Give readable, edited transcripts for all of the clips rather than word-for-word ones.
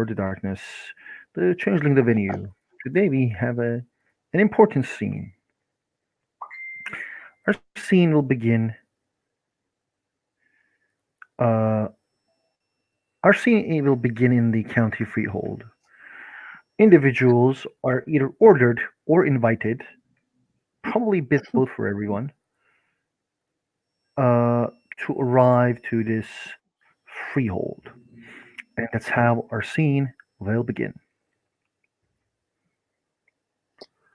for the darkness, the Changeling the venue. Today we have an important scene. Our scene will begin. Uh, our scene will begin in the county freehold. Individuals are either ordered or invited, probably a bit both for everyone, uh, to arrive to this freehold. And that's how our scene will begin.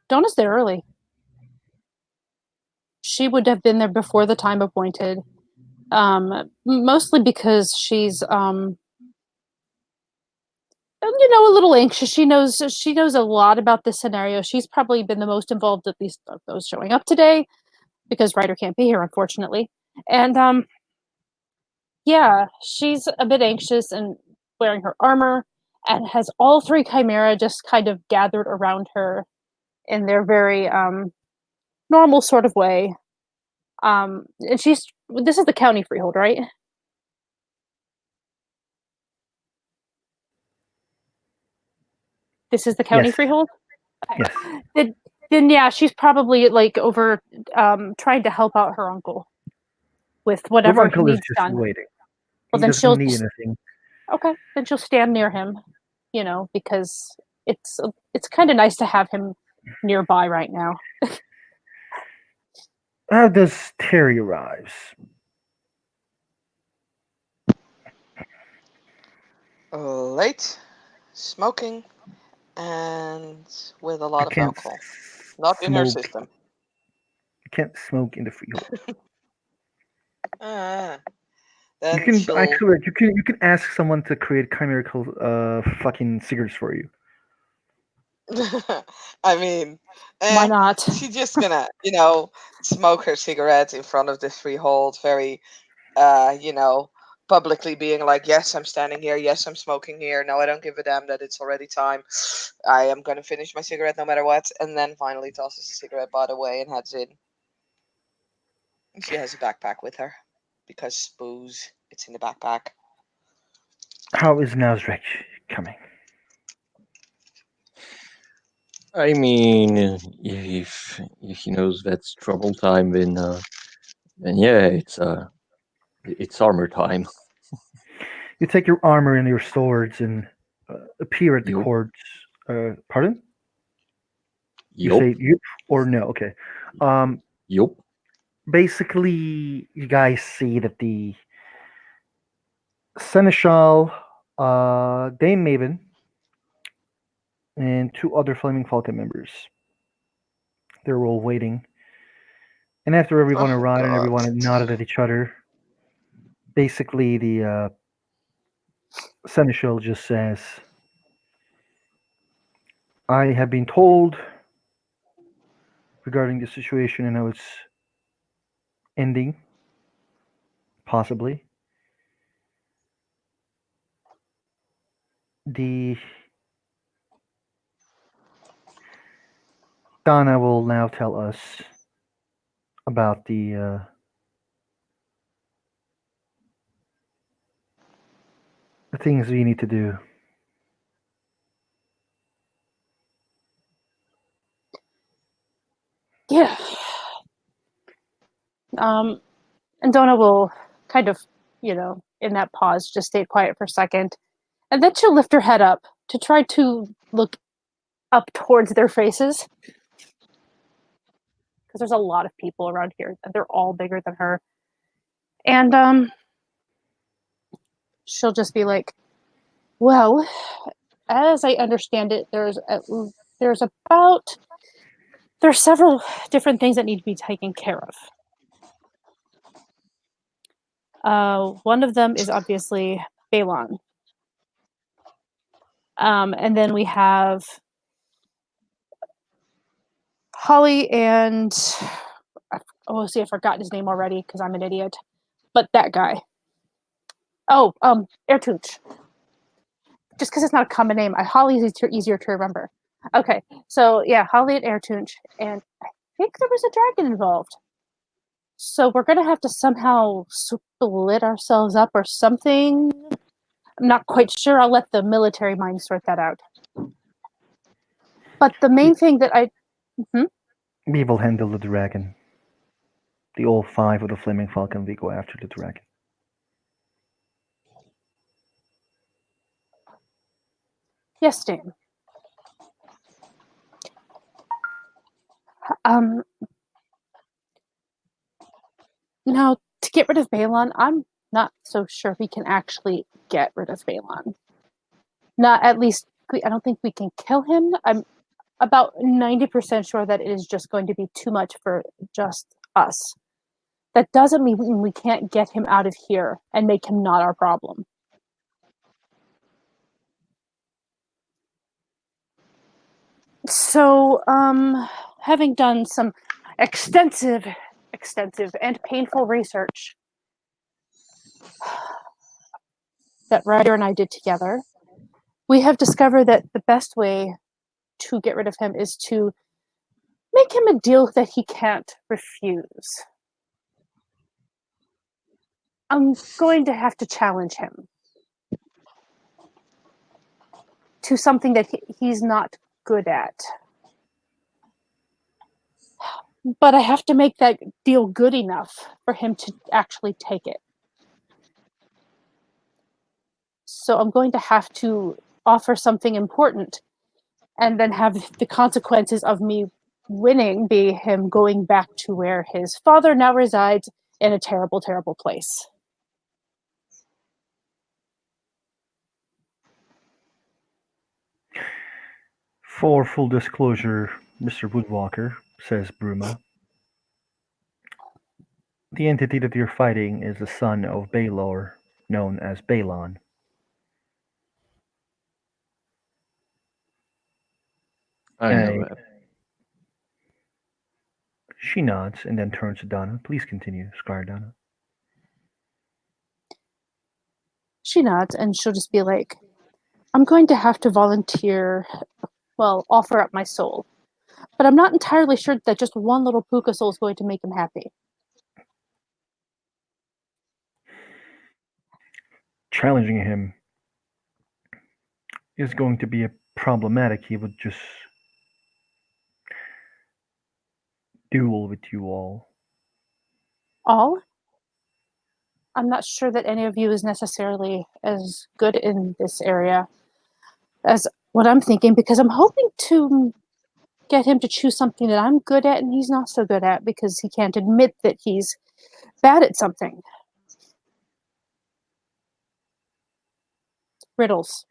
Donna's there early. She would have been there before the time appointed. Mostly because she's a little anxious. She knows a lot about this scenario. She's probably been the most involved, at least of those showing up today, because Ryder can't be here, unfortunately. And yeah, she's a bit anxious and wearing her armor, and has all three chimera just kind of gathered around her in their very normal sort of way. And this is the county freehold, right? This is the county Yes, freehold. yes. Then, then yeah, she's probably like over trying to help out her uncle with Your whatever he uncle is needs just done. waiting. Well, He then doesn't she'll need just anything. okay. Then she'll stand near him, because it's kind of nice to have him nearby right now. How does Terry arrives? Late, smoking, and with a You lot of can't alcohol. Not in her smoke. system. You can't smoke in the freehold. Ah, You then can she'll. actually you can ask someone to create chimerical fucking cigarettes for you. I mean, Why eh, not? she's just gonna, smoke her cigarette in front of this freehold, very, publicly being like, yes, I'm standing here, yes, I'm smoking here, no, I don't give a damn that it's already time. I am gonna finish my cigarette no matter what, and then finally tosses the cigarette butt away and heads in. And she has a backpack with her, because booze, it's in the backpack. How is Nasrek coming? I mean, if he knows that's trouble time, then yeah, it's armor time. You take your armor and your swords and appear at the Yup, courts. Pardon? You yup, say you or no? Okay. Um, yup. basically, you guys see that the seneschal, Dame Maven, and two other Flaming Falcon members. They're all waiting. And after everyone Oh arrived and god. everyone had nodded at each other, basically the seneschal just says, "I have been told regarding the situation and how it's ending, possibly. The Donna will now tell us about the things we need to do." Yeah. And Donna will kind of, in that pause, just stay quiet for a second, and then she'll lift her head up to try to look up towards their faces, because there's a lot of people around here, and they're all bigger than her. And she'll just be like, "Well, as I understand it, there's about there's several different things that need to be taken care of. One of them is obviously Balon. And then we have Holly and see, I forgot his name already because I'm an idiot. But that guy. Oh, Airtunch. Just because it's not a common name, Holly is easier to remember. Okay, so yeah, Holly and Airtunch, and I think there was a dragon involved. So we're gonna have to somehow split ourselves up or something. I'm not quite sure. I'll let the military mind sort that out. But the main thing that We will handle the dragon. The all 5 of the Flaming Falcon will go after the dragon. yes, Dame. Um, now to get rid of Balon, I'm not so sure we can actually get rid of Balon. Not at least. I don't think we can kill him. I'm about 90% sure that it is just going to be too much for just us. That doesn't mean we can't get him out of here and make him not our problem. So, having done some extensive and painful research that Ryder and I did together, we have discovered that the best way to get rid of him is to make him a deal that he can't refuse. I'm going to have to challenge him to something that he's not good at. But I have to make that deal good enough for him to actually take it. So I'm going to have to offer something important and then have the consequences of me winning be him going back to where his father now resides in a terrible, terrible place. For full disclosure, Mr. Woodwalker, says Bruma, the entity that you're fighting is the son of Baelor, known as Balon. I know A- that. She nods and then turns to Donna. Please continue, Scar Donna. She nods and she'll just be like, I'm going to have to volunteer, offer up my soul. But I'm not entirely sure that just one little puka soul is going to make him happy. Challenging him is going to be a problematic. He would just duel with you all. All? I'm not sure that any of you is necessarily as good in this area as what I'm thinking, because I'm hoping to get him to choose something that I'm good at and he's not so good at because he can't admit that he's bad at something. Riddles.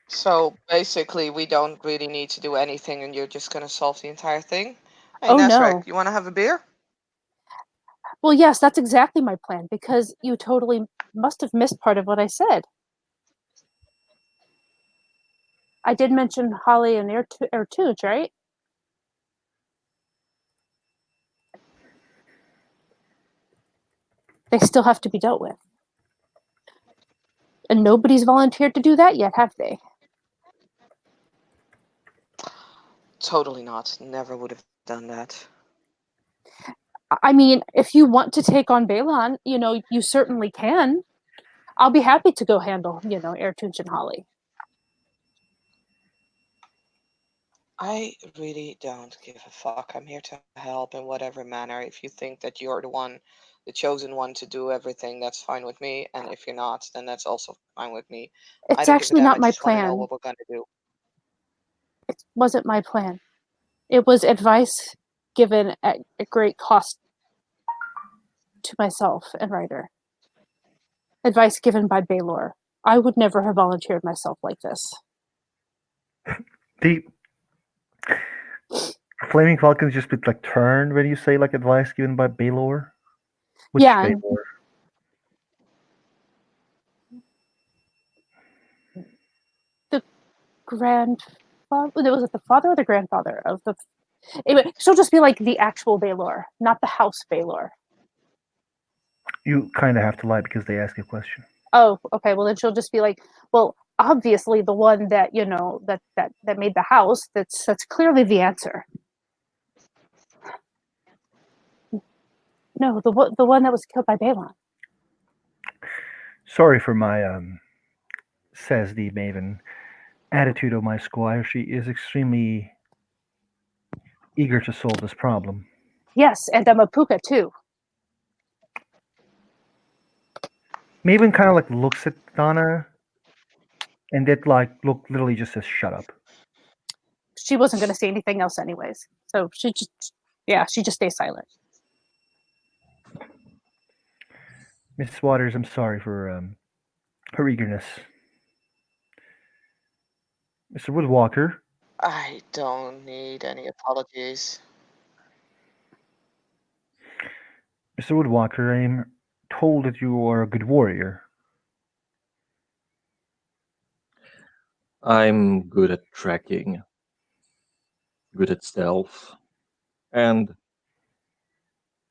So basically, we don't really need to do anything, and you're just gonna solve the entire thing. Hey, Oh Nasrek, no. you want to have a beer? Well, yes, that's exactly my plan, because you totally must have missed part of what I said. I did mention Holly and Ertuge, right? They still have to be dealt with. And nobody's volunteered to do that yet, have they? Totally not. Never would have done that. I mean, if you want to take on Balon, you certainly can. I'll be happy to go handle, Ertuge and Holly. I really don't give a fuck. I'm here to help in whatever manner. If you think that you're the chosen one to do everything, that's fine with me. And if you're not, then that's also fine with me. I It's don't give a actually damn. not I my just want to know plan. what we're gonna do. It wasn't my plan. It was advice given at a great cost to myself and Ryder. Advice given by Baelor. I would never have volunteered myself like this. The Flaming Falcons just bit like turn when you say like advice given by Baelor. Which Yeah, Baelor? the grandfather. Was it the father or the grandfather of the? Anyway, she'll just be like the actual Baelor, not the house Baelor. You kind of have to lie because they ask a question. Oh, okay. Well, then she'll just be like, well, obviously the one that that made the house. That's clearly the answer. No, the one that was killed by Balon. Sorry for my says the maven. Attitude of my squire, she is extremely eager to solve this problem. Yes, and I'm a puka too. Maven kind of like looks at Donna and that like look literally just says shut up. She wasn't going to say anything else, anyways. So she just stays silent. Mrs. Waters, I'm sorry for her eagerness. Mr. Woodwalker, I don't need any apologies. Mr. Woodwalker, I am told that you are a good warrior. I'm good at tracking, good at stealth, and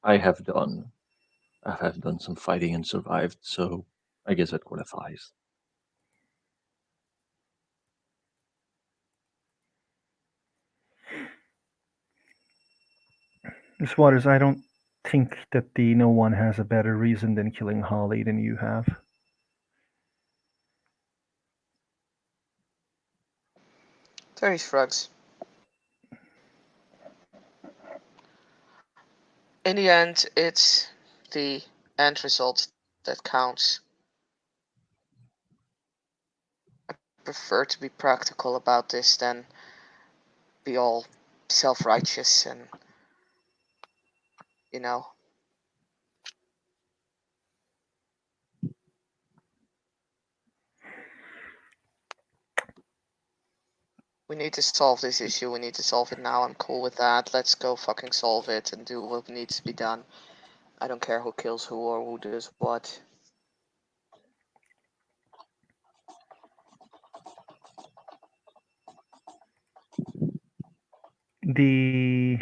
I have done I have done some fighting and survived, so I guess that qualifies. Miss Waters, I don't think that the no one has a better reason than killing Holly than you have. Terry shrugs. In the end, it's the end result that counts. I prefer to be practical about this than be all self-righteous and, you know. We need to solve this issue. We need to solve it now. I'm cool with that. Let's go fucking solve it and do what needs to be done. I don't care who kills who or who does what. The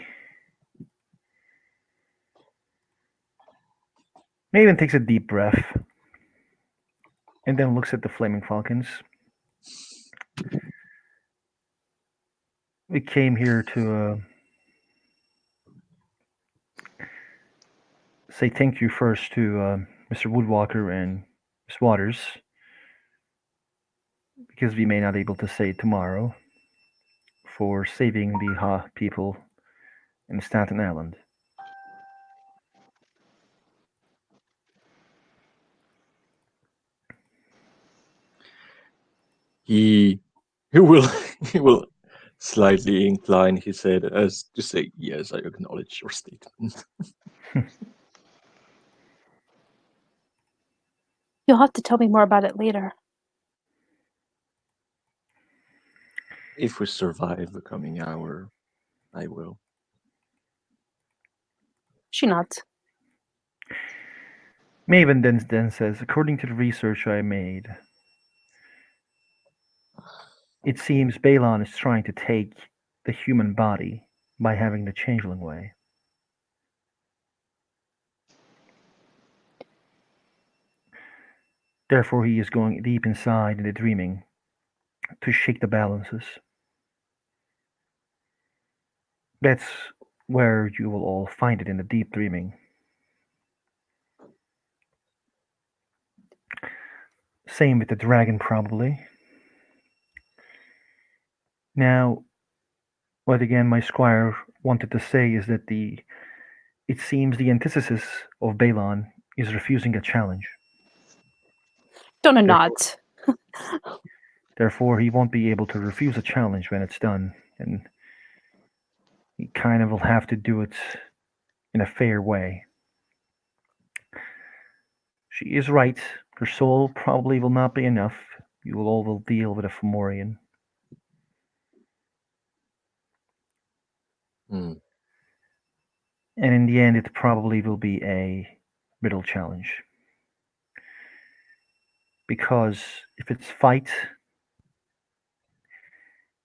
Maven takes a deep breath and then looks at the flaming falcons. We came here to say thank you first to Mr. Woodwalker and Miss Waters, because we may not be able to say it tomorrow, for saving the Ha people in Staten Island. He he will he will slightly incline his head as to say, yes, I acknowledge your statement. You'll have to tell me more about it later. If we survive the coming hour, I will. She nods. Maven then says, according to the research I made, it seems Balon is trying to take the human body by having the Changeling way. Therefore, he is going deep inside in the dreaming to shake the balances. That's where you will all find it in the deep dreaming. Same with the dragon, probably. Now, what again my squire wanted to say is that it seems the antithesis of Balon is refusing a challenge. Donna Therefore, nods. therefore, he won't be able to refuse a challenge when it's done, and he kind of will have to do it in a fair way. She is right. Her soul probably will not be enough. You will all will deal with a Fomorian. Hmm. And in the end, it probably will be a riddle challenge. Because if it's fight,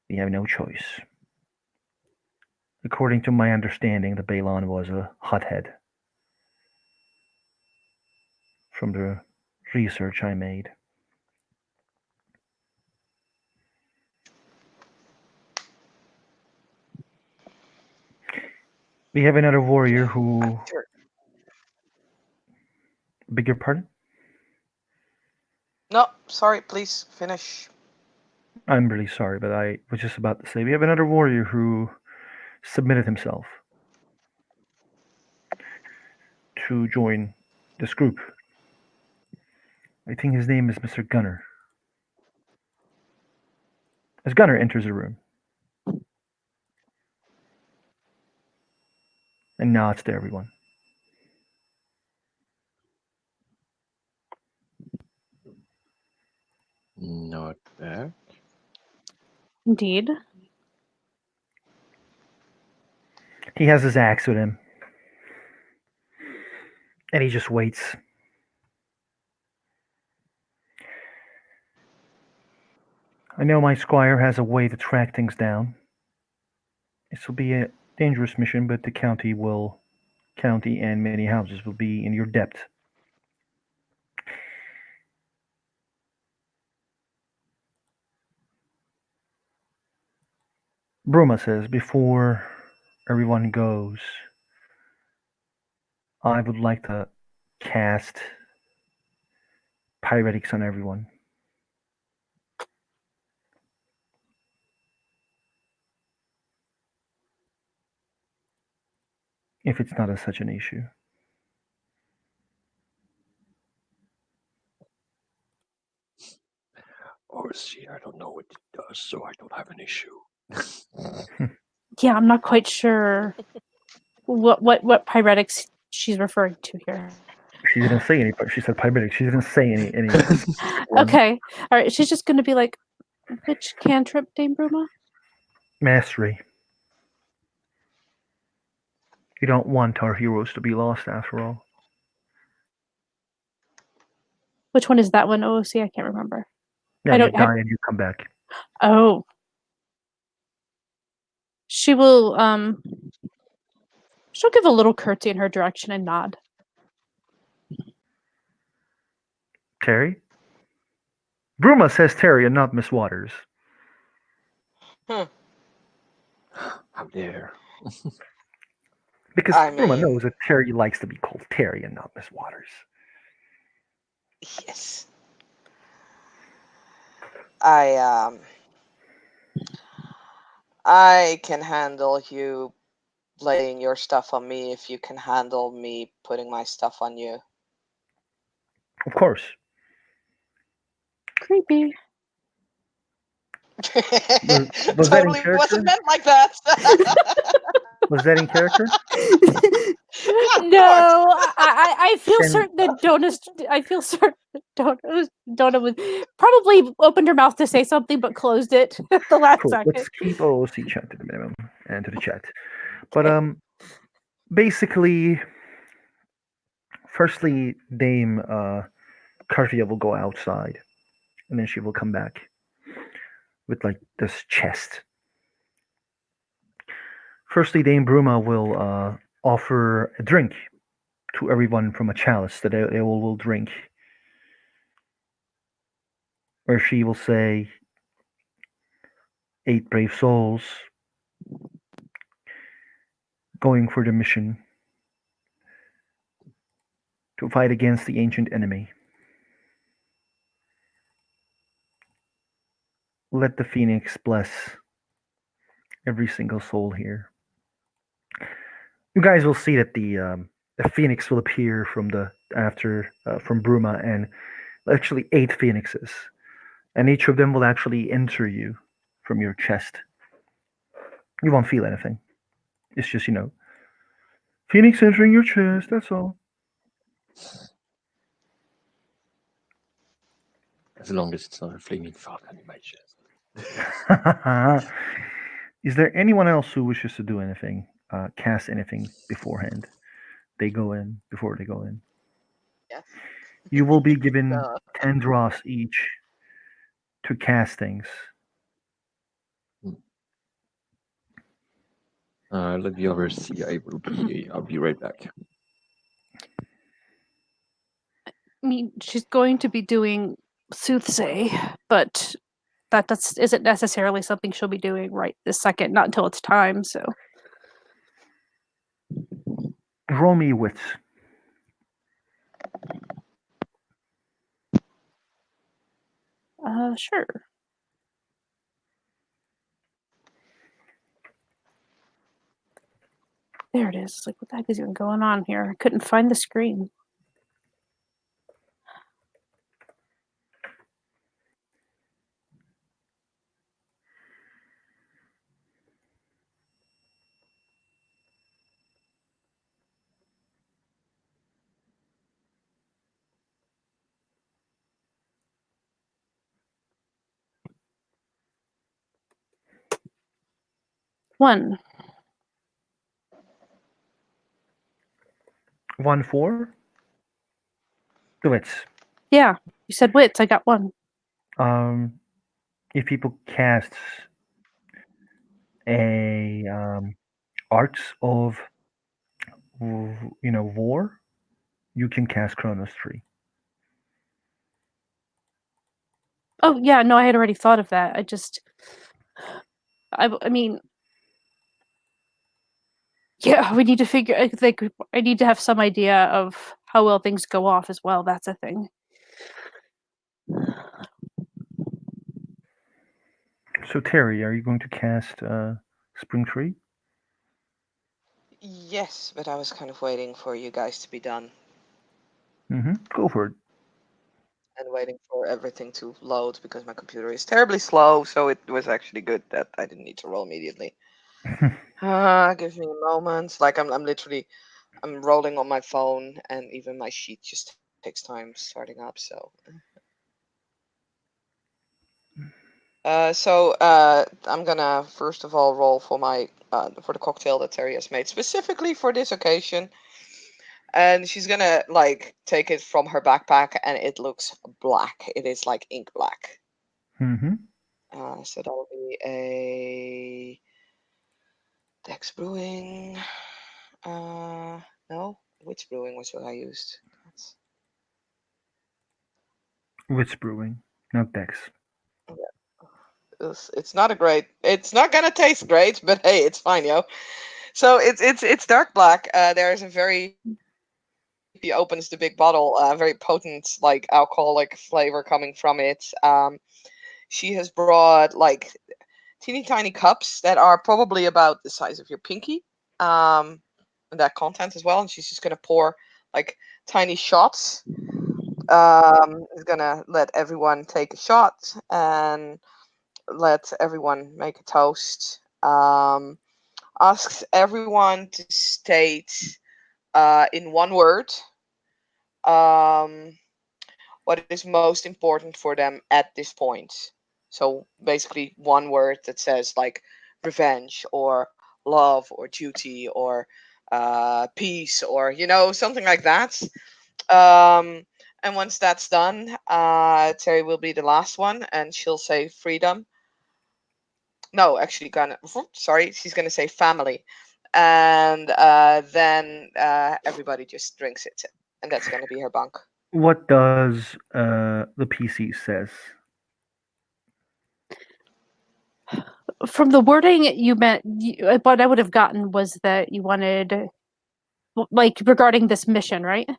we have no choice. According to my understanding, the Balon was a hothead from the research I made. We have another warrior who. Sure. Beg your pardon? No, Sorry, please finish. I'm really sorry, but I was just about to say we have another warrior who submitted himself to join this group. I think his name is Mr. Gunner. As Gunner enters the room and nods to everyone. Not back. Indeed. He has his axe with him, and he just waits. I know my squire has a way to track things down. This will be a dangerous mission, but the county and many houses will be in your debt. Bruma says, before everyone goes, I would like to cast pyretics on everyone. If it's not such an issue. Or see, I don't know what it does, so I don't have an issue. Yeah, I'm not quite sure what pyretics she's referring to here. She didn't say any, but she said pyretics. She didn't say any specific one. Okay. All right. She's just going to be like, which cantrip, Dame Bruma? Mastery. You don't want our heroes to be lost after all. Which one is that one? OOC? I can't remember. Yeah, I you don't have. die and you come back. Oh. She will, she'll give a little curtsy in her direction and nod. Terry? Bruma says Terry and not Miss Waters. How dare. Because I Bruma mean, knows that Terry likes to be called Terry and not Miss Waters. yes. I can handle you laying your stuff on me if you can handle me putting my stuff on you. Of course. Creepy. Was that in Totally character? wasn't meant like that. Was that in character? No, I feel Then- certain that I feel certain that Donna was probably opened her mouth to say something but closed it at the last Cool. second. Let's keep OOC chat to the minimum and to the chat. But basically, firstly, Dame Cartia will go outside, and then she will come back with like this chest. Firstly, Dame Bruma will offer a drink to everyone from a chalice that they all will drink. Where she will say, 8 brave souls going for the mission to fight against the ancient enemy. Let the phoenix bless every single soul here. You guys will see that the phoenix will appear from from Bruma, and actually 8 phoenixes, and each of them will actually enter you from your chest. You won't feel anything. It's just phoenix entering your chest. That's all. As long as it's not a flaming falcon in my chest. Is there anyone else who wishes to do anything, cast anything beforehand? Before they go in. Yes. You will be given Duh. 10 draws each to cast things. Let the others see. I'll be right back. I mean, she's going to be doing soothsay, but that's isn't necessarily something she'll be doing right this second, not until it's time. So Roll me wits. Sure. There it is. Like, what the heck is even going on here? I couldn't find the screen. One. 1-4. Do it. Yeah, you said wits. I got one. If people cast a arts of war, you can cast Chronos 3. Oh yeah, no, I had already thought of that. I mean, yeah, we need to figure. Like, I need to have some idea of how well things go off as well. That's a thing. So Terry, are you going to cast Spring Tree? Yes, but I was kind of waiting for you guys to be done Go for it. and waiting for everything to load because my computer is terribly slow. So it was actually good that I didn't need to roll immediately. Give me a moment. Like I'm literally, I'm rolling on my phone, and even my sheet just takes time starting up. So. I'm gonna first of all roll for my for the cocktail that Terry has made specifically for this occasion, and she's gonna like take it from her backpack, and it looks black. It is like ink black. Mm-hmm. So that will be a Dex Brewing. No, which brewing was what I used? That's, Witch Brewing, not Dex. it's not a great. It's not gonna taste great, but hey, it's fine, yo. So it's dark black. There is a very he opens the big bottle, very potent like alcoholic flavor coming from it. She has brought like teeny tiny cups that are probably about the size of your pinky. And that content as well, and she's just gonna pour like tiny shots. Is gonna let everyone take a shot and let everyone make a toast. Asks everyone to state in one word um, what is most important for them at this point. So basically, one word that says like revenge or love or duty or peace or something like that. And once that's done, Terry will be the last one, and she'll say freedom. No, actually, sorry, she's gonna say family, and then everybody just drinks it, and that's gonna be her bunk. What does the PC says? From the wording you meant, what I would have gotten was that you wanted, like, regarding this mission, right?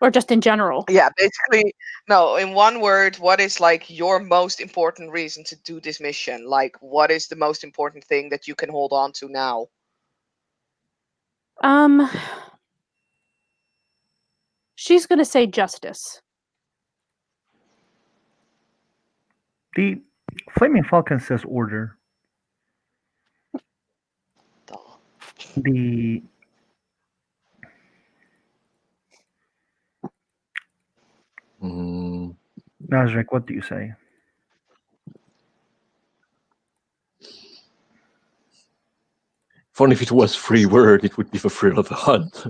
Or just in general. Yeah, basically, no, in one word, what is like your most important reason to do this mission? Like, what is the most important thing that you can hold on to now? Um, she's gonna say justice. The Flaming Falcon says order. Duh. The Mm, Nazarek, what do you say? Funny if it was free word, it would be the thrill of the hunt.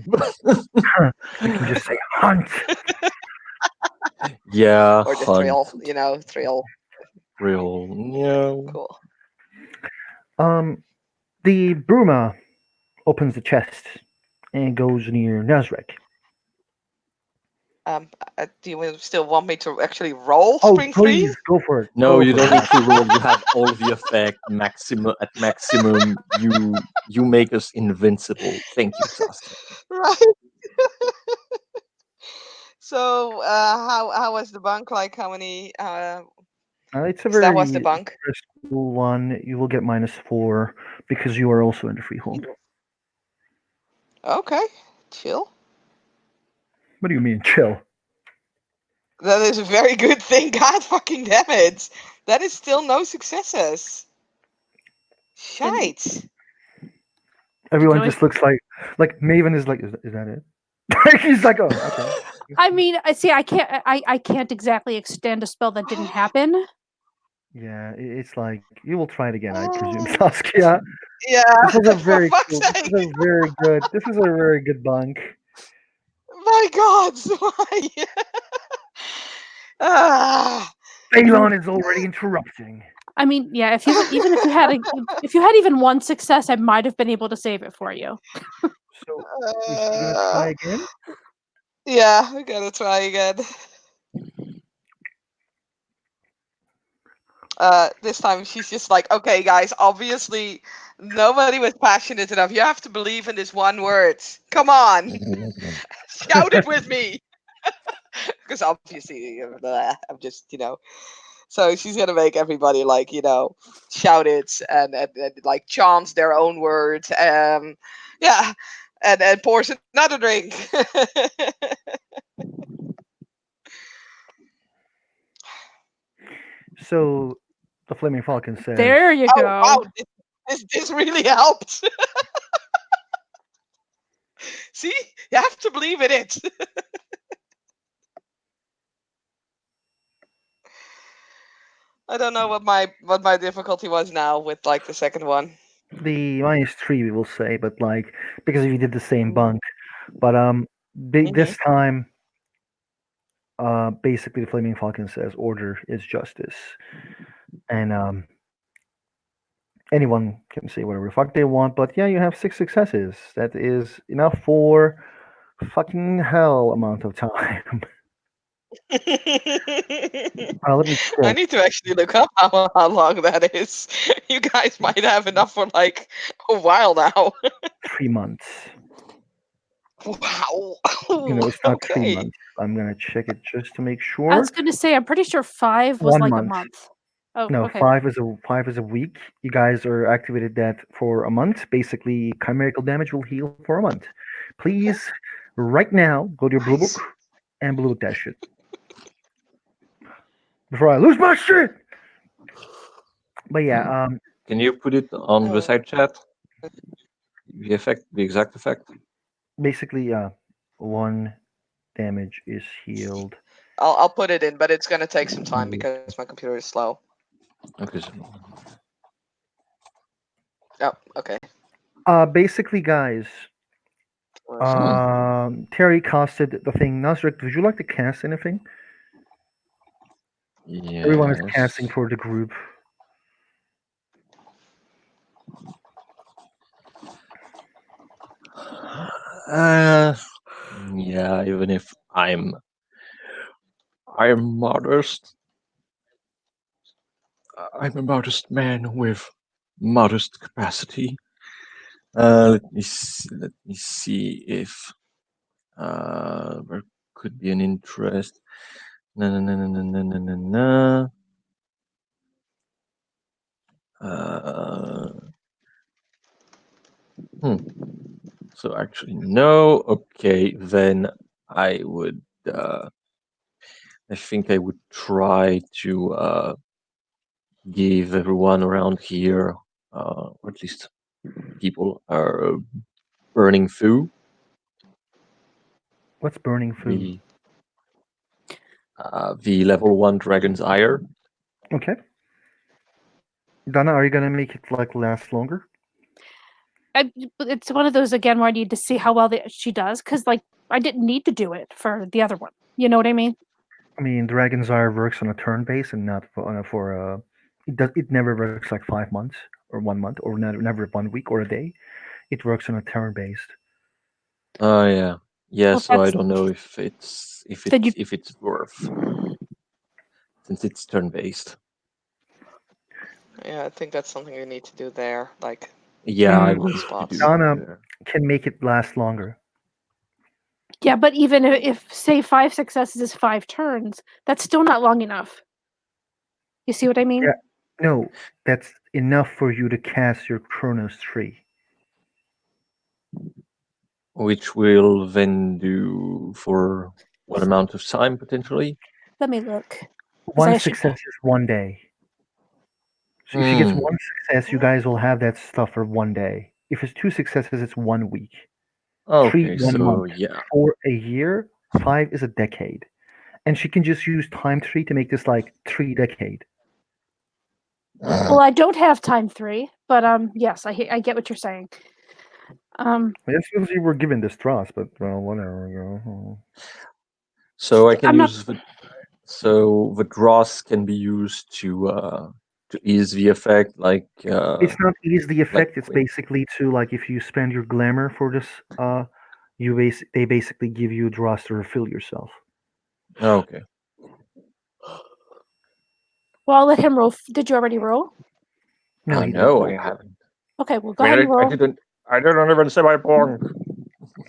You can just say hunt. Yeah, Or the hunt. thrill. Real, yeah. Cool. The Bruma opens the chest and goes near Nazarek. Do you still want me to actually roll Oh, Spring 3? please go for it. No, Go you for don't it. need to roll. You have all the effect maximum at maximum. You make us invincible. Thank you, Saskia. Right. So, how was the bunk? Like, how many It's a So that was the very bunk. stressful one. You will get -4 because you are also in the freehold. Okay, chill. What do you mean, chill? That is a very good thing. God fucking damn it. That is still no successes. Then Shite. you can Everyone always. just looks like Maven is like, is that it? He's like, oh, okay. I mean, I see. I can't. I can't exactly extend a spell that didn't happen. Yeah, it's like you will try it again, I presume, Oh, Saskia. yeah, This was a for very fuck's cool. This sake. is a very good. This is a very good bunk. My God, why? Ah. Balon is already interrupting. I mean, yeah. If you even if you had if you had even one success, I might have been able to save it for you. So is she gonna try again? Yeah, we gotta try again. This time she's just like, okay, guys, obviously nobody was passionate enough. You have to believe in this one word. Come on, shout it with me. Because obviously, I'm just, So she's gonna make everybody like, shout it and like chant their own words. Yeah, and pours another drink. So the Flaming Falcon says, There you Oh wow, go. this really helped. See, you have to believe in it. I don't know what my difficulty was now with like the second one. the -3 we will say, but like because if you did the same Mm-hmm. bunk, but this time basically the Flaming Falcon says order is justice, and anyone can say whatever the fuck they want, but yeah, you have 6 successes. That is enough for fucking hell amount of time. Let me I check. need to actually look up how long that is. You guys might have enough for like a while now. 3 months. Wow. It's not three Okay. months. I'm gonna check it just to make I was sure. gonna say, I'm pretty sure 5 was One like a month. month. Oh, No, okay. five is a week. You guys are activated that for a month. Basically, chimerical damage will heal for a month. Okay. Please, right now, go to your blue book Nice. and blue book that shit before I lose my shit. But yeah, Can you put it on the Uh, side chat? The exact effect. basically, 1 damage is healed. I'll put it in, but it's gonna take some time Mm, because my computer is slow. Okay. Oh, okay. Basically, guys, Terry casted the thing. Nasrik, would you like to cast anything? Everyone is casting Yes. for the group. Uh, yeah. Even if I'm modest. I'm a modest man with modest capacity. Let me see if there could be an interest. No, no, no, no, no, no, no, no. Uh, hmm. So actually, no. Okay, then I would. I think I would try to give everyone around here, or at least people, are burning foo. What's burning food? The level 1 dragon's ire. Okay. Donna, are you gonna make it like last longer? But it's one of those again where I need to see how well she does because like I didn't need to do it for the other one. You know what I mean? I mean, Dragon's Ire works on a turn base and not It does. It never works like 5 months or 1 month or never 1 week or a day. It works on a turn based. Oh yeah, yeah. Well, So I that's don't know if it's if then it you. if it's worth, since it's turn based. Yeah, I think that's something we need to do there. Like Yeah, I Mm, will need to do spots. it Donna there. can make it last longer. Yeah, but even if say 5 successes is 5 turns, that's still not long enough. You see what I mean? Yeah. No, that's enough for you to cast your Chronos tree. Which will then do for what amount of time potentially? Let me look. 'Cause One I should. success is 1 day. So if she gets Hmm. one success, you guys will have that stuff for 1 day. If it's 2 successes, it's 1 week. Three, Okay, 1 month. so yeah. 4, a year. 5 is a decade. And she can just use time tree to make this like 3 decade. Well, I don't have time 3, but yes, I get what you're saying. That's because you were given this trust, but well, whatever. So I can I'm not. use the dross can be used to ease the effect, It's not ease the like effect. It's Quinn. basically to like if you spend your glamour for this, they basically give you draws to refill yourself. Okay. Well, I'll let him roll. Did you already roll? No, he didn't. No, I haven't. Okay, well, I go mean, ahead and I roll. didn't. I didn't even say my bong.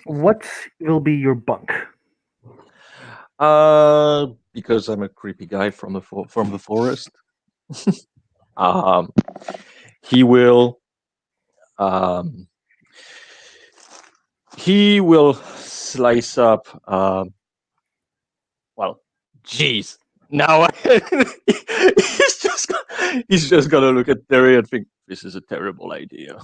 What will be your bunk? Because I'm a creepy guy from from the forest. um, he will. Um, he will slice up. Well, jeez. Now he's just gonna look at Terry and think this is a terrible idea.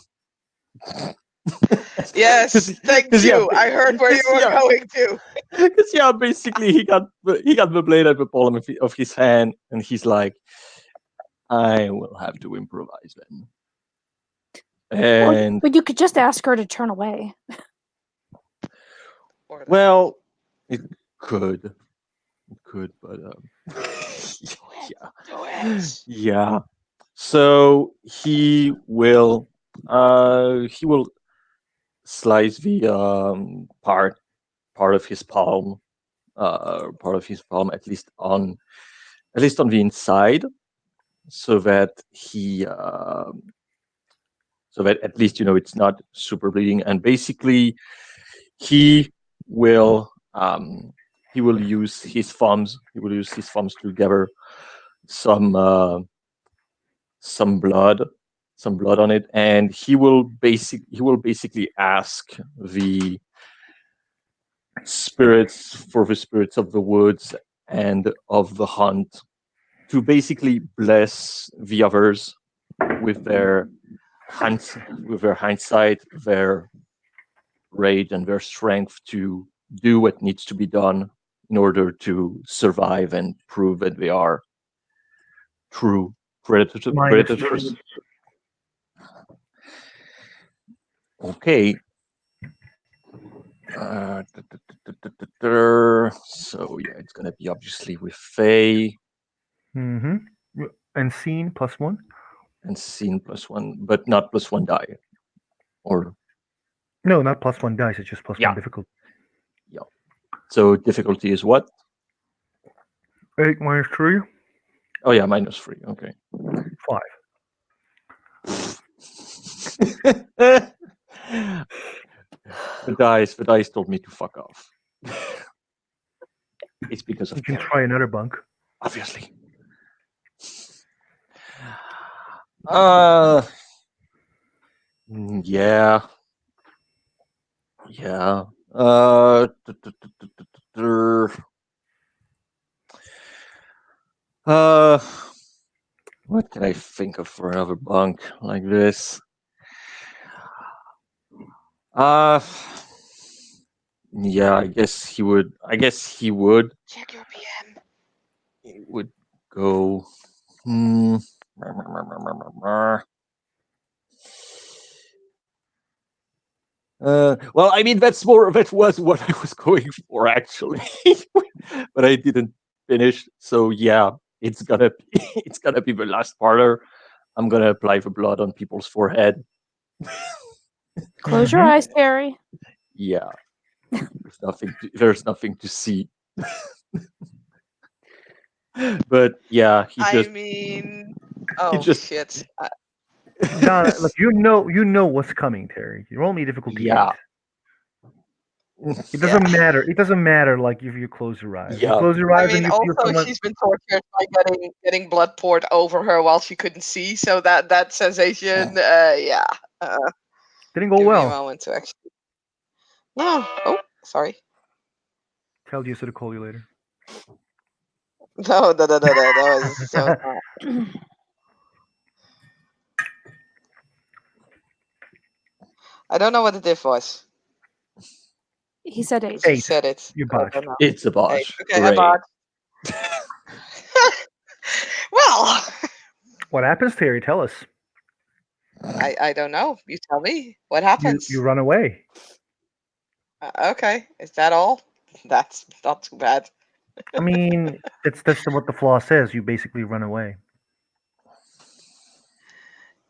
Yes, thank Yeah, you. I heard where you were yeah, going to. because yeah, basically he got the blade at the palm of his hand, and he's like, I will have to improvise then. Well, And but you could just ask her to turn away. Or that. well, it could, but yeah, Do it. yeah. So he will slice the part of his palm, at least on the inside, so that so that at least it's not super bleeding. And basically, he will he will use his thumbs. He will use his thumbs to gather some uh, some blood, some blood on it, and he will basically ask the spirits of the woods and of the hunt to basically bless the others with their hindsight, their rage, and their strength to do what needs to be done in order to survive and prove that they are true Minus predators. 3. Okay. So yeah, it's gonna be obviously with Faye Mm-hmm. And scene +1. and Scene +1, but not +1 die. Or No, not +1 dice. It's just +1 yeah, difficult. yeah. So difficulty is what? 8 minus 3, Oh yeah, -3. Okay. 5. The dice told me to fuck off. It's because You of can Terry, try another bunk. obviously. Uh, yeah, yeah. Uh, uh, what can I think of for another bunk like this? Uh, yeah, I guess he would. Check your PM. He would go. Hmm. Well, I mean, that was what I was going for actually, but I didn't finish. So yeah, it's gonna be the last parter. I'm gonna apply the blood on people's forehead. Close your Mm-hmm. eyes, Terry. Yeah, there's nothing to see. But yeah, I mean, he oh just shit. Nah, look, you know what's coming, Terry. You roll me difficulty 8. yeah. It doesn't matter. It doesn't matter. Like if you close your eyes, you Yeah. close your I eyes and mean, you feel also someone. she's been tortured by getting blood poured over her while she couldn't see. So that sensation, yeah. Uh, Didn't go give me a well. moment to actually. No. Oh, sorry. Tell Jessa to call you later. No, no, no, no, no. That was I don't know what the diff was. He said 8. She 8. said it, You but I don't botched. know. It's a Hey, bosh. okay, I Hooray. bought. Well, What happens, Terry? Tell us. I don't know. You tell me. What You happens? run away. Okay, is that all? That's not too bad. I mean, what the flaw says. You basically run away.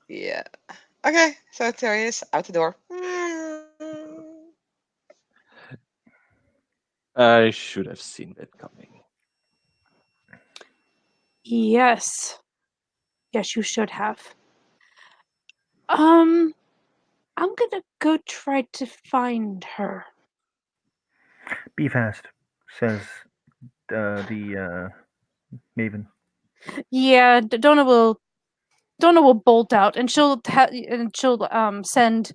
Yeah. Okay, so Terry is out the door. I should have seen that coming. Yes. Yes, you should have. I'm gonna go try to find her. Be fast, says the Maven. Yeah, Donna will bolt out, and she'll send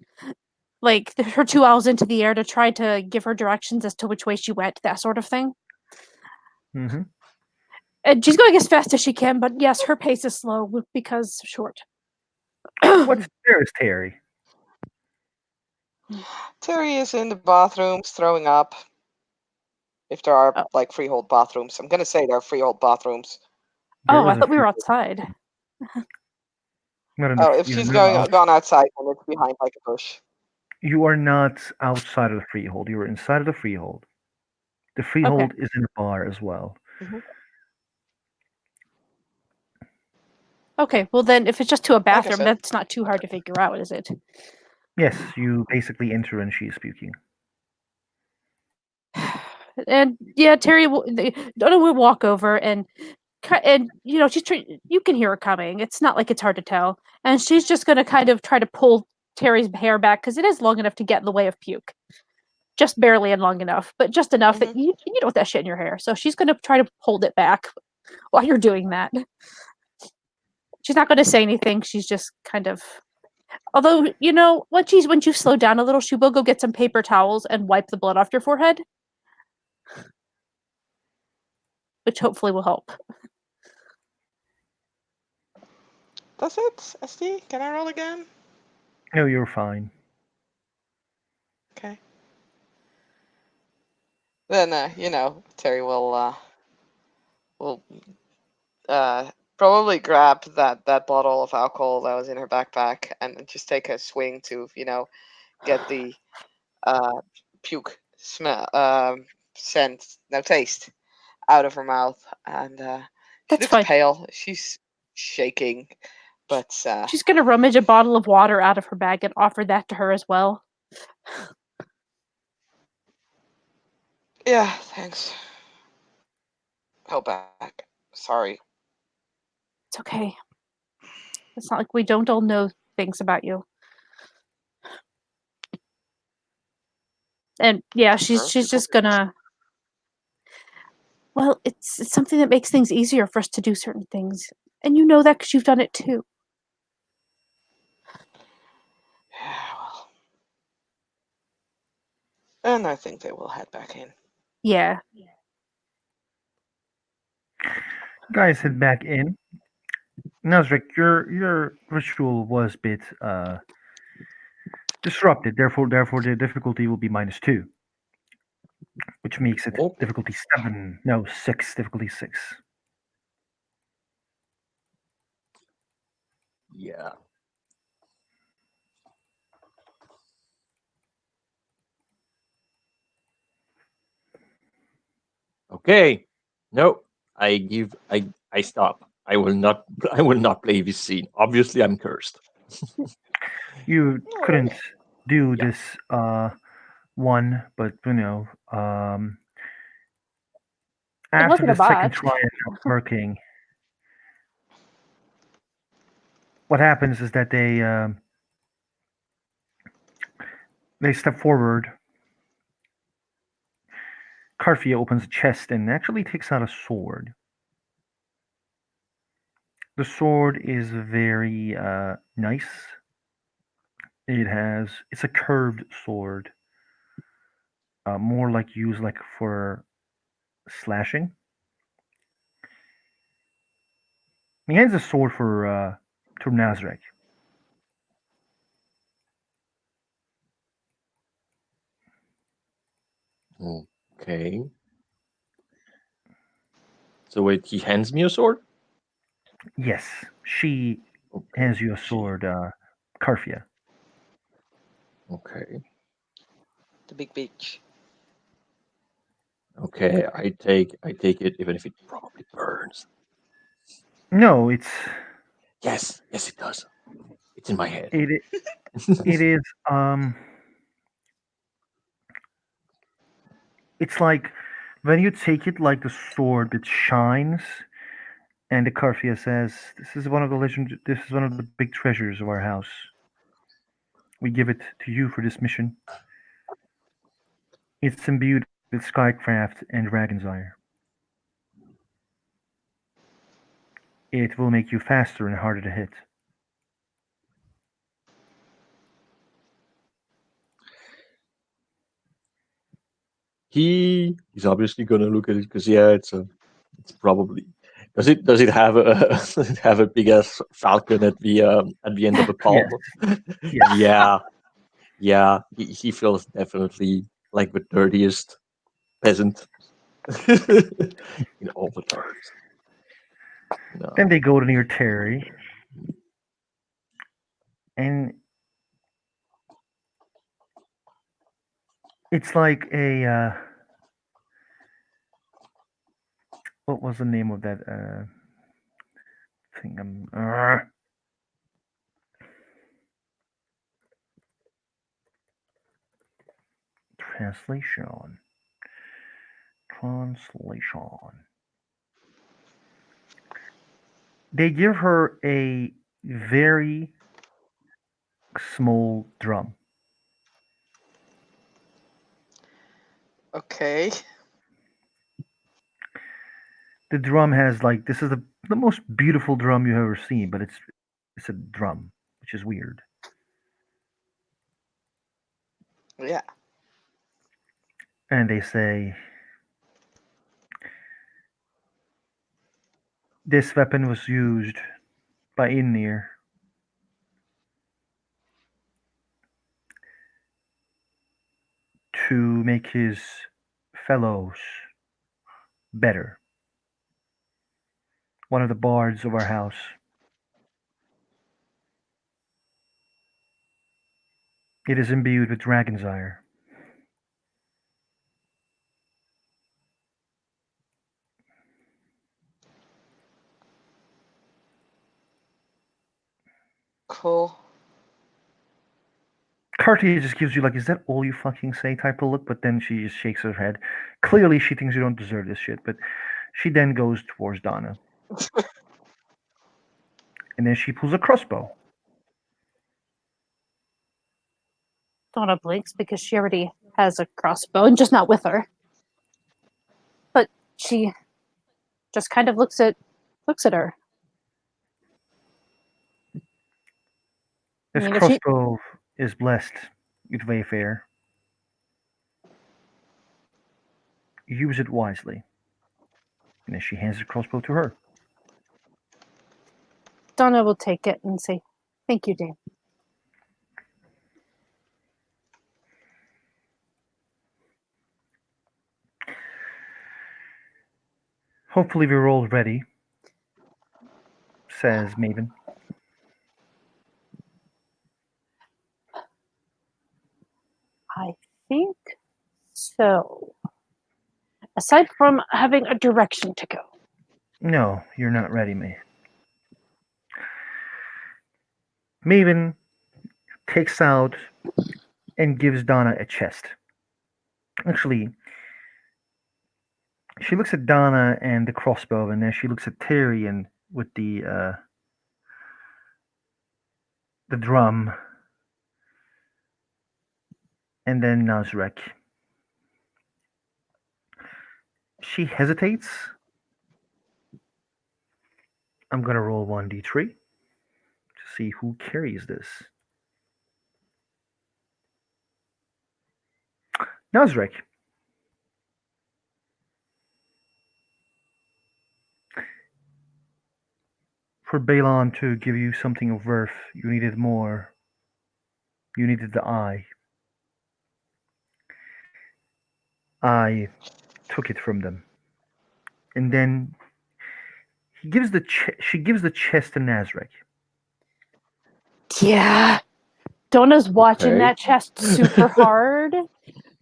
like her 2 owls into the air to try to give her directions as to which way she went, that sort of thing. Mm-hmm. And she's going as fast as she can, but yes, her pace is slow because short. What's there is Terry? Terry is in the bathrooms throwing up. If there are Oh. like freehold bathrooms, I'm gonna say there are freehold bathrooms. There Oh, I is a thought we few. were outside. Not Oh, enough. if You're she's not out. gone outside, then it's behind like a bush. You are not outside of the freehold. You are inside of the freehold. The Okay. freehold is in a bar as well. Mhm. Okay, well then, if it's just to a Like I bathroom, said. that's not too hard to figure out, is it? Yes, you basically enter and she is puking. And yeah, Donna will walk over and you can hear her coming. It's not like it's hard to tell, and she's just gonna kind of try to pull Terry's hair back because it is long enough to get in the way of puke, just barely and long enough, but just enough that Mhm. you don't want that shit in your hair. So she's gonna try to hold it back while you're doing that. She's not gonna say anything. She's just kind of. Although when you slow down a little, she will go get some paper towels and wipe the blood off your forehead, which hopefully will help. That's it. SD, can I roll again? No, you're fine. Okay. Then Terry will probably grab that bottle of alcohol that was in her backpack and just take a swing to get the uh puke smell scent no taste out of her mouth, and she That's looks fine. pale. She's shaking, but She's gonna rummage a bottle of water out of her bag and offer that to her as well. yeah, thanks. Go back. Sorry. It's okay. It's not like we don't all know things about you. And yeah, she's Sure, she's people just do this. gonna. Well, it's something that makes things easier for us to do certain things, and you know that because you've done it too. Yeah, well. And I think they will head back in. Yeah. Guys, head back in. Nazrik, your ritual was a bit disrupted. Therefore, the difficulty will be -2, which makes it Oh, difficulty 7. No, 6. Difficulty 6. yeah. Okay. No, I stop. I will not I will not play this scene. Obviously I'm cursed. You couldn't do Yeah. this one, but It after wasn't the a second bot. try at not working, what happens is that they step forward Carfia opens a chest and actually takes out a sword. The sword is very nice. It's a curved sword, more like used like for slashing. He hands the sword for to Nazarek. Okay. So wait, he hands me a sword? Yes, she Okay. hands you a She. sword, Carfia. Okay. The big beach. Okay. I take it, even if it probably burns. No, Yes. Yes, it does. It's in my head. it it is it's like when you take it like the sword, it shines, and the Carfia says, This is one of the big treasures of our house. We give it to you for this mission. It's imbued with skycraft and dragon's ire. It will make you faster and harder to hit. He's obviously gonna look at it because yeah, it's probably does it have a does it have a big ass falcon at the end of a Yes, palm? yes. Yeah, yeah. He feels definitely like the dirtiest peasant in all the terms. Then No. they go to near Terry, and it's like a what was the name of that thing? Translation. Translation. They give her a very small drum. Okay. The drum has like this is the most beautiful drum you've ever seen, but it's a drum, which is weird. Yeah. And they say this weapon was used by Inir to make his fellows better. One of the bards of our house. It is imbued with dragon's ire. Cool. Cartier just gives you like, is that all you fucking say type of look, but then she just shakes her head. Clearly she thinks you don't deserve this shit, but she then goes towards Donna. And then she pulls a crossbow. Donna blinks because she already has a crossbow and just not with her. But she just kind of looks at her. I This mean, if she crossbow is blessed with Wayfair. Use it wisely. And then she hands the crossbow to her. Donna will take it and say, "Thank you, Dame." Hopefully we're all ready, says Maven. I think so. Aside from having a direction to go. No, you're not ready, May. Maven takes out and gives Donna a chest. Actually, she looks at Donna and the crossbow, and then she looks at Terry and with the drum, and then Nazrek. She hesitates. I'm gonna roll 1d3 to see who carries this. Nazrek, for Balon to give you something of worth, you needed more. You needed the eye. I took it from them. And then she gives the chest to Nazrek. Yeah. Donna's watching Okay. that chest super hard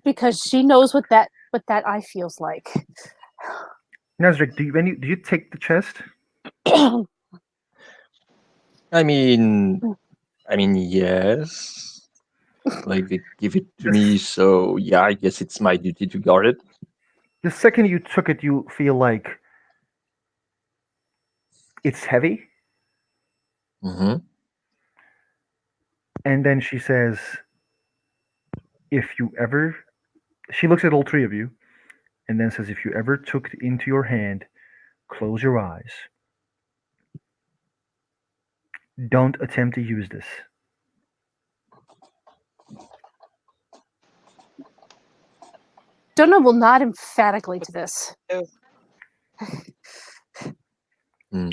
because she knows what that eye feels like. Nazrek, do you take the chest? I mean, yes. Like they give it to me, This, so yeah, I guess it's my duty to guard it. the second you took it, you feel like it's heavy. Hmm. And then she says, if you ever, she looks at all three of you and then says, if you ever took it into your hand, close your eyes. Don't attempt to use this. Donna will nod emphatically to this. Hmm.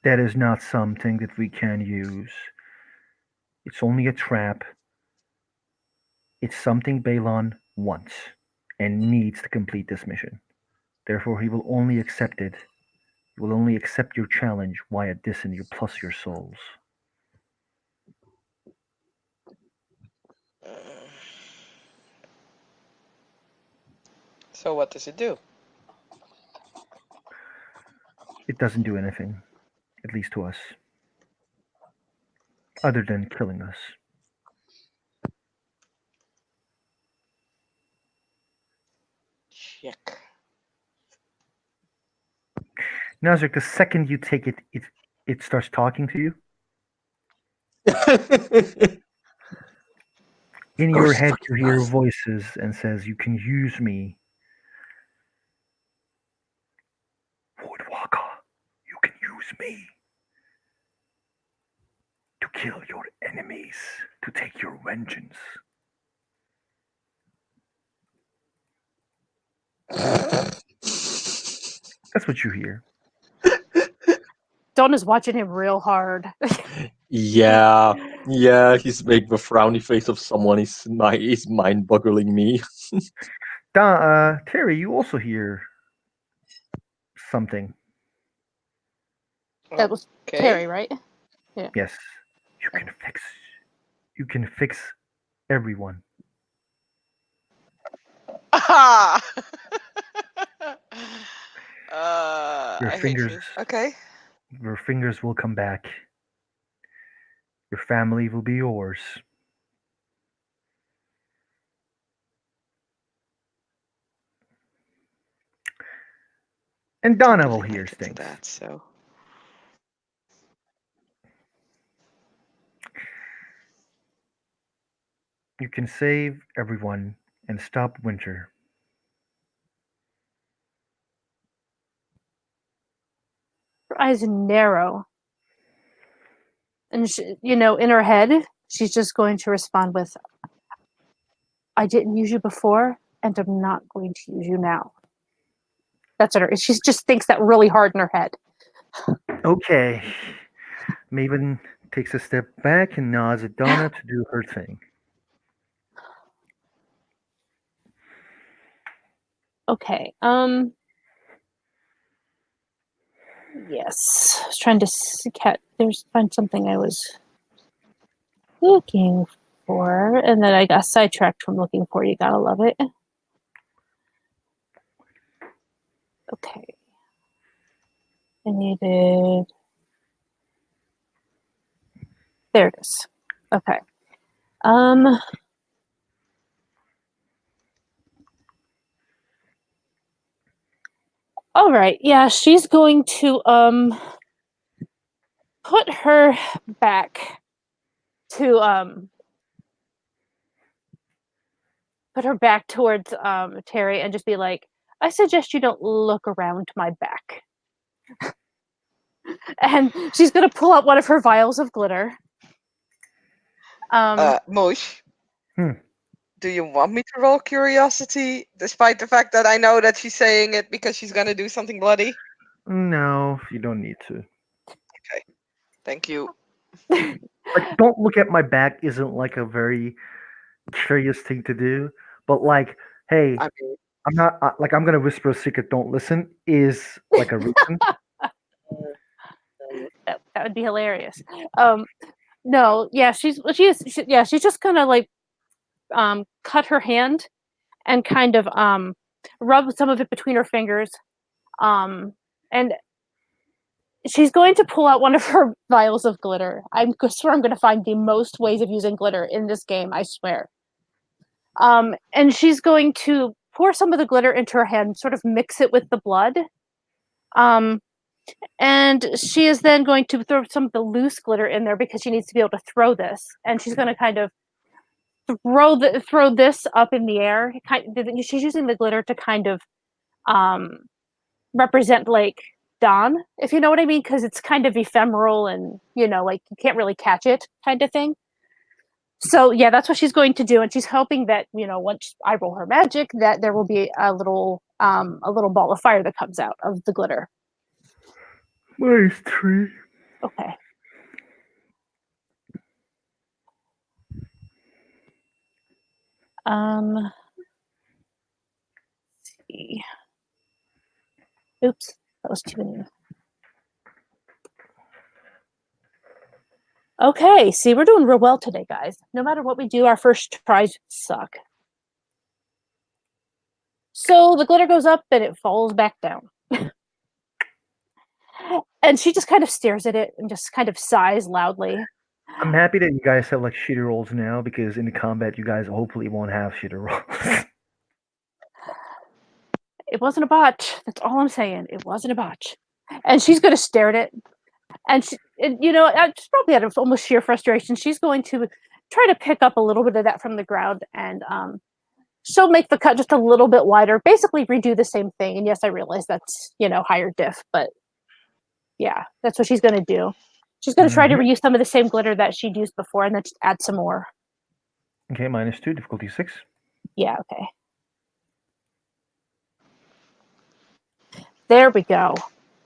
That is not something that we can use. It's only a trap. It's something Balon wants and needs to complete this mission. Therefore, he will only accept it. He will only accept your challenge via this and your plus your souls. So what does it do? It doesn't do anything, at least to us, other than killing us. Check. Nazrik, the second you take it, it starts talking to you. In your Course head, it you hear does. voices and says, "You can use me, Woodwalker. You can use me to kill your enemies, to take your vengeance." That's what you hear. Donna's watching him real hard. Yeah, yeah, he's making the frowny face of someone is mind boggling me. Terry, you also hear something. That was Okay. Terry, right? Yes, you can fix. You can fix everyone. Aha! Your I hate fingers, you. Okay. your fingers will come back. Your family will be yours. And Can't Donna will really hear make it to things. that, so. You can save everyone and stop winter. Her eyes narrow. And, in her head, she's just going to respond with, I didn't use you before, and I'm not going to use you now. That's her. She just thinks that really hard in her head. Okay. Maven takes a step back and nods at Donna to do her thing. Okay. Yes. I was trying to find something I was looking for, and then I got sidetracked from looking for. You gotta love it. Okay. I needed. There it is. Okay. Um. All right. Yeah, she's going to put her back to put her back towards Terry and just be like, I suggest you don't look around my back. And she's going to pull out one of her vials of glitter. Mosh, Hmm. do you want me to roll curiosity, despite the fact that I know that she's saying it because she's gonna do something bloody? No, you don't need to. Thank you. Like, don't look at my back isn't like a very curious thing to do, but like, hey, I mean, I'm not like I'm gonna whisper a secret. Don't listen is like a reason. That would be hilarious. No, yeah, she's just gonna like cut her hand and kind of rub some of it between her fingers. And she's going to pull out one of her vials of glitter. I swear I'm going to find the most ways of using glitter in this game, I swear. And she's going to pour some of the glitter into her hand, sort of mix it with the blood. And she is then going to throw some of the loose glitter in there because she needs to be able to throw this. And she's going to kind of throw this up in the air. She's using the glitter to kind of represent like dawn, if you know what I mean, because it's kind of ephemeral and like you can't really catch it, kind of thing. So yeah, that's what she's going to do, and she's hoping that once I roll her magic, that there will be a little ball of fire that comes out of the glitter. -3. Okay. Let's see. Oops, that was too many. Okay, see, we're doing real well today, guys. No matter what we do, our first tries suck. So the glitter goes up and it falls back down. And she just kind of stares at it and just kind of sighs loudly. I'm happy that you guys have like shooter rolls now because in the combat you guys hopefully won't have shooter rolls. It wasn't a botch. That's all I'm saying. It wasn't a botch. And she's going to stare at it. And she's probably out of almost sheer frustration. She's going to try to pick up a little bit of that from the ground, and she'll make the cut just a little bit wider. Basically, redo the same thing. And yes, I realize that's higher diff, but yeah, that's what she's going to do. She's going to try to reuse some of the same glitter that she'd used before, and then just add some more. Okay, -2, difficulty 6. Yeah. Okay. There we go.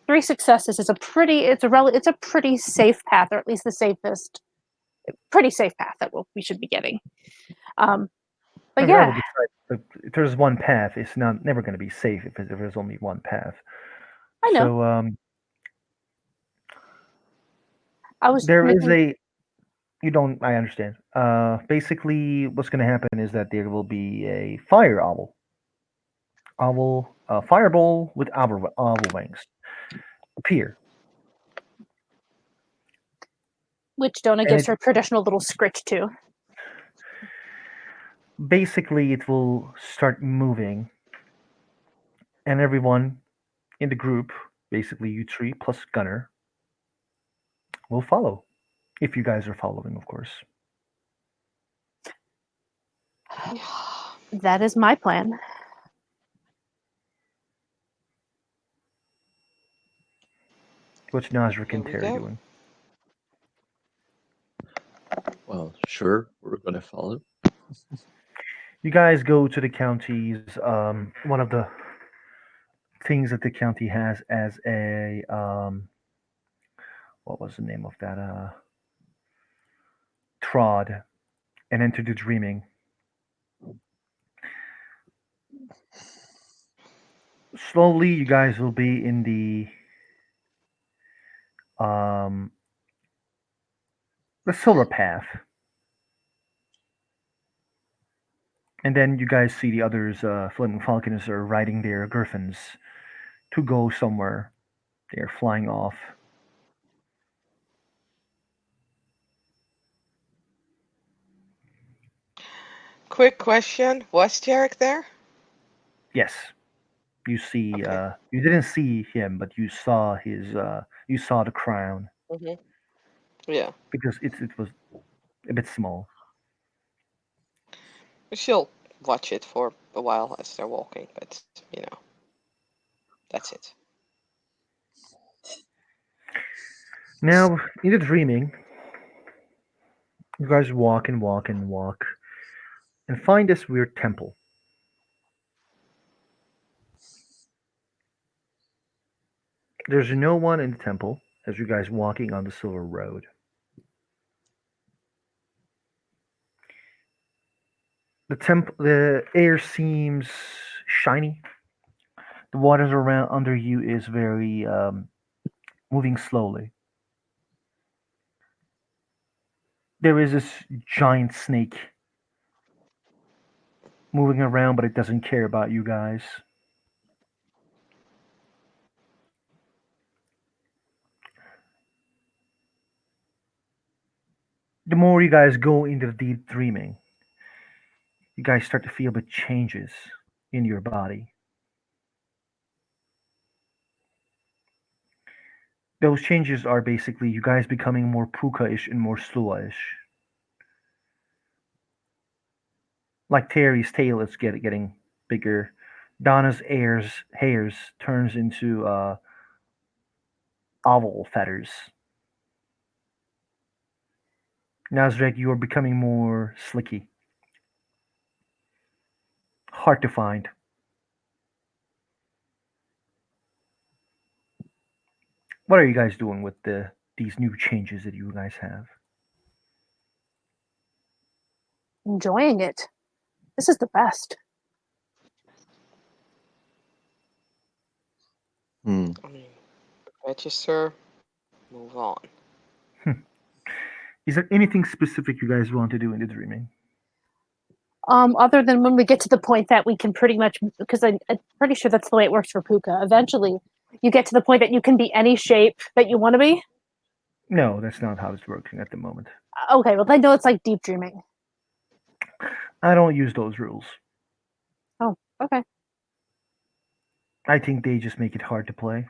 3 successes is it's a pretty safe path, or at least the safest, pretty safe path that we should be getting. But yeah, if there's one path, it's never going to be safe if there's only one path. I know. So I was there is making, you don't. I understand. Basically, what's going to happen is that there will be a fire fireball with owl wings appear, which Donna and gives her traditional little scritch to. basically it will start moving, and everyone in the group, basically you three plus Gunner, will follow. If you guys are following, of course. That is my plan. What's Nasrik Here and we Terry go. doing? Well, sure, we're gonna follow. You guys go to the county's. One of the things that the county has as a what was the name of that? Trod, and enter the dreaming. Slowly, you guys will be in the silver path, and then you guys see the others. Flaming Falcons are riding their griffins to go somewhere. They're flying off. Quick question: was Jarek there? Yes, you see. Okay. You didn't see him, but you saw his. You saw the crown hmm Yeah. because it was a bit small. She'll watch it for a while as they're walking, but. That's it. Now, in the dreaming, you guys walk and walk and walk and find this weird temple. There's no one in the temple as you guys walking on the silver road. The air seems shiny. The waters around under you is very moving slowly. There is this giant snake moving around, but it doesn't care about you guys. The more you guys go into deep dreaming, you guys start to feel the changes in your body. Those changes are basically you guys becoming more puka-ish and more slua-ish. Like Terry's tail is getting bigger. Donna's hairs turns into oval feathers. Nazrek, you are becoming more slicky, hard to find. What are you guys doing with these new changes that you guys have? Enjoying it. This is the best. Hmm. I mean, register, move on. Hmm. Is there anything specific you guys want to do in the dreaming? Other than when we get to the point that we can pretty much, because I'm pretty sure that's the way it works for Puka. Eventually, you get to the point that you can be any shape that you want to be. No, that's not how it's working at the moment. Okay, well, I know it's like deep dreaming. I don't use those rules. Oh, okay. I think they just make it hard to play.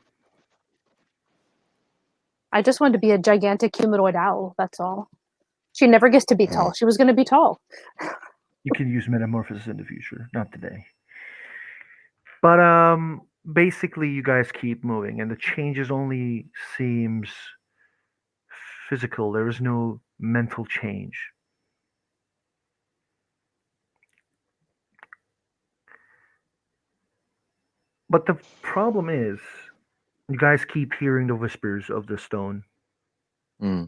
I just wanted to be a gigantic humanoid owl. That's all. She never gets to be tall. She was going to be tall. You can use metamorphosis in the future, not today. But basically you guys keep moving and the changes only seems physical. There is no mental change. But the problem is you guys keep hearing the whispers of the stone Hmm.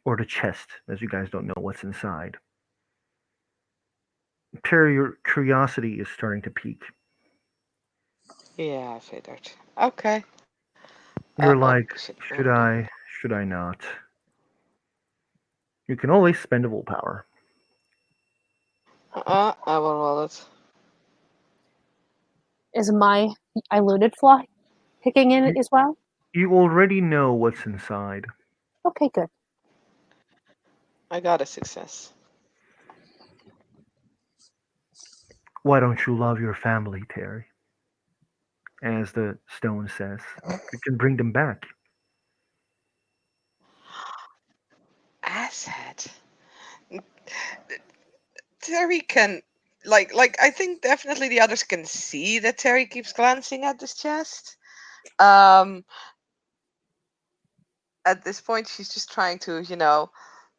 or the chest as you guys don't know what's inside. Terry, your curiosity is starting to peak. Yeah, I figured. Okay. You're Oh, like, shit. should I not? You can always spend a willpower. I will roll it. Is my eluded fly kicking in You, as well? you already know what's inside. Okay, good. I got a success. Why don't you love your family, Terry? As the stone says. You can bring them back. Asset. Terry can, I think definitely the others can see that Terry keeps glancing at this chest. Um, at this point, she's just trying to,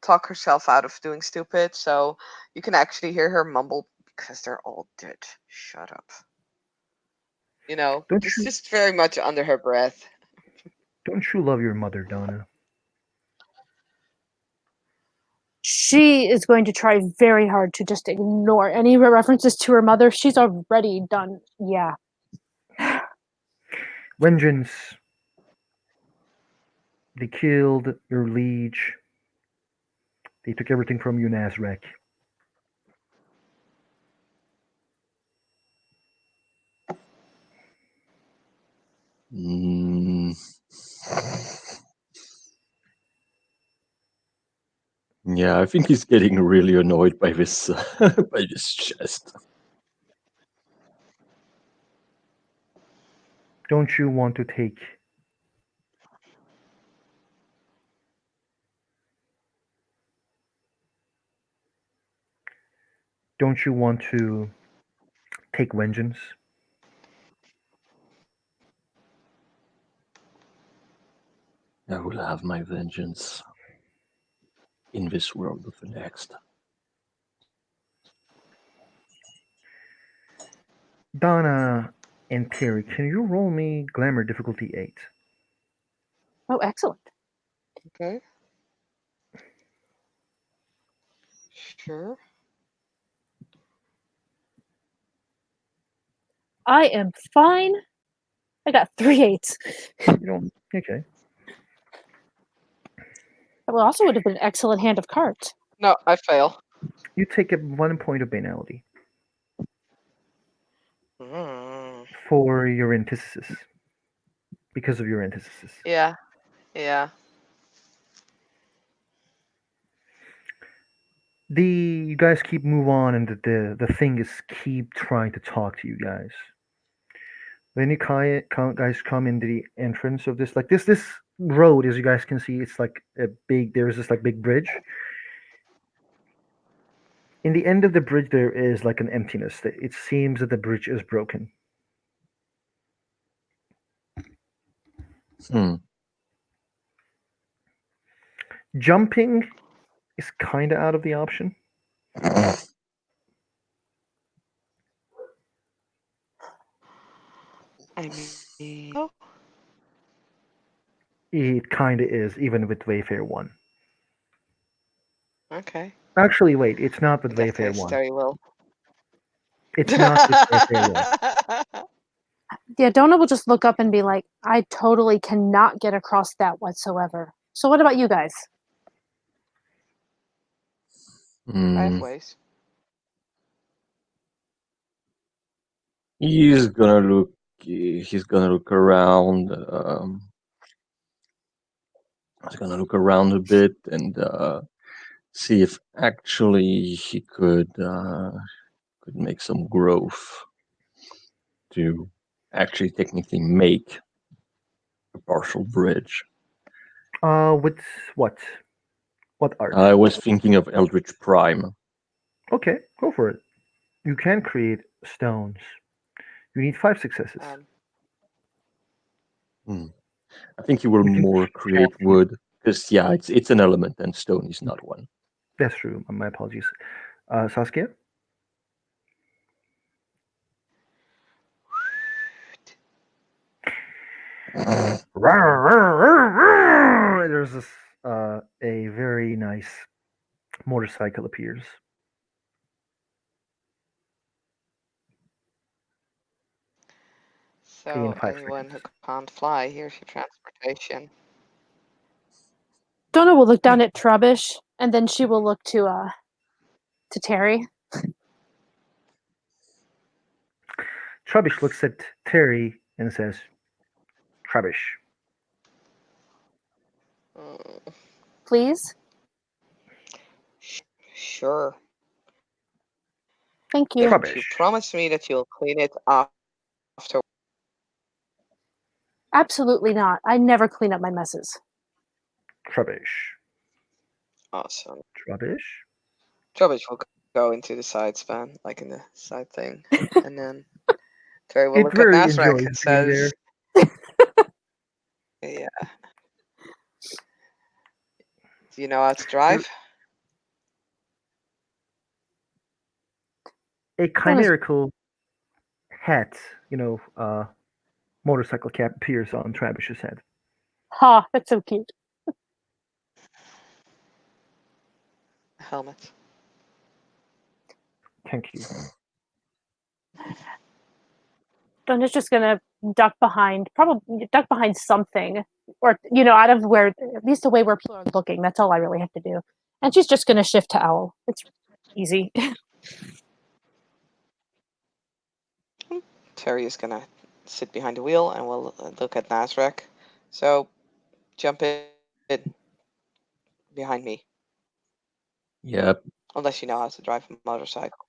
talk herself out of doing stupid. So you can actually hear her mumble because they're all dead. Shut up. Don't It's you just very much under her breath. don't you love your mother, Donna? She is going to try very hard to just ignore any references to her mother. She's already done. Yeah. Vengeance. They killed your liege. They took everything from you, Nazrek. Hmm. Yeah, I think he's getting really annoyed by this by this chest. Don't you want to take don't you want to take vengeance? I will have my vengeance in this world of the next. Donna and Terry, can you roll me Glamour difficulty 8? Oh, excellent. Okay. Sure. I am fine. I got 3 8s. You don't. Okay. That also would have been an excellent hand of cards. No, I fail. You take a 1 point of banality Mm. for your antithesis. Because of your antithesis. Yeah. Yeah. You guys keep move on, and the thing is keep trying to talk to you guys. When you guys come into the entrance of this, like this road, as you guys can see, it's like a big. There's this like big bridge. In the end of the bridge, there is like an emptiness. It seems that the bridge is broken. Hmm. Jumping is kind of out of the option. I mean. Oh. It kind of is, even with Wayfair 1. Okay. Actually, wait, it's not with In that Wayfair case, 1. Terry will. It's not with Wayfair 1. Yeah, Donna will just look up and be like, I totally cannot get across that whatsoever. So what about you guys? I have Hmm. ways. He's gonna look. He's gonna look around. He's gonna look around a bit and see if actually he could make some growth to actually technically make a partial bridge. With what? What art? I was thinking of Eldritch Prime. Okay, go for it. You can create stones. You need 5 successes. Hmm. I think you will You can more create wood because yeah, it's an element and stone is not one. That's true. My apologies. Saskia? There's this a very nice motorcycle appears. In So 5 anyone who seconds. can't fly, here's your transportation. Donna will look down at Trubbish, and then she will look to Terry. Trubbish looks at Terry and says, Trubbish. Mm, Please. sure. Thank you. If Trubbish. you promise me that you'll clean it after. Absolutely not. I never clean up my messes. Trubbish. Awesome. Trubbish. Trubbish will go into the side span, like in the side thing. And then Terry will It look at very Nasrak enjoys and being there. says, yeah. Do you know how to drive? A chimerical hat, motorcycle cap appears on Trubish's head. Ha, that's so cute. Helmet. Thank you. Donna's just gonna probably duck behind something, or out of where, at least away where people are looking. That's all I really have to do. And she's just gonna shift to Owl. It's easy. Terry is gonna sit behind the wheel and we'll look at Nasrak. So jump in behind me, Yep. unless you know how to drive a motorcycle.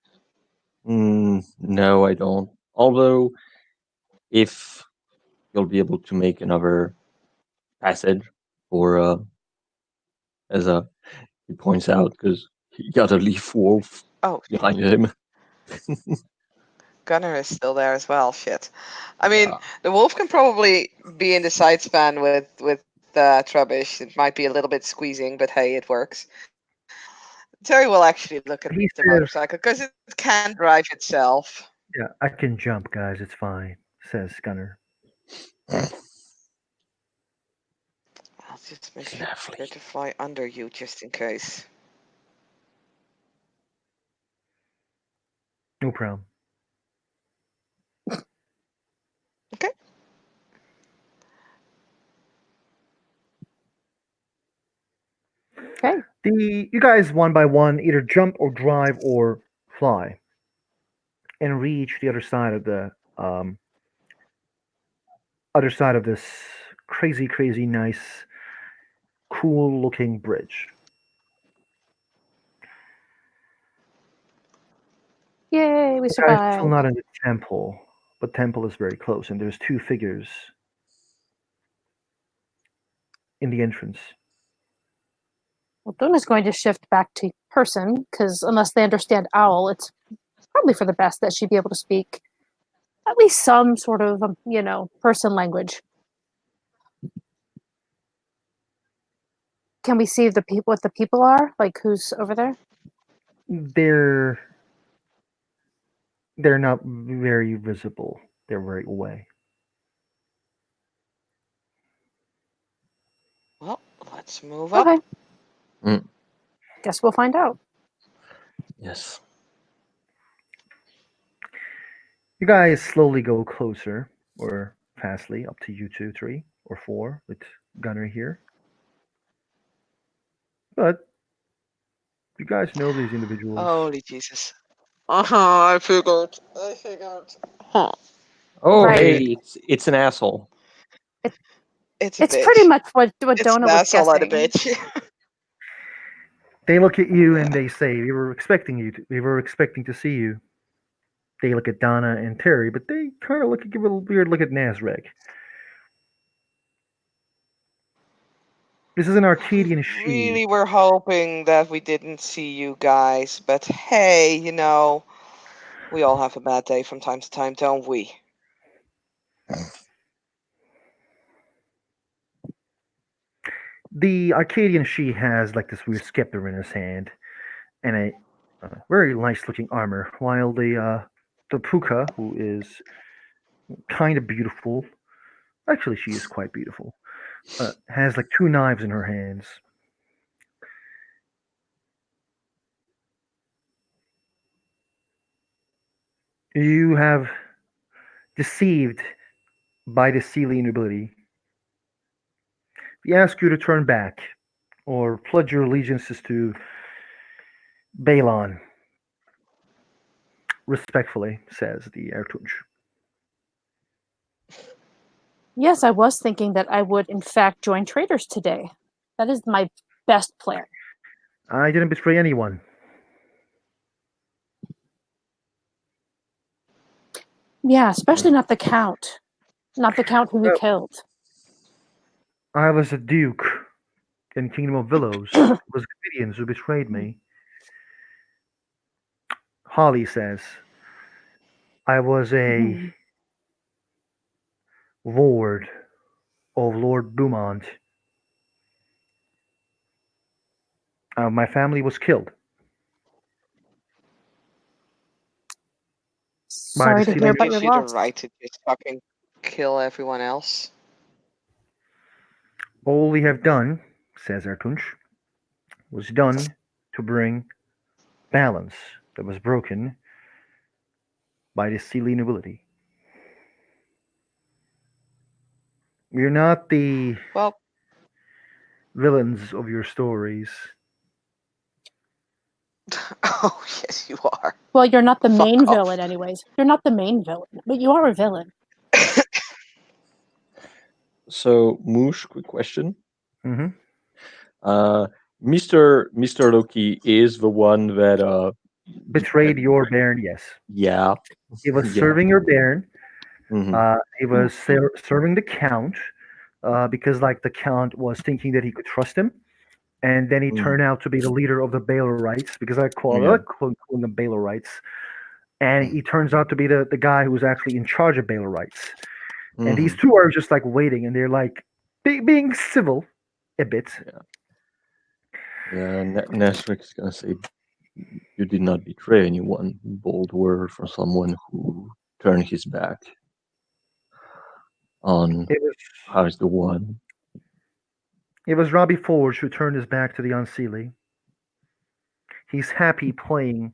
No, I don't. Although, if you'll be able to make another passage, or as he points out, because he got a leaf wolf Oh, behind him. Gunner is still there as well. Shit. I mean, Yeah. the wolf can probably be in the side span with the Trubbish. It might be a little bit squeezing, but hey, it works. Terry will actually look at He the says, motorcycle because it can drive itself. "Yeah, I can jump, guys. It's fine," says Gunner. I'll just make He's an sure athlete. to fly under you just in case. No problem. Okay. Okay. You guys one by one either jump or drive or fly and reach the other side of this crazy, crazy nice, cool looking bridge. Yay, we You guys are still survived. not in the temple, but temple is very close, and there's two figures in the entrance. Well, Luna's going to shift back to person because unless they understand owl, it's probably for the best that she be able to speak at least some sort of, person language. Can we see the people? What the people are? Like who's over there? They're they're not very visible. They're very away. Well, let's move up. Okay. Mm. Guess we'll find out. Yes. You guys slowly go closer, or fastly, up to you two, three, or four, with Gunner here. But you guys know these individuals. Holy Jesus. I figured. Huh. Oh, Right. hey, it's an asshole. It's a It's pretty bitch. much what It's an Dona was asshole and a guessing. bitch. They look at you Yeah. and they say, We were expecting to see you." They look at Donna and Terry, but they kind of give a little weird look at Nazrek. This is an We Arcadian she. really were hoping that we didn't see you guys, but hey, we all have a bad day from time to time, don't we? The Arcadian she has like this weird scepter in his hand and a very nice looking armor, while the Puka, who is kind of beautiful, actually she is quite beautiful, has like two knives in her hands. You have deceived by the Sealy nobility. We ask you to turn back or pledge your allegiances to Balon, respectfully, says the Ertuj. Yes, I was thinking that I would, in fact, join traders today. That is my best plan. I didn't betray anyone. Yeah, especially not the Count. Not the Count who you Well, killed. I was a duke in Kingdom of Willows. It was Gwydians who betrayed me. Holly says, I was a Mhm. lord of Lord Beaumont. My family was killed by the Sorry to And hear that Sealy. about your gives you the loss. right to just fucking kill everyone else. All we have done, says Ertunch, was done to bring balance that was broken by the Sealy nobility. We're not the Well, villains of your stories. oh, yes, you are. Well, you're not the main Fuck villain, off. anyways. You're not the main villain, but you are a villain. So, Moosh, quick question. Hmm. Uh, Mr. Loki is the one that Betrayed your baron, yes. yeah, He was yeah. serving your baron. Hmm. He was serving the count because, like, the count was thinking that he could trust him, and then he Mm, turned out to be the leader of the Baylorites because I yeah. like calling them Baylorites, and he turns out to be the guy who was actually in charge of Baylorites. And these Hmm. two are just like waiting, and they're like being civil a bit. Yeah, Nesric is gonna say, "You did not betray anyone." Bold word from someone who turned his back on It was how's the one. it was Robbie Forge who turned his back to the Unseelie. He's happy playing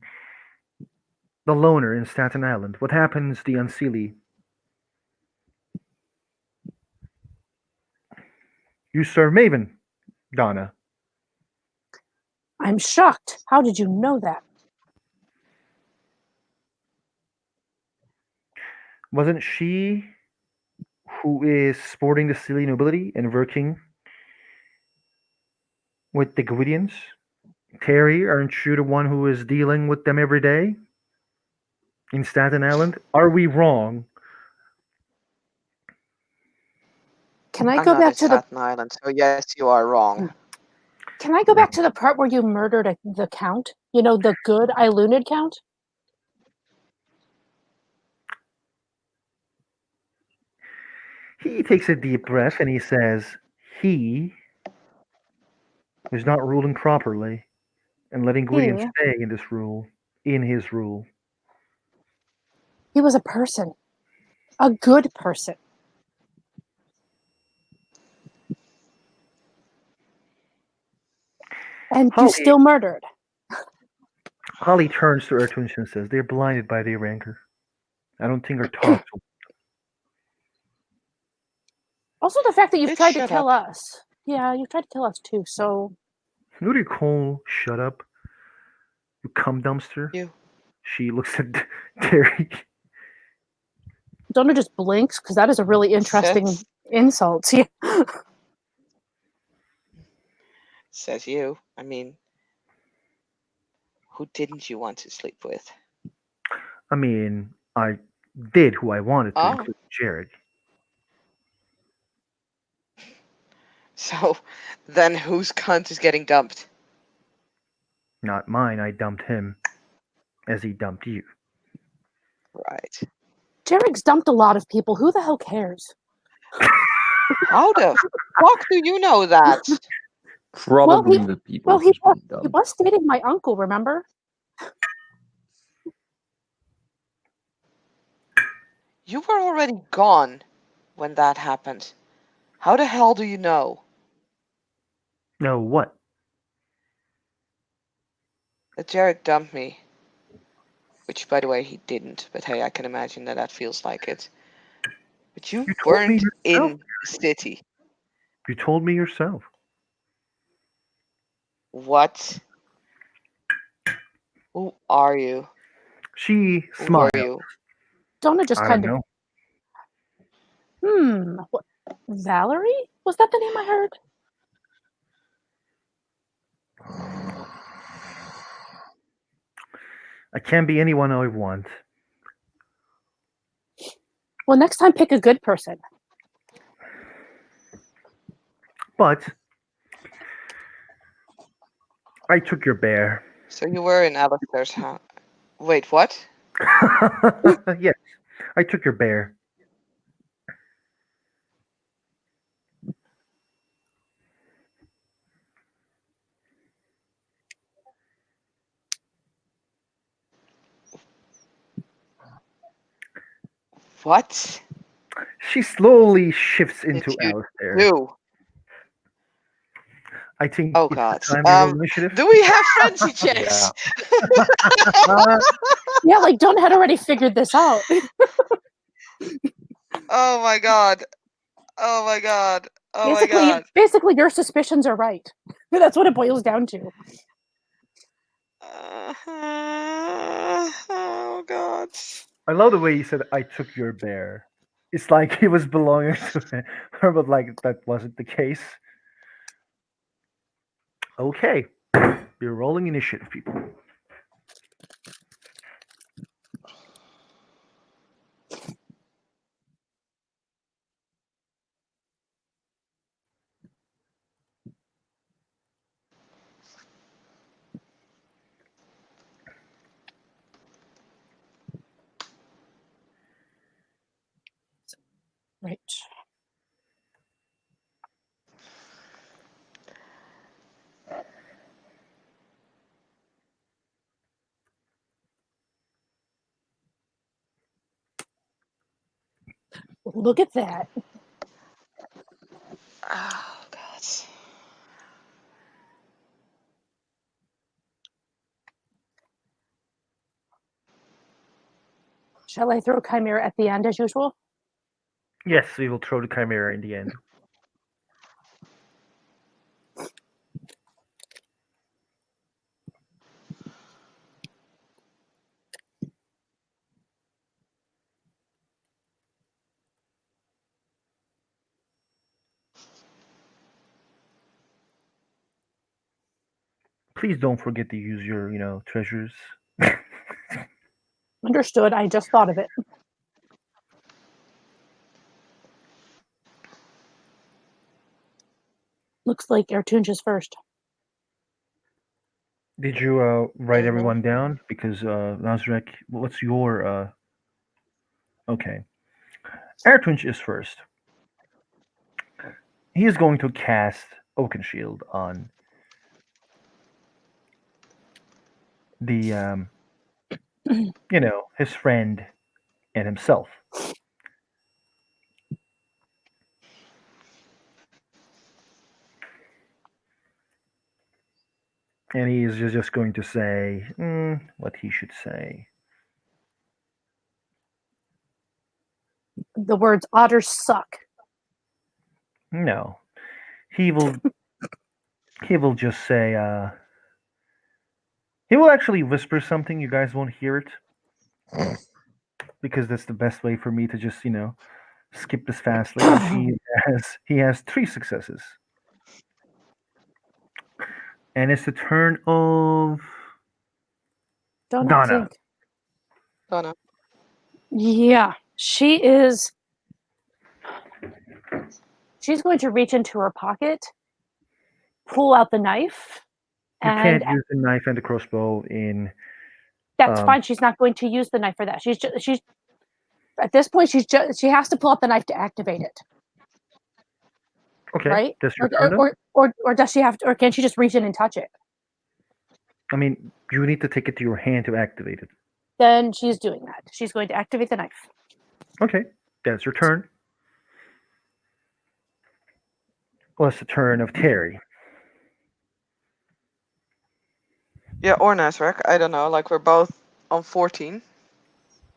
the loner in Staten Island. What happens, the Unseelie? You serve Maven, Donna. I'm shocked. How did you know that? Wasn't she who is sporting the Seelie nobility and working with the Gwydians? Terry, aren't you the one who is dealing with them every day in Staten Island? Are we wrong? Can I I'm go not in back to the Staten Island, so yes, you are wrong. Can I go back to the part where you murdered the count? You know, the good Ilunid count? He takes a deep breath and he says, he is not ruling properly and letting Gwydion He stay in this rule, in his rule. he was a person. A good person. And you Holly, still murdered. Holly turns to Ertunes and says, they're blinded by their anger. I don't think our talks will. Also the fact that you've Bitch, tried to shut kill up. us. Yeah, you've tried to kill us too, so Who do you call shut up? You cum dumpster? You. She looks at Terry. Donna just blinks because that is a really interesting Says, insult. Yeah. says you. I mean, who didn't you want to sleep with? I mean, I did who I wanted to, Oh, including Jared. so then whose cunt is getting dumped? Not mine, I dumped him as he dumped you. Right. Jarek's dumped a lot of people. Who the hell cares? How the fuck do you know that? Well, Probably the people who's been he dumped. was dating my uncle, remember? You were already gone when that happened. How the hell do you know? No, what? That Jared dumped me. Which, by the way, he didn't. But hey, I can imagine that that feels like it. But you You told me weren't yourself. in the city. You told me yourself. What? Who are you? She Who were smiled. you? Donna just I don't kind of, know. what, Valerie? Was that the name I heard? I can't be anyone I want. Well, next time pick a good person. But I took your bear. So you were in Alistair's house. Wait, what? Yes, I took your bear. What She slowly shifts did into you Alistair. do? I think Oh it's the god. time we roll initiative. Do we have frenzy Yeah. checks? Yeah, like Donna had already figured this out. Oh my god. Oh my god. Oh my god. Basically, your suspicions are right. That's what it boils down to. Oh god. I love the way he said, I took your bear. It's like he was belonging to her, but like that wasn't the case. Okay, you're rolling initiative, people. Right. Look at that. Oh God. Shall I throw Chimera at the end as usual? Yes, we will throw the chimera in the end. Please don't forget to use your, treasures. Understood. I just thought of it. Looks like Ertunj is first. Did you write Mhm. everyone down? Because Nazrek, what's your okay? Airtunch is first. He is going to cast Oaken Shield on the his friend and himself. And he is just going to say what he should say. The words otters suck. No, he will. He will just say. He will actually whisper something. You guys won't hear it because that's the best way for me to just skip this fastly. And he has 3 successes, and it's the turn of Donna, I Donna. think. Oh no. Yeah, she is. She's going to reach into her pocket, pull out the knife, You and can't use the knife and the crossbow in. that's Um, fine. She's not going to use the knife for that. She's at this point. She has to pull out the knife to activate it, okay, right? that's your turn then. Or does she have to? Or can she just reach in and touch it? I mean, you need to take it to your hand to activate it. Then she's doing that. She's going to activate the knife. Okay, that's your turn. Well, it's the turn of Terry. Yeah, or Nasrek. I don't know. Like we're both on 14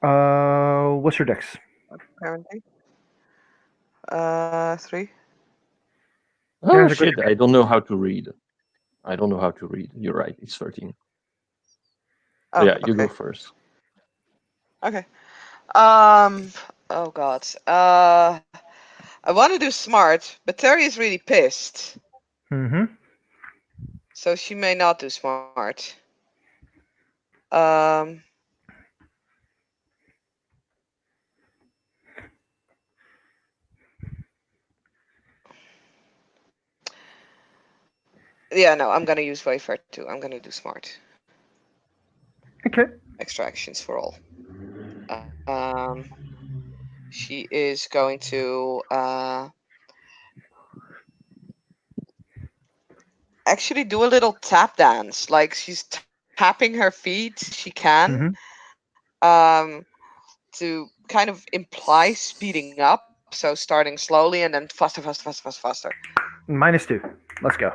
What's your dex? apparently. 3. Oh That's a great. shit! I don't know how to read. I don't know how to read. You're right. It's 13. So Oh, yeah, you go okay. first. Okay. Oh God. I want to do smart, but Terry is really pissed, Mm-hmm. so she may not do smart. Um. Yeah, no, I'm gonna use Wayfair too. I'm gonna do smart. Okay. Extra actions for all. Um. She is going to actually do a little tap dance. Like she's tapping her feet. She can. Mm-hmm. To kind of imply speeding up. So starting slowly and then faster, faster, faster, faster, faster. -2. Let's go.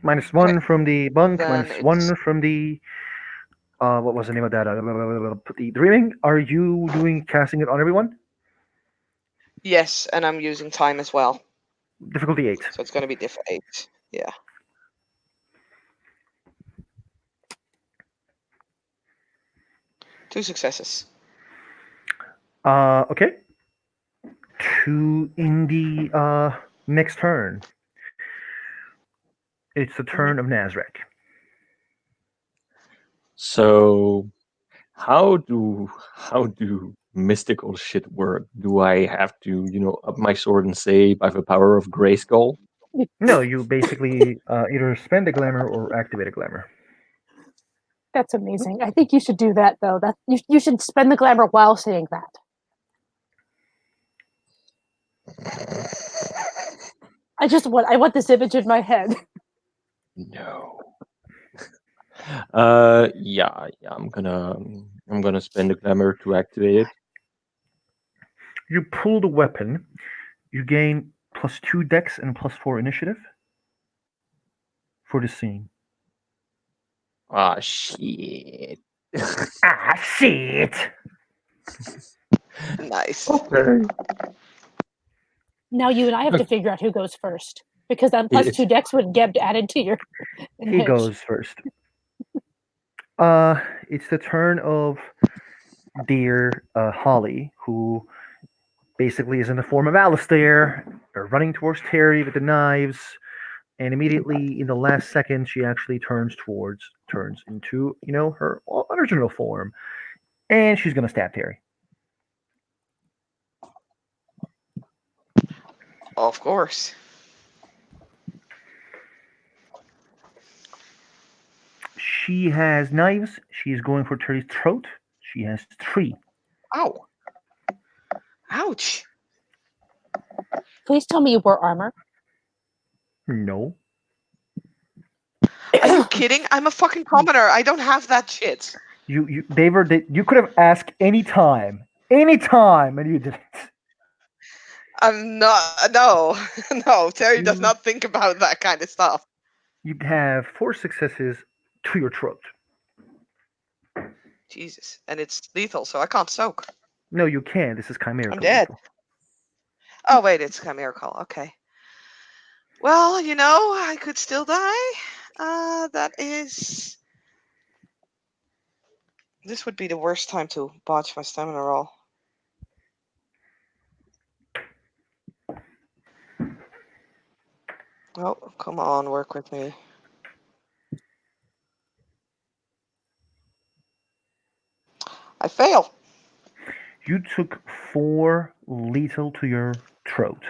Minus Okay. one from the bunk. Then Minus it's one from the what was the name of that? The dreaming. Are you doing casting it on everyone? yes, and I'm using time as well. Difficulty 8. So it's gonna be diff 8. Yeah. Two successes. Okay. Two in the next turn. It's the turn of Nazrek. So how do mystical shit work? Do I have to, up my sword and say I have a power of Grayskull? No, you basically either spend a glamour or activate a glamour. That's amazing. I think you should do that though. That you should spend the glamour while saying that. I want this image in my head. No. Yeah, I'm gonna spend a glamour to activate it. You pull the weapon. You gain +2 dex and +4 initiative for the scene. Ah, shit. Ah, shit! Nice. Okay. Now you and I have to figure out who goes first because that +2 dex would get added to your He advantage. goes first. It's the turn of dear Holly, who basically is in the form of Alistair, running towards Terry with the knives, and immediately in the last second, she actually turns into her original form, and she's gonna stab Terry. Of course. She has knives. She is going for Terry's throat. She has 3. Ow. Ouch. Please tell me you wore armor. No, Are you kidding? I'm a fucking commoner. I don't have that shit. you could have asked any time, and you didn't. I'm not. No. No. Terry does You not think about that kind of stuff. you have 4 successes to your throat. Jesus. And it's lethal, so I can't soak. No, you can. This is chimerical. I'm dead. lethal. Oh, wait. It's chimerical. Okay. Well, I could still die. That is. This would be the worst time to botch my stamina roll. Oh, come on, work with me. I fail. You took 4 lethal to your throat.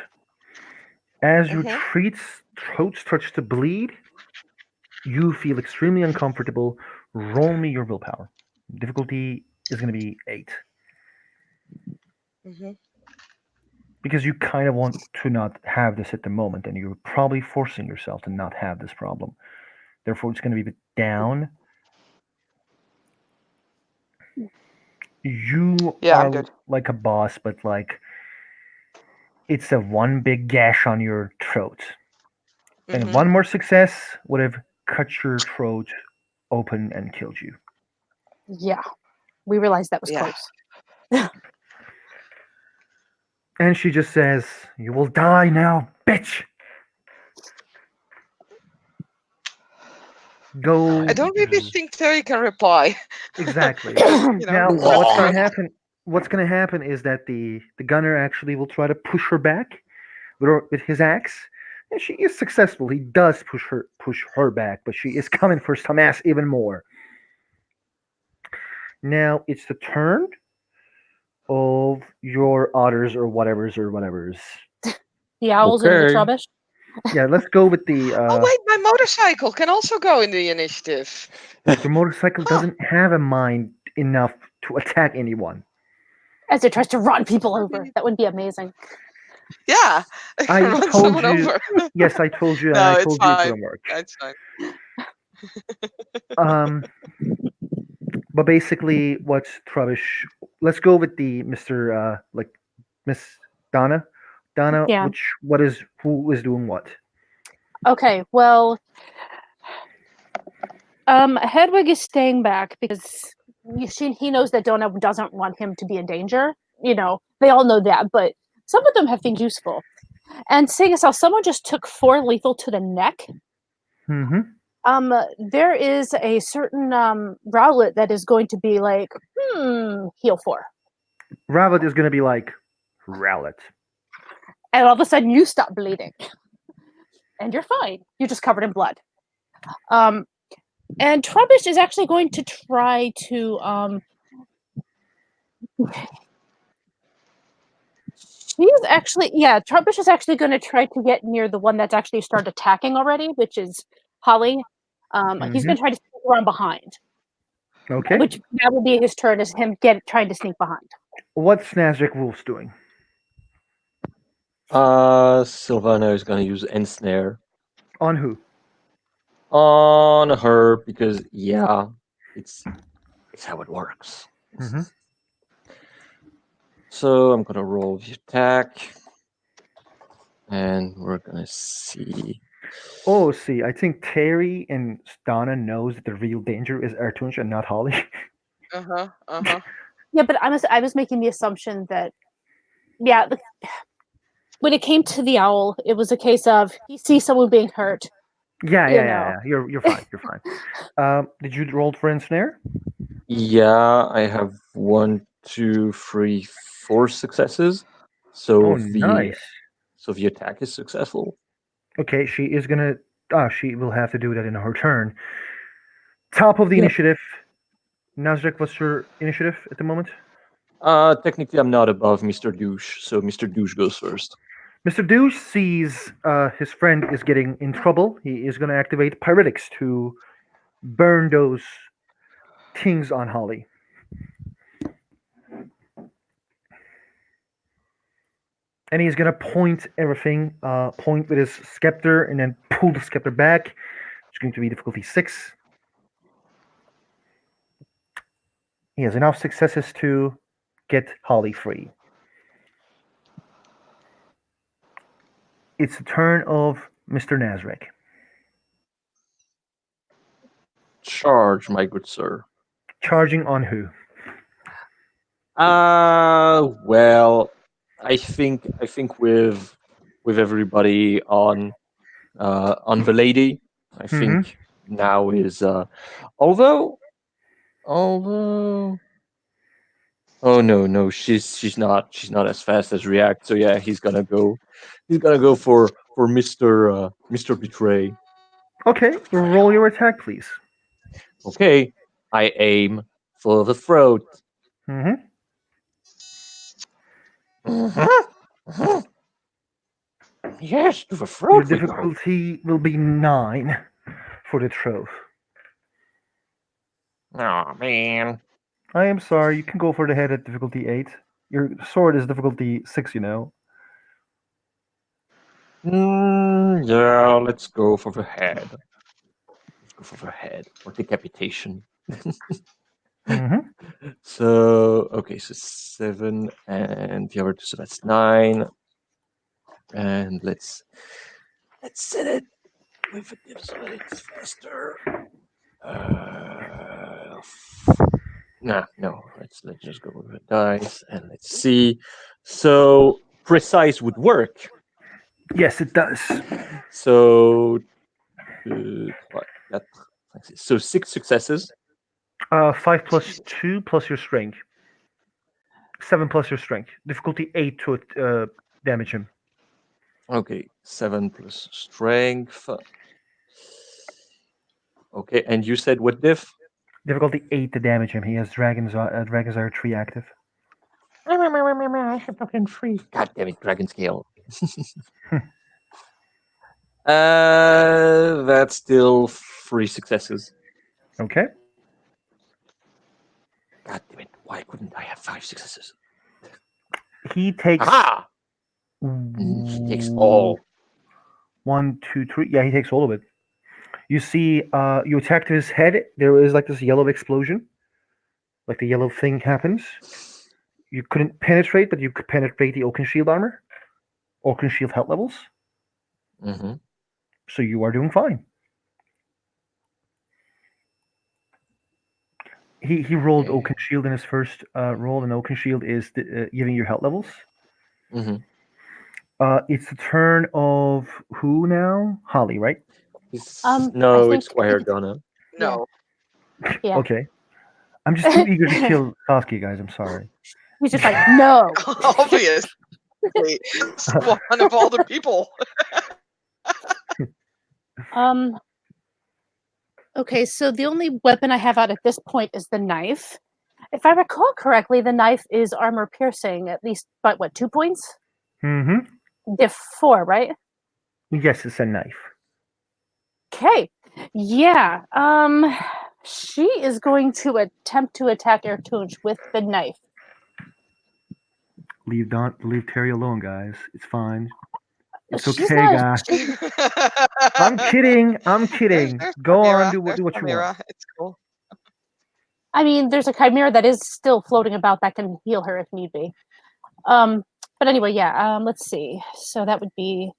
As your Mhm. throat starts to bleed, you feel extremely uncomfortable. Roll me your willpower. Difficulty is going to be 8. Mhm. Because you kind of want to not have this at the moment, and you're probably forcing yourself to not have this problem. Therefore, it's going to be down. You Yeah, I'm are good. like a boss, but like it's a one big gash on your throat. And Mhm. one more success would have cut your throat open and killed you. Yeah, we realized that was Yeah. close. And she just says, "You will die now, bitch." I Go don't really think Terry can reply. exactly. But Now, what's that's going fine. to happen? What's going to happen is that the gunner actually will try to push her back with his axe, and she is successful. He does push her back, but she is coming for some ass even more. Now it's the turn of your otters or whatever's. The owls and the Okay. trubbish. Yeah, let's go with the Oh wait, my motorcycle can also go in the initiative. your motorcycle Huh. doesn't have a mind enough to attack anyone. As it tries to run people I over. mean, That would be amazing. yeah, I I can run told someone you. over. Yes, I told you, and No, I it's told you it fine. wouldn't work. It's fine. Um, but basically, what's Trubbish? Let's go with the Mister like Miss Donna. Donna, Yeah. who is doing what? Okay, well, Hedwig is staying back because he knows that Donna doesn't want him to be in danger. They all know that, but some of them have things useful. And seeing as how someone just took 4 lethal to the neck, Mm-hmm. there is a certain Rowlet that is going to be like, heal 4. Rabbit is gonna be like Rowlet. And all of a sudden you stop bleeding. And you're fine. You're just covered in blood. And Trubbish is actually going to try to Trubbish is actually going to try to get near the one that's actually started attacking already, which is Holly. He's going to try to sneak around behind, Okay. which that will be his turn as him trying to sneak behind. What's Nazric Wolf's doing? Silvano is gonna use ensnare On who? on her because it's how it works. Mm-hmm. So I'm gonna roll the attack, and we're gonna see. Oh, see, I think Terry and Donna knows that the real danger is Ertunch and not Holly. Uh-huh. Uh-huh. Yeah, but I was making the assumption that yeah, when it came to the owl, it was a case of he sees someone being hurt. Yeah, You yeah, yeah, know. yeah. You're fine. You're fine. Did you roll for ensnare? Yeah, I have 1, 2, 3, 4 successes. Oh, So the nice. so the attack is successful. Okay, she is gonna. Ah, she will have to do that in her turn. Top of the Yep. initiative. Nazarek, what's your initiative at the moment? Technically, I'm not above Mr. Douche, so Mr. Douche goes first. Mr. Douche sees his friend is getting in trouble. He is going to activate Pyretics to burn those things on Holly. And he's going to point everything, point with his scepter, and then pull the scepter back. It's going to be difficulty 6. He has enough successes to get Holly free. It's the turn of Mr. Nazarek. Charge, my good sir. Charging on who? Well, I think with everybody on the lady, I Mm-hmm. think now is although although oh no, she's not as fast as React. So yeah, he's gonna go for Mr. Betray. Okay, roll your attack, please. Okay, I aim for the throat. Mm-hmm. Yes, to the Your throat we go. difficulty will be 9 for the throw. Oh man. I am sorry, you can go for the head at difficulty 8. Your sword is difficulty 6, you know. Yeah, let's go for the head. Let's go for the head or decapitation. Mm-hmm. So okay, so 7 and the other two, so that's 9. And let's set it with a dip so that it's faster. Nah, no. Let's just go with the dice and let's see. So precise would work. Yes, it does. So 6 successes. 5 plus 2 plus your strength. 7 plus your strength. Difficulty 8 to damage him. Okay, 7 plus strength. Okay, and you said what diff? Difficulty 8 to damage him. He has Dragon's Ire 3 active. I have nothing free. God damn it, dragon scale. That's still 3 successes. Okay. God damn it, why couldn't I have 5 successes? He takes Aha! He takes all. 1, 2, 3. Yeah, he takes all of it. You see, you attacked his head. There is like this yellow explosion. Like the yellow thing happens. You couldn't penetrate, but you could penetrate the Oaken Shield armor. Oaken Shield health levels. Mm-hmm. So you are doing fine. He rolled Okay. Oaken Shield in his first roll, and Oaken Shield is giving your health levels. Mm-hmm. It's the turn of who now? Holly, right? I No, think it's Squire Donna. No. yeah. Okay. I'm just too eager to kill Sasuke, guys. I'm sorry. He's just like, no. Obviously. One of all the people. Um. Okay, so the only weapon I have out at this point is the knife. If I recall correctly, the knife is armor piercing, at least, but what, 2 points? Mm-hmm. Diff 4, right? Yes, it's a knife. Okay. Yeah. She is going to attempt to attack Ertunj with the knife. Leave Terry alone, guys. It's fine. It's She's okay, not. guys. I'm kidding. I'm kidding. There's Go on, Chimera. do There's what you want. Chimera. It's cool. I mean, there's a chimera that is still floating about that can heal her if need be. Um, but anyway, yeah. Let's see. So that would be.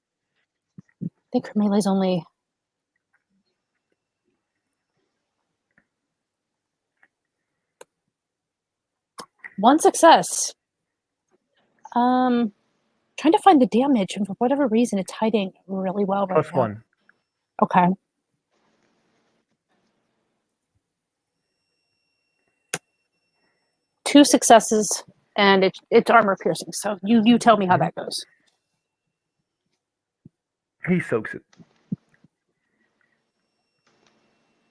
I think her melee's only. One success. Trying to find the damage, and for whatever reason, it's hiding really well right Plus now. 1. Okay. Two successes, and it's armor piercing. So you tell me how that goes. He soaks it.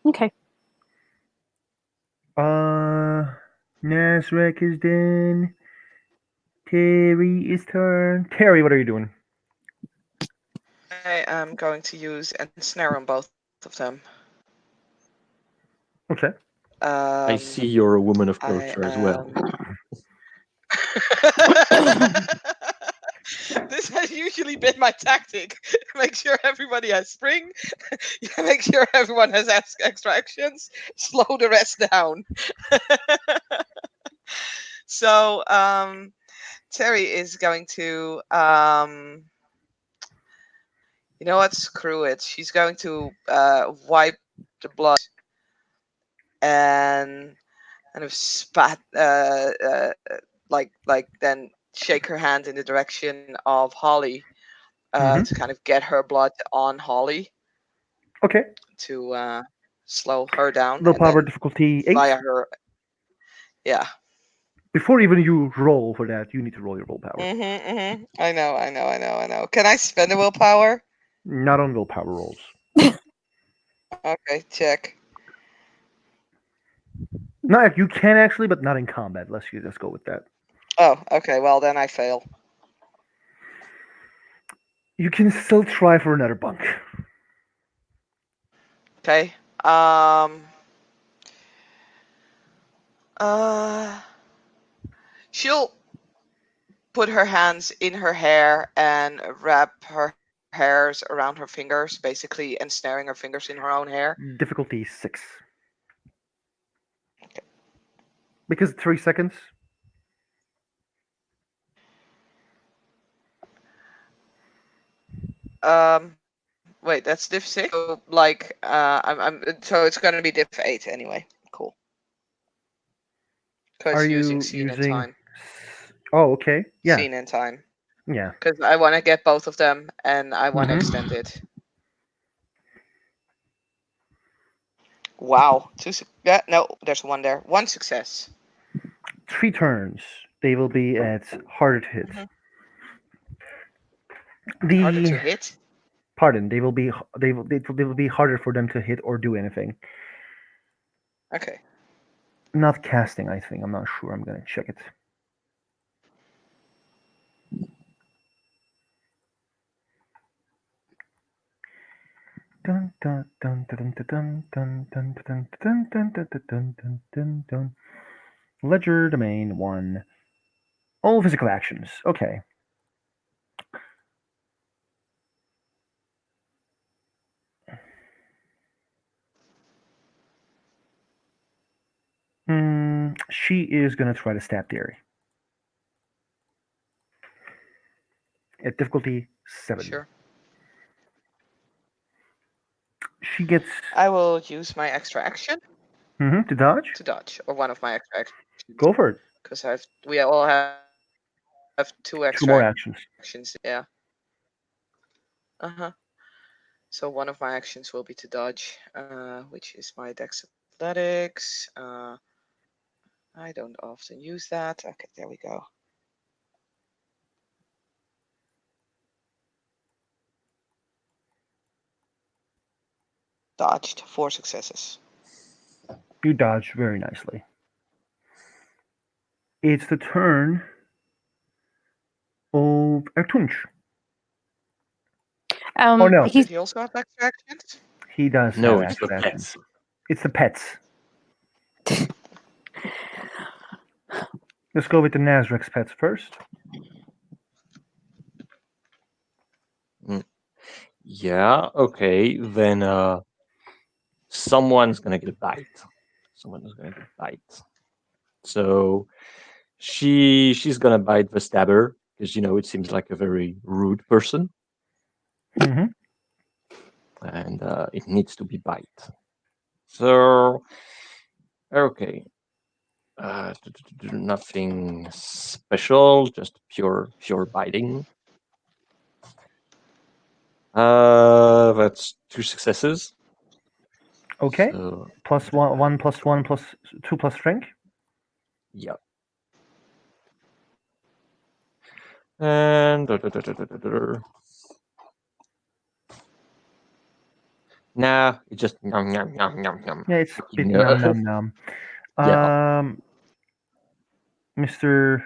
Okay. Nasrek is done. Terry is turn. Terry, what are you doing? I am going to use ensnare on both of them. Okay. I see you're a woman of I culture as well. This has usually been my tactic. Make sure everybody has spring. Make sure everyone has extra actions. Slow the rest down. So Terry is going to you know what? Screw it. She's going to wipe the blood and kind of spat like then shake her hand in the direction of Holly Mhm. to kind of get her blood on Holly Okay. to slow her down, and Willpower then difficulty 8. via her, yeah. Before even you roll for that, you need to roll your willpower. I know. Can I spend a willpower? Not on willpower rolls. Okay, check. No, you can actually, but not in combat. Let's go with that. Oh, okay. Well, then I fail. You can still try for another bunk. Okay. She'll put her hands in her hair and wrap her hairs around her fingers, basically ensnaring her fingers in her own hair. Difficulty 6. Because 3 seconds. Wait, that's diff 6. So, like, so it's gonna be diff 8 anyway. Cool. Are Because using you scene and using? time. Oh, okay. Yeah. Scene and time. Yeah. Because I want to get both of them, and I want to Mhm. extend it. Wow. Yeah, no, there's one there. One success. 3 turns. They will be at harder to hit. Mhm. Harder The to hit. pardon. They will be harder for them to hit or do anything. Okay. Not casting. I think. I'm not sure. I'm gonna check it. Dun dun dun dun dun dun dun dun dun dun dun dun dun dun dun dun. Ledger domain 1. All physical actions. Okay. She is gonna try to stab Derry at difficulty 7. Sure. She gets I will use my extra action to dodge. to dodge, or one of my extra actions. Go for it. Because we all have 2 2 extra more actions. actions. Yeah. So one of my actions will be to dodge, which is my Dex Athletics. I don't often use that. Okay, there we go. Dodged. 4 successes. You dodge very nicely. It's the turn of Ertunch. Oh no, Did He's he also have extra actions? he does No, have it's the extra actions. pets. It's the pets. Let's go with the Nazrek's pets first. Yeah, okay, then someone's gonna get a bite. Someone is gonna get a bite. So she's gonna bite the stabber because it seems like a very rude person, Hmm. and it needs to be bite. So okay, nothing special, just pure biting. That's 2 successes. Okay. So Plus one plus one plus two plus strength. yeah, and nah, it just yum yum yum yum yum. Yeah, it's a bit No. num num num. Yeah. Mister,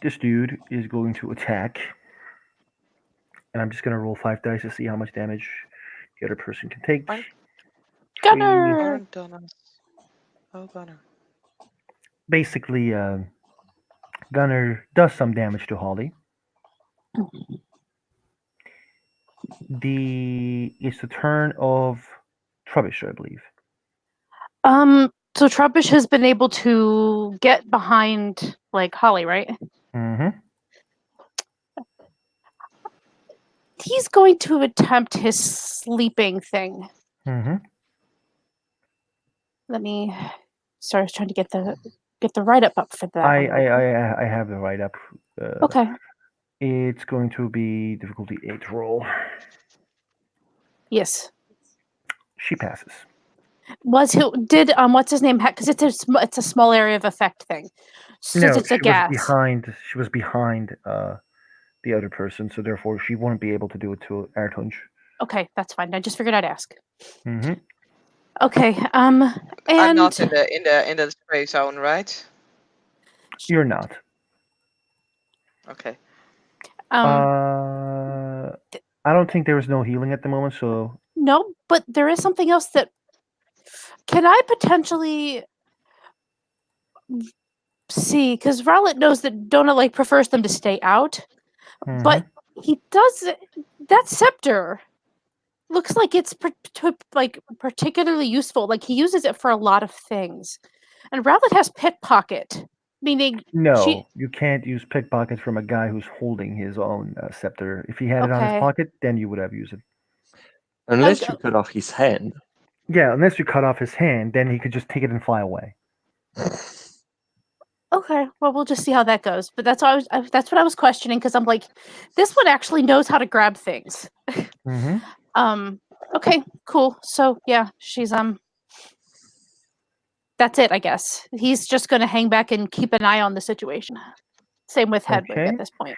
this dude is going to attack, and I'm just gonna roll 5 dice to see how much damage the other person can take. Fine. Three. Gunner. Aren't on us. Oh, Gunner. Basically, Gunner does some damage to Holly. It's the turn of Trubbish, I believe. So Trubbish has been able to get behind like Holly, right? Mm-hmm. He's going to attempt his sleeping thing. Mm-hmm. Let me. Sorry, I was trying to get the write up for that. I, one. I I I have the write up. Okay. It's going to be difficulty 8 roll. Yes. She passes. What's his name? Because it's a small area of effect thing. So No, it's a she was gas. behind. She was behind the other person, so therefore she won't be able to do it to Ertunj. Okay, that's fine. I just figured I'd ask. Mm-hmm. Okay. I'm And not in the spray zone, right? You're not. Okay. I don't think there is no healing at the moment, so no, but there is something else that can I potentially see because Rowlet knows that Donut prefers them to stay out, but he does that scepter looks like it's particularly useful. Like he uses it for a lot of things, and Rowlet has pickpocket, meaning no, you can't use pickpocket from a guy who's holding his own scepter. If he had it on his Okay. pocket, then you would have used it. Unless Okay. you cut off his hand. Yeah, unless you cut off his hand, then he could just take it and fly away. Okay, well, we'll just see how that goes. But that's that's what I was questioning because I'm like, this one actually knows how to grab things. Mm-hmm. Okay, cool. So yeah, she's that's it, I guess. He's just going to hang back and keep an eye on the situation. Same with Hedwig Okay. at this point.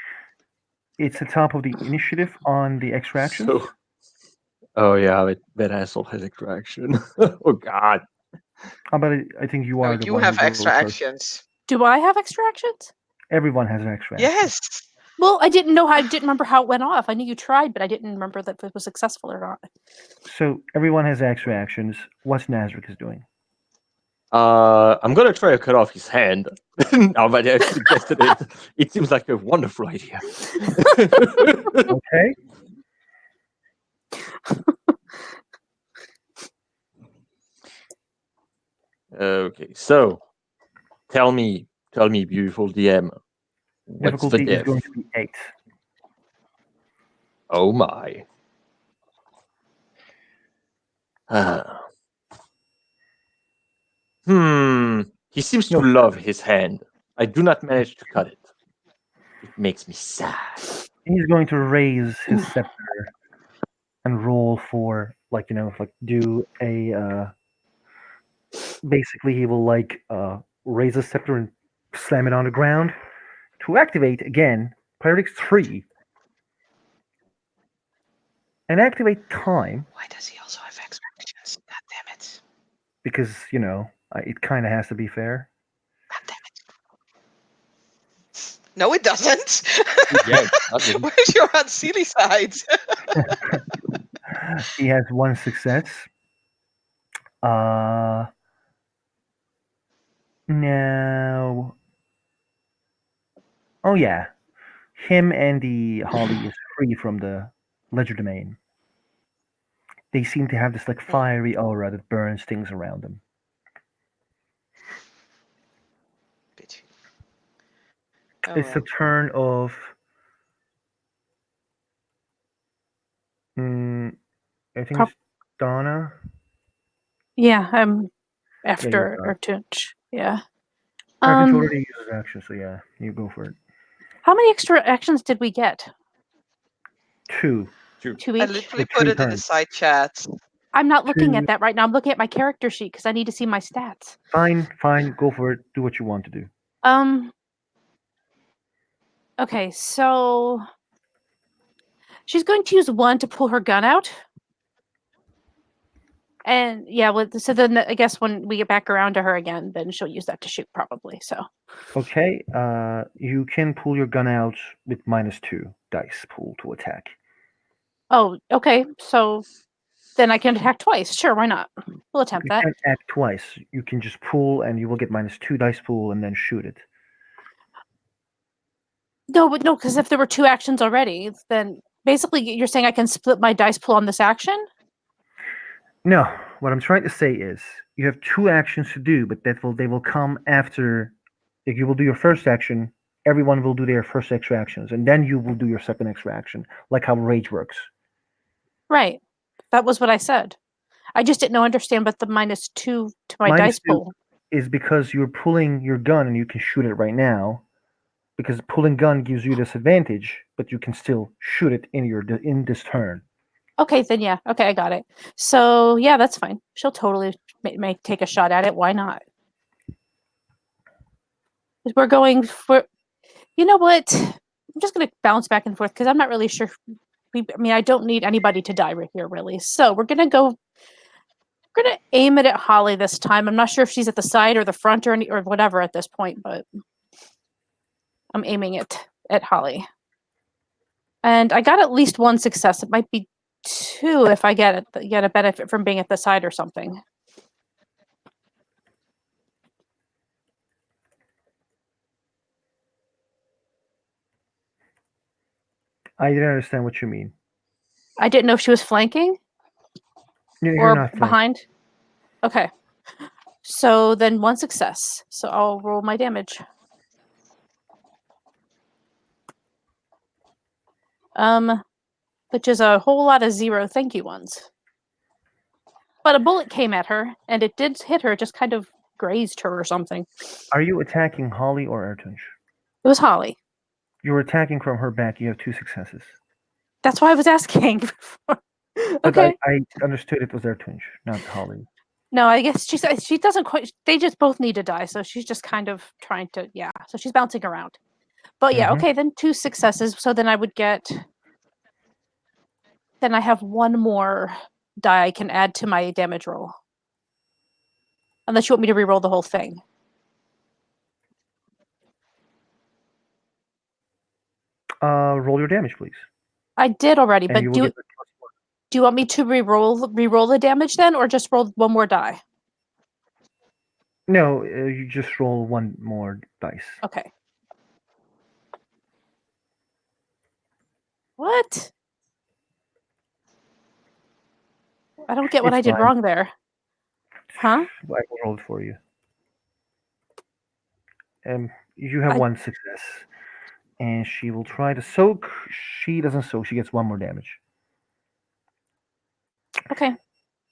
It's the top of the initiative on the extractions. So, oh yeah, that asshole has extraction. Oh god. But I think you No, are the you one have who goes extra first. actions. Do I have extractions? Everyone has an extraction. Yes. Well, I didn't know how. I didn't remember how it went off. I knew you tried, but I didn't remember that if it was successful or not. So everyone has extra actions. What's Nazarick is doing? I'm gonna try to cut off his hand. Now that I've suggested it, it seems like a wonderful idea. Okay. Okay, so tell me, beautiful DM, what's the Difficulty is going diff? to be 8. Oh my. He seems to No, love his hand. I do not manage to cut it. It makes me sad. he's going to raise his scepter and roll for do a basically he will raise a scepter and slam it on the ground to activate again Pyrex 3 and activate time Why does he also have extra actions? God damn it. because it kind of has to be fair. God damn it. No, it doesn't. Yeah, it doesn't. Where's your Aunt Silly side? He has 1 success. Now, oh yeah, him and the Holly is free from the ledger domain. They seem to have this fiery aura that burns things around them. Oh It's the well. turn of. Mm, I think Prob- it's Donna. Yeah, Yeah, you're after done. Ertunch. Yeah. Arthur Um, already uses action, so yeah, you go for it. how many extra actions did we get? 2. 2. 2 I each? literally So put 2 it in the turns. side chat. I'm not looking 2. at that right now. I'm looking at my character sheet because I need to see my stats. Fine, go for it. Do what you want to do. Um. Okay, so she's going to use 1 to pull her gun out. And yeah, so then I guess when we get back around to her again, then she'll use that to shoot probably. So Okay, you can pull your gun out with -2 dice pool to attack. okay. So then I can attack twice. Sure, why not? We'll attempt You that. can't act twice. You can just pull, and you will get -2 dice pool, and then shoot it. No, but no, because if there were 2 actions already, then basically you're saying I can split my dice pool on this action? No, what I'm trying to say is you have 2 actions to do, but they will come after. If you will do your first action, everyone will do their first extra actions, and then you will do your second extra action, like how rage works. Right. That was what I said. I just didn't understand but the -2 to my dice -2 pool. is because you're pulling your gun and you can shoot it right now. Because pulling gun gives you this advantage, but you can still shoot it in this turn. Okay, then yeah. Okay, I got it. So yeah, that's fine. She'll totally may take a shot at it. Why not? We're going for. You know what? I'm just gonna bounce back and forth because I'm not really sure. I mean, I don't need anybody to die right here, really. So we're gonna go. We're gonna aim it at Holly this time. I'm not sure if she's at the side or the front or whatever at this point, but I'm aiming it at Holly. And I got at least 1 success. It might be 2 if I get a benefit from being at the side or something. I didn't understand what you mean. I didn't know if she was flanking You're or not flanking. behind. Okay. So then 1 success. So I'll roll my damage. Which is a whole lot of 0 thank you ones. But a bullet came at her, and it did hit her, just kind of grazed her or something. Are you attacking Holly or Ertunch? It was Holly. You're attacking from her back. You have 2 successes. That's why I was asking before. But Okay. I understood it was Ertunch, not Holly. No, I guess she doesn't quite. They just both need to die, so she's just kind of trying to. Yeah, so she's bouncing around. But yeah, Mhm. okay, then 2 successes. So then I would get. Then I have 1 more die I can add to my damage roll. Unless you want me to re-roll the whole thing. Roll your damage, please, I did already, and but you will get the +1. do you want me to re-roll the damage then, or just roll 1 more die? No, you just roll 1 more dice. Okay. What? I don't get what It's I did fine. wrong there. Huh? I will roll it for you. You have I 1 success, and she will try to soak. She doesn't soak. She gets 1 more damage. okay.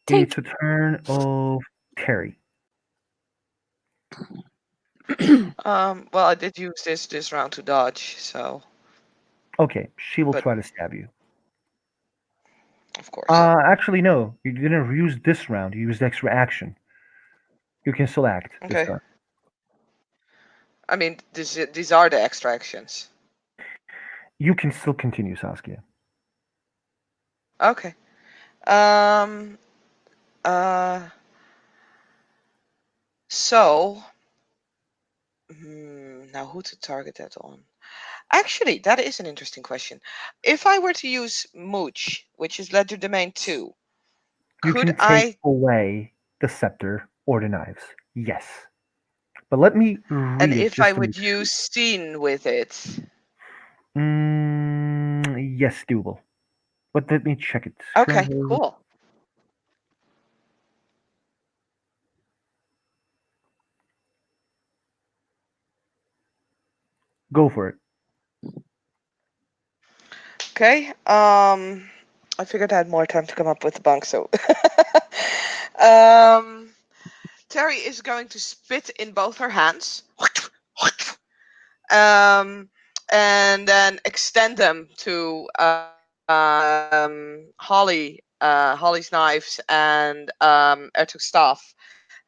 It's Tink. a turn of Terry. Well, I did use this round to dodge, so Okay, she will but try to stab you. of course. Actually, no. You didn't use this round. You used extra action. You can still act this Okay. turn. I mean, these are the extractions. You can still continue, Saskia. Okay. Um. So. Now, who to target that on? Actually, that is an interesting question. If I were to use Mooch, which is Ledger Domain 2, You could can take I, away the scepter or the knives. Yes. But let me and read it if I just to make would sure. use Scene with it? Yes, doable. But let me check it. Okay, Stronghold. cool. Go for it. Okay. I figured I had more time to come up with the bunk, so. um, Terry is going to spit in both her hands. And then extend them to Holly's knives and Ertuk's staff,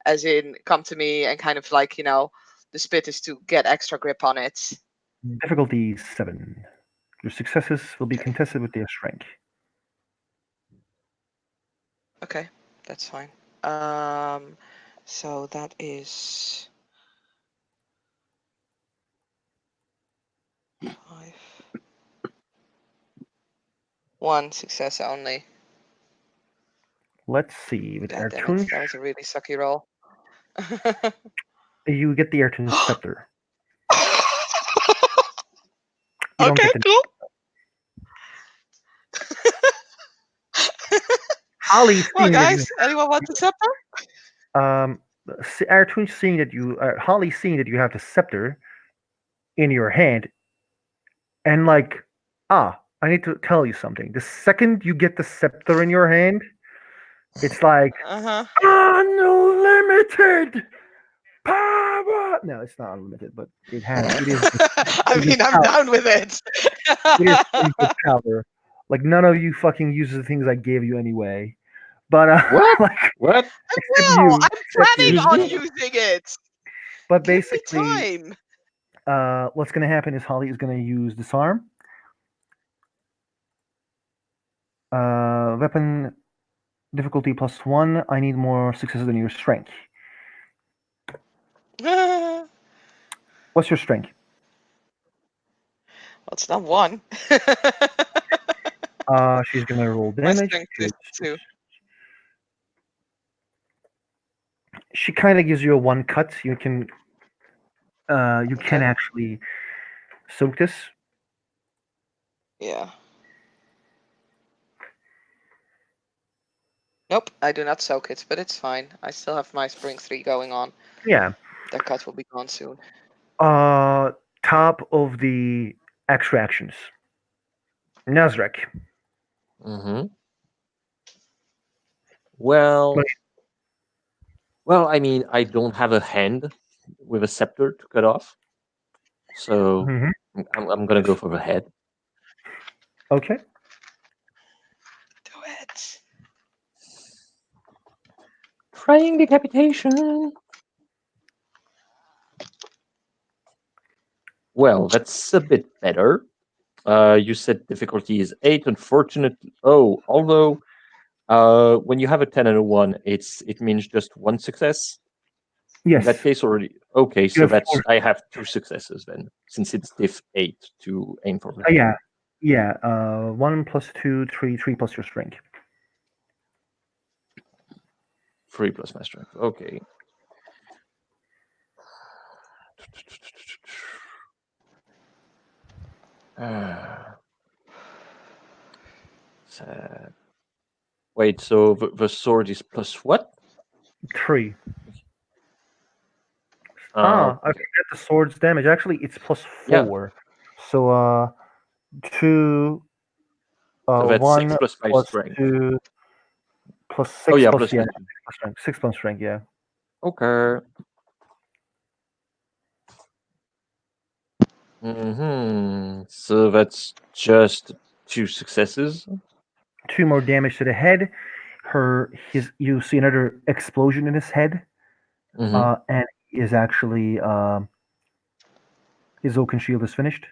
as in come to me and kind of like, the spit is to get extra grip on it. Difficulty 7. Your successes will be Okay. contested with their strength. Okay, that's fine. So that is 5. 1 success only. Let's see. With God damn it, Ertunch, that was a really sucky roll. you get the Ertunch scepter. You don't Okay, get the. cool. Holly Well, seeing that you. guys, anyone want the scepter? Ertunch seeing that you. Holly seeing that you have the scepter in your hand, and like, I need to tell you something. The second you get the scepter in your hand, it's like Uh-huh. unlimited power. No, it's not unlimited, but it has. It is. I It is mean, I'm power. down with it. It is pretty good power. Like none of you fucking use the things I gave you anyway. But What? like What? I except will. you, I'm except planning you. Excuse on me? using it. But Give me basically, time. what's gonna happen is Holly is gonna use disarm. Weapon difficulty +1. I need more successes than your strength. Well, What's your strength? it's not 1. She's gonna roll My damage. strength is 2. She kind of gives you a 1 cut. You can Okay. actually soak this. Yeah. Nope, I do not soak it, but it's fine. I still have my Spring 3 going on. Yeah. That cut will be gone soon. Top of the extra actions. Nazrek. Mm-hmm. Well, I mean, I don't have a hand with a scepter to cut off, so Mhm. I'm gonna go for the head. Okay. Do it. Trying decapitation. Well, that's a bit better. You said difficulty is 8. Unfortunately, although when you have a 10 and a 1, it means just 1 success. In that Yes. case, already okay. You So have that's 4. I have 2 successes then, since it's diff 8 to aim for the head. Yeah. Yeah. 1 plus 2, 3, 3 plus your strength. 3 plus my strength. Okay. Sad. Wait, so the sword is plus what? 3. I Okay. forget the sword's damage. Actually, it's plus Yeah. 4. So 2, So that's 6 1 plus my plus strength. 2 plus Oh 6 yeah, plus plus yeah, my 6 plus strength. 6 plus strength. Yeah. okay. So that's just 2 successes. 2 more damage to the head. You see another explosion in his head, Mm-hmm. and he is actually his Oaken shield is finished.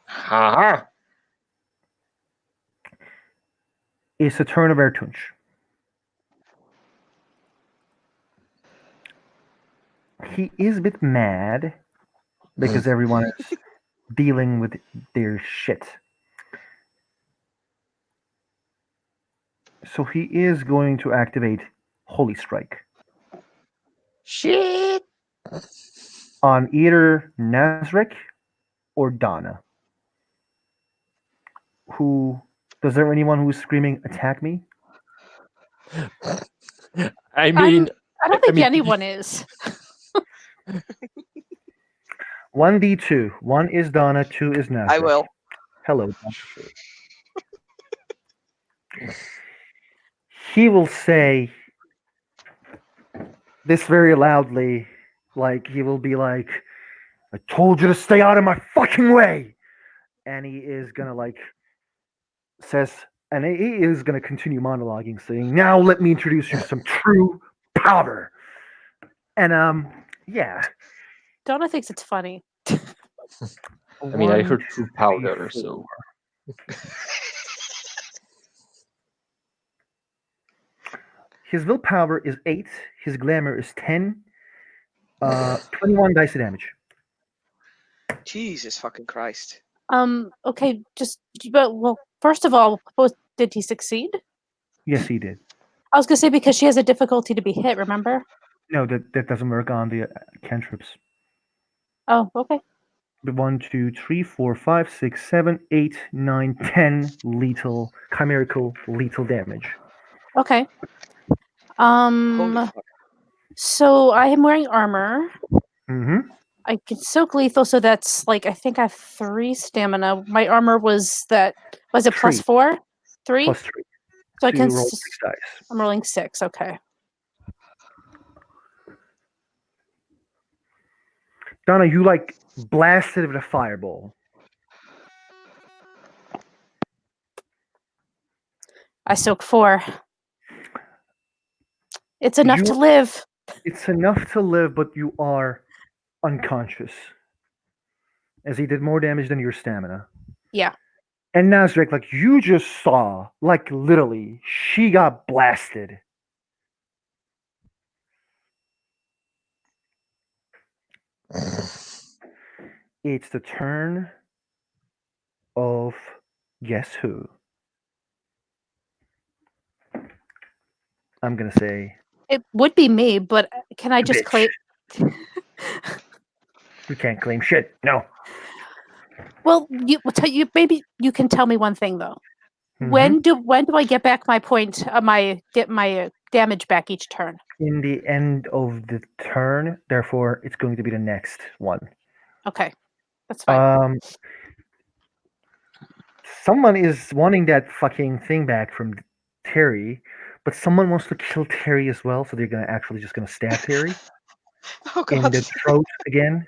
Ha! It's a turn of Ertunch. He is a bit mad because everyone is dealing with their shit. So he is going to activate Holy Strike Shit! on either Nazrek or Donna. Who Does there anyone who is screaming "Attack me"? I mean, I don't I think mean, anyone is. 1d2. One is Donna, two is I Nazrick. will. Hello, Donna. He will say this very loudly, like he will be like, "I told you to stay out of my fucking way," and he is gonna like says, and he is gonna continue monologuing, saying, "Now let me introduce you to some true powder." And yeah, Donna thinks it's funny. I mean, I one, heard two, true three, powder, four. so His willpower is 8. His glamour is 10. 21 dice of damage. Jesus fucking Christ. Okay, but well, first of all, did he succeed? Yes, he did. I was gonna say because she has a difficulty to be hit. Remember? No, that doesn't work on the cantrips. Oh, okay. The 1, 2, 3, 4, 5, 6, 7, 8, 9, 10 lethal, chimerical lethal damage. Okay. Holy fuck. So I am wearing armor. Mm-hmm. I can soak lethal, so that's like I think I have 3 stamina. My armor was it plus 3 4? 3? plus 3. So I So can. you roll 6 dice. I'm rolling 6. Okay. Donna, you like blasted with a fireball. I soak 4. It's enough You, to live. it's enough to live, but you are unconscious, as he did more damage than your stamina. Yeah. And Nazarek, like you just saw, like literally, she got blasted. It's the turn of guess who? I'm gonna say It would be me, but can I the just bitch. claim? We can't claim shit. No. Well, maybe you can tell me one thing though. Mhm. When do I get back my point? Get my damage back each turn. In the end of the turn, therefore, it's going to be the next one. Okay, that's fine. Someone is wanting that fucking thing back from Terry, but someone wants to kill Terry as well, so they're gonna actually just gonna stab Terry Oh in god. the throat again.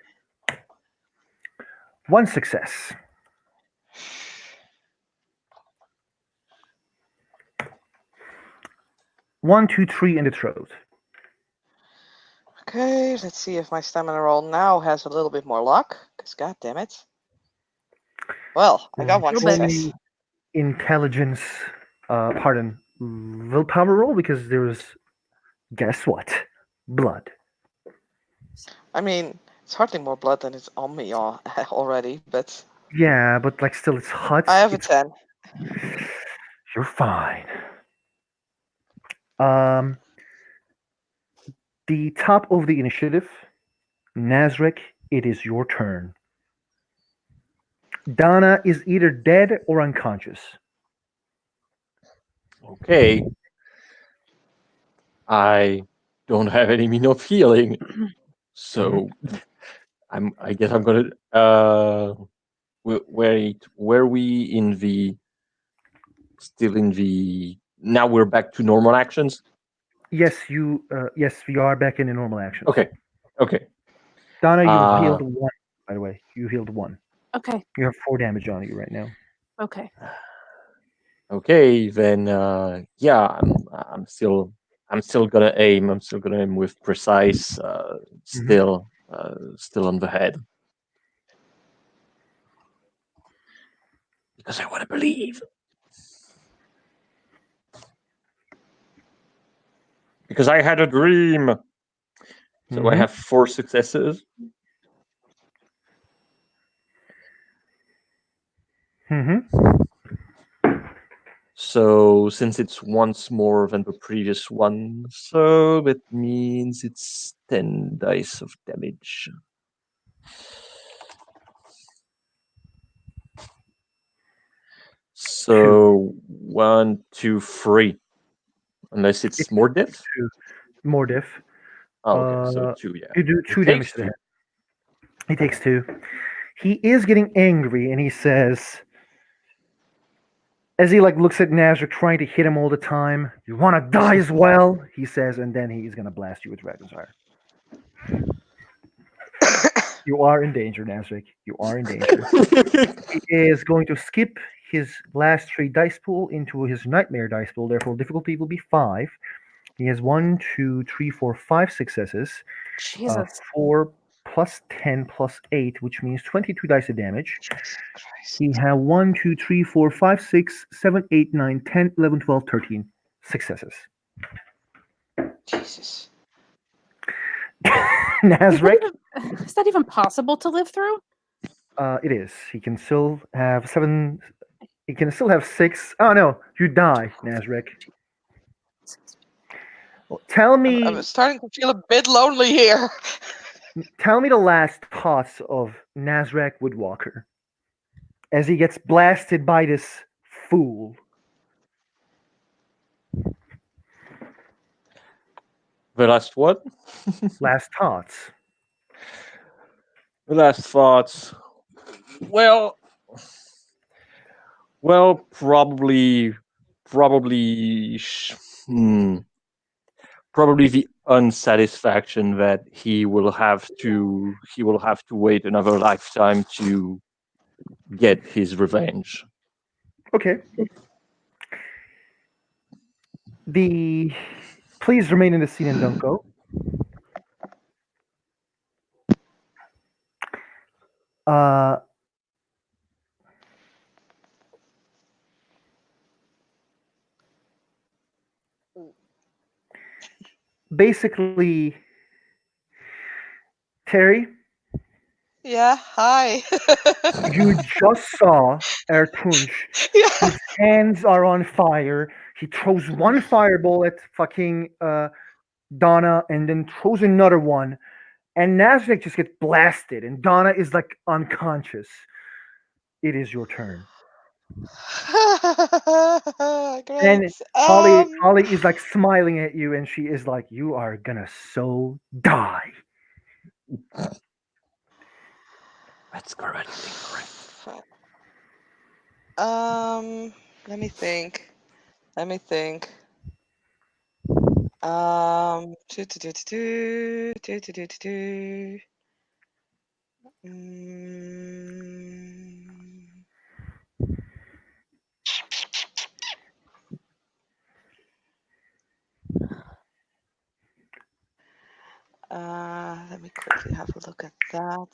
One success. One, two, three in the throat. Okay, let's see if my stamina roll now has a little bit more luck. Because god damn it. Well, I got one Little bit. success. Intelligence, pardon, willpower roll because there was, guess what? Blood. I mean, it's hardly more blood than it's on me already, but Yeah, but like still, it's hot. I have a It's 10. you're fine. Um, the top of the initiative, Nazrick. It is your turn. Donna is either dead or unconscious. okay. I don't have any mean of healing, so I guess I'm gonna. Were we in the still in the? Now we're back to normal actions. Yes, you. Yes, we are back in the normal actions. Okay. Okay. Donna, you Uh, healed 1. By the way, you healed 1. Okay. You have 4 damage on you right now. Okay. Okay, then yeah, I'm still gonna aim. I'm still gonna aim with precise. Still on the head because I want to believe. Because I had a dream. So I have 4 successes. So since it's once more than the previous one, so that means it's 10 dice of damage. So 1, 2, 3. Unless it's more diff. 2. More diff. Oh, okay, so 2, yeah. You do It 2 damage takes to the 2. head. He takes 2. He is getting angry, and he says, as he like looks at Nazareth trying to hit him all the time, "You want to die as well?" He says, and then he's gonna blast you with Dragon's Fire. You are in danger, Nazareth. You are in danger. He is going to skip his last 3 dice pool into his Nightmare dice pool. Therefore, difficulty will be 5. He has 1, 2, 3, 4, 5 successes. Jesus. 4 plus 10 plus 8, which means 22 dice of damage. Jesus Christ. He have 1, 2, 3, 4, 5, 6, 7, 8, 9, 10, 11, 12, 13 successes. Jesus. Nazareth, Is that even possible to live through? it is. He can still have 7. He can still have 6. Oh no, you die, Nazareth. Well, tell I'm me, starting to feel a bit lonely here. tell me the last thoughts of Nazareth Woodwalker as he gets blasted by this fool. The last what? Last thoughts. The last thoughts. Well, probably, probably, hmm, probably the unsatisfaction that he will have to wait another lifetime to get his revenge. Okay. The Please remain in the scene and don't go. Uh, basically, Terry, Yeah, hi. you just saw Ertunch. Yeah. His hands are on fire. He throws one fireball at fucking Donna and then throws another one. And Nasvik just gets blasted, and Donna is like unconscious. It is your turn. Great. And Holly is like smiling at you, and she is like, "You are gonna so die." That's correct. Incorrect. Let me think. Let me think. Do, do, do, do, do, do, do, do, do. Mm, let me quickly have a look at that.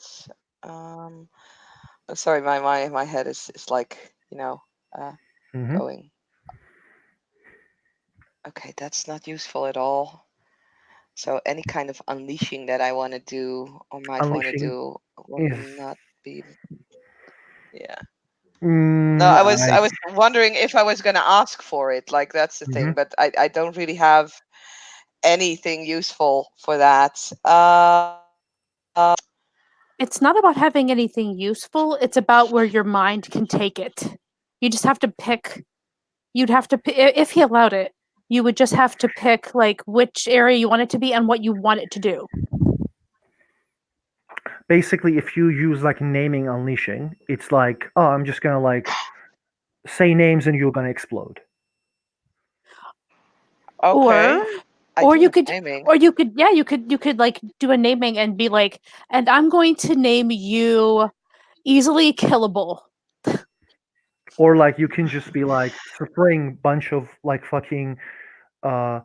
Sorry, my head is like, Mm-hmm. going. Okay, that's not useful at all. So any kind of unleashing that I want to do or might want to Unleashing do will is. not be. Yeah. No, I was wondering if I was gonna ask for it. Like that's the thing, Mhm. but I don't really have anything useful for that. It's not about having anything useful. It's about where your mind can take it. You just have to pick. You'd have to, if he allowed it, you would just have to pick like which area you want it to be and what you want it to do. Basically, if you use like naming unleashing, it's like, oh, I'm just gonna like say names and you're gonna explode. Or, Okay, I or do you have could, naming. yeah, you could like do a naming and be like, and I'm going to name you easily killable. Or like you can just be like spraying bunch of like fucking uh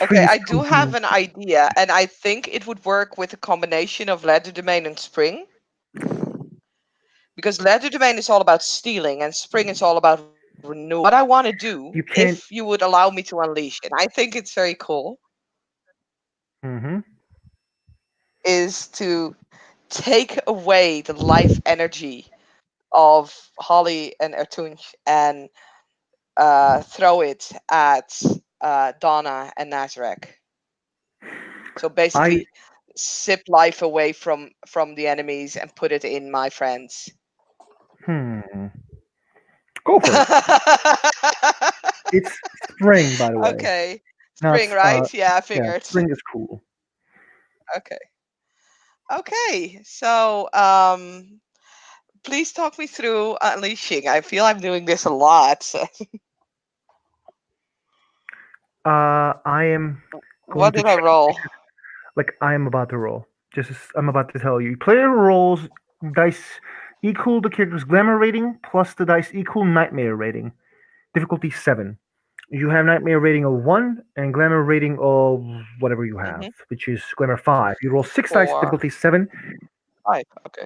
Okay, trees I do have containing. an idea, and I think it would work with a combination of ladder domain and spring, because ladder domain is all about stealing, and spring is all about renewal. What I want to do, You can't. if you would allow me to unleash it, I think it's very cool, Mm-hmm. is to take away the life energy of Holly and Ertunch and throw it at Donna and Nazarek. So I basically, sip life away from the enemies and put it in my friends. hmm. Go for it. It's spring, by the way. Okay, Not spring, right? Yeah, I yeah. figured. Spring is cool. Okay. Okay, so please talk me through unleashing. I feel I'm doing this a lot. I am going What to did I check roll? like I am about to roll. Just as I'm about to tell you. Player rolls dice equal the character's glamour rating plus the dice equal nightmare rating. Difficulty 7. You have nightmare rating of 1 and glamour rating of whatever you have, Hmm. which is glamour 5. You roll 6 dice, Four, difficulty 7. five. Okay.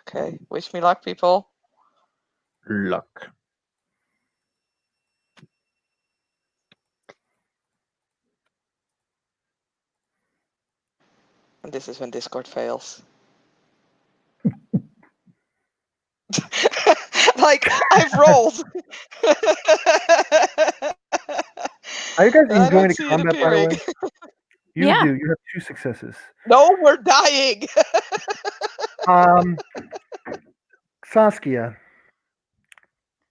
Okay. Wish me luck, people. Luck. And this is when Discord fails. Like I've rolled. Are you guys I enjoying don't the see it combat, by the appearing. way? You Yeah. do. You have 2 successes. No, we're dying. Um, Saskia,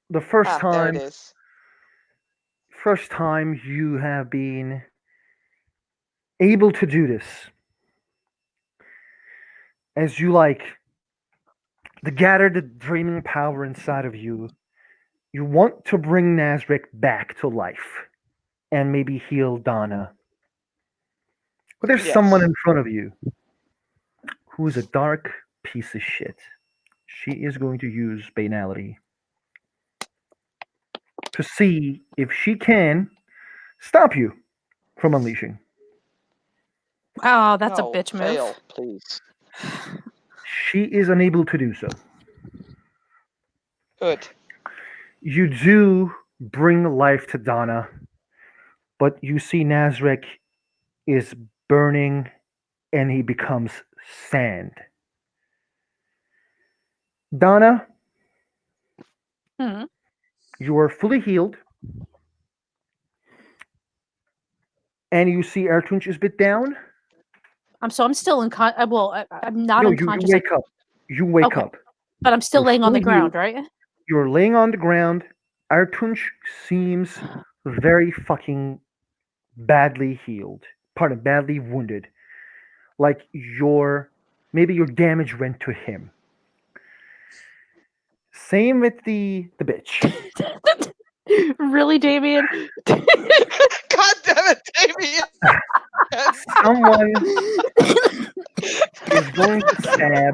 the There it is. first time you have been able to do this, as you like, to gather the dreaming power inside of you, you want to bring Nazrick back to life and maybe heal Donna. But there's someone Yes. in front of you who is a dark piece of shit. She is going to use banality to see if she can stop you from unleashing. Oh, that's a No, bitch move. fail, please. She is unable to do so. Good. You do bring life to Donna, but you see Nazrek is burning and he becomes sand. Donna, Hmm. you are fully healed, and you see Ertunch is bit down. I'm still in well, I'm not No, you unconscious. wake up. You wake Okay. up. But I'm still You're laying on the fully healed. ground, right? You're laying on the ground. Ertunch seems very fucking badly healed. Pardon, badly wounded. Like maybe your damage went to him. Same with the bitch. Really, Damien? God damn it, Damien! Someone is going to stab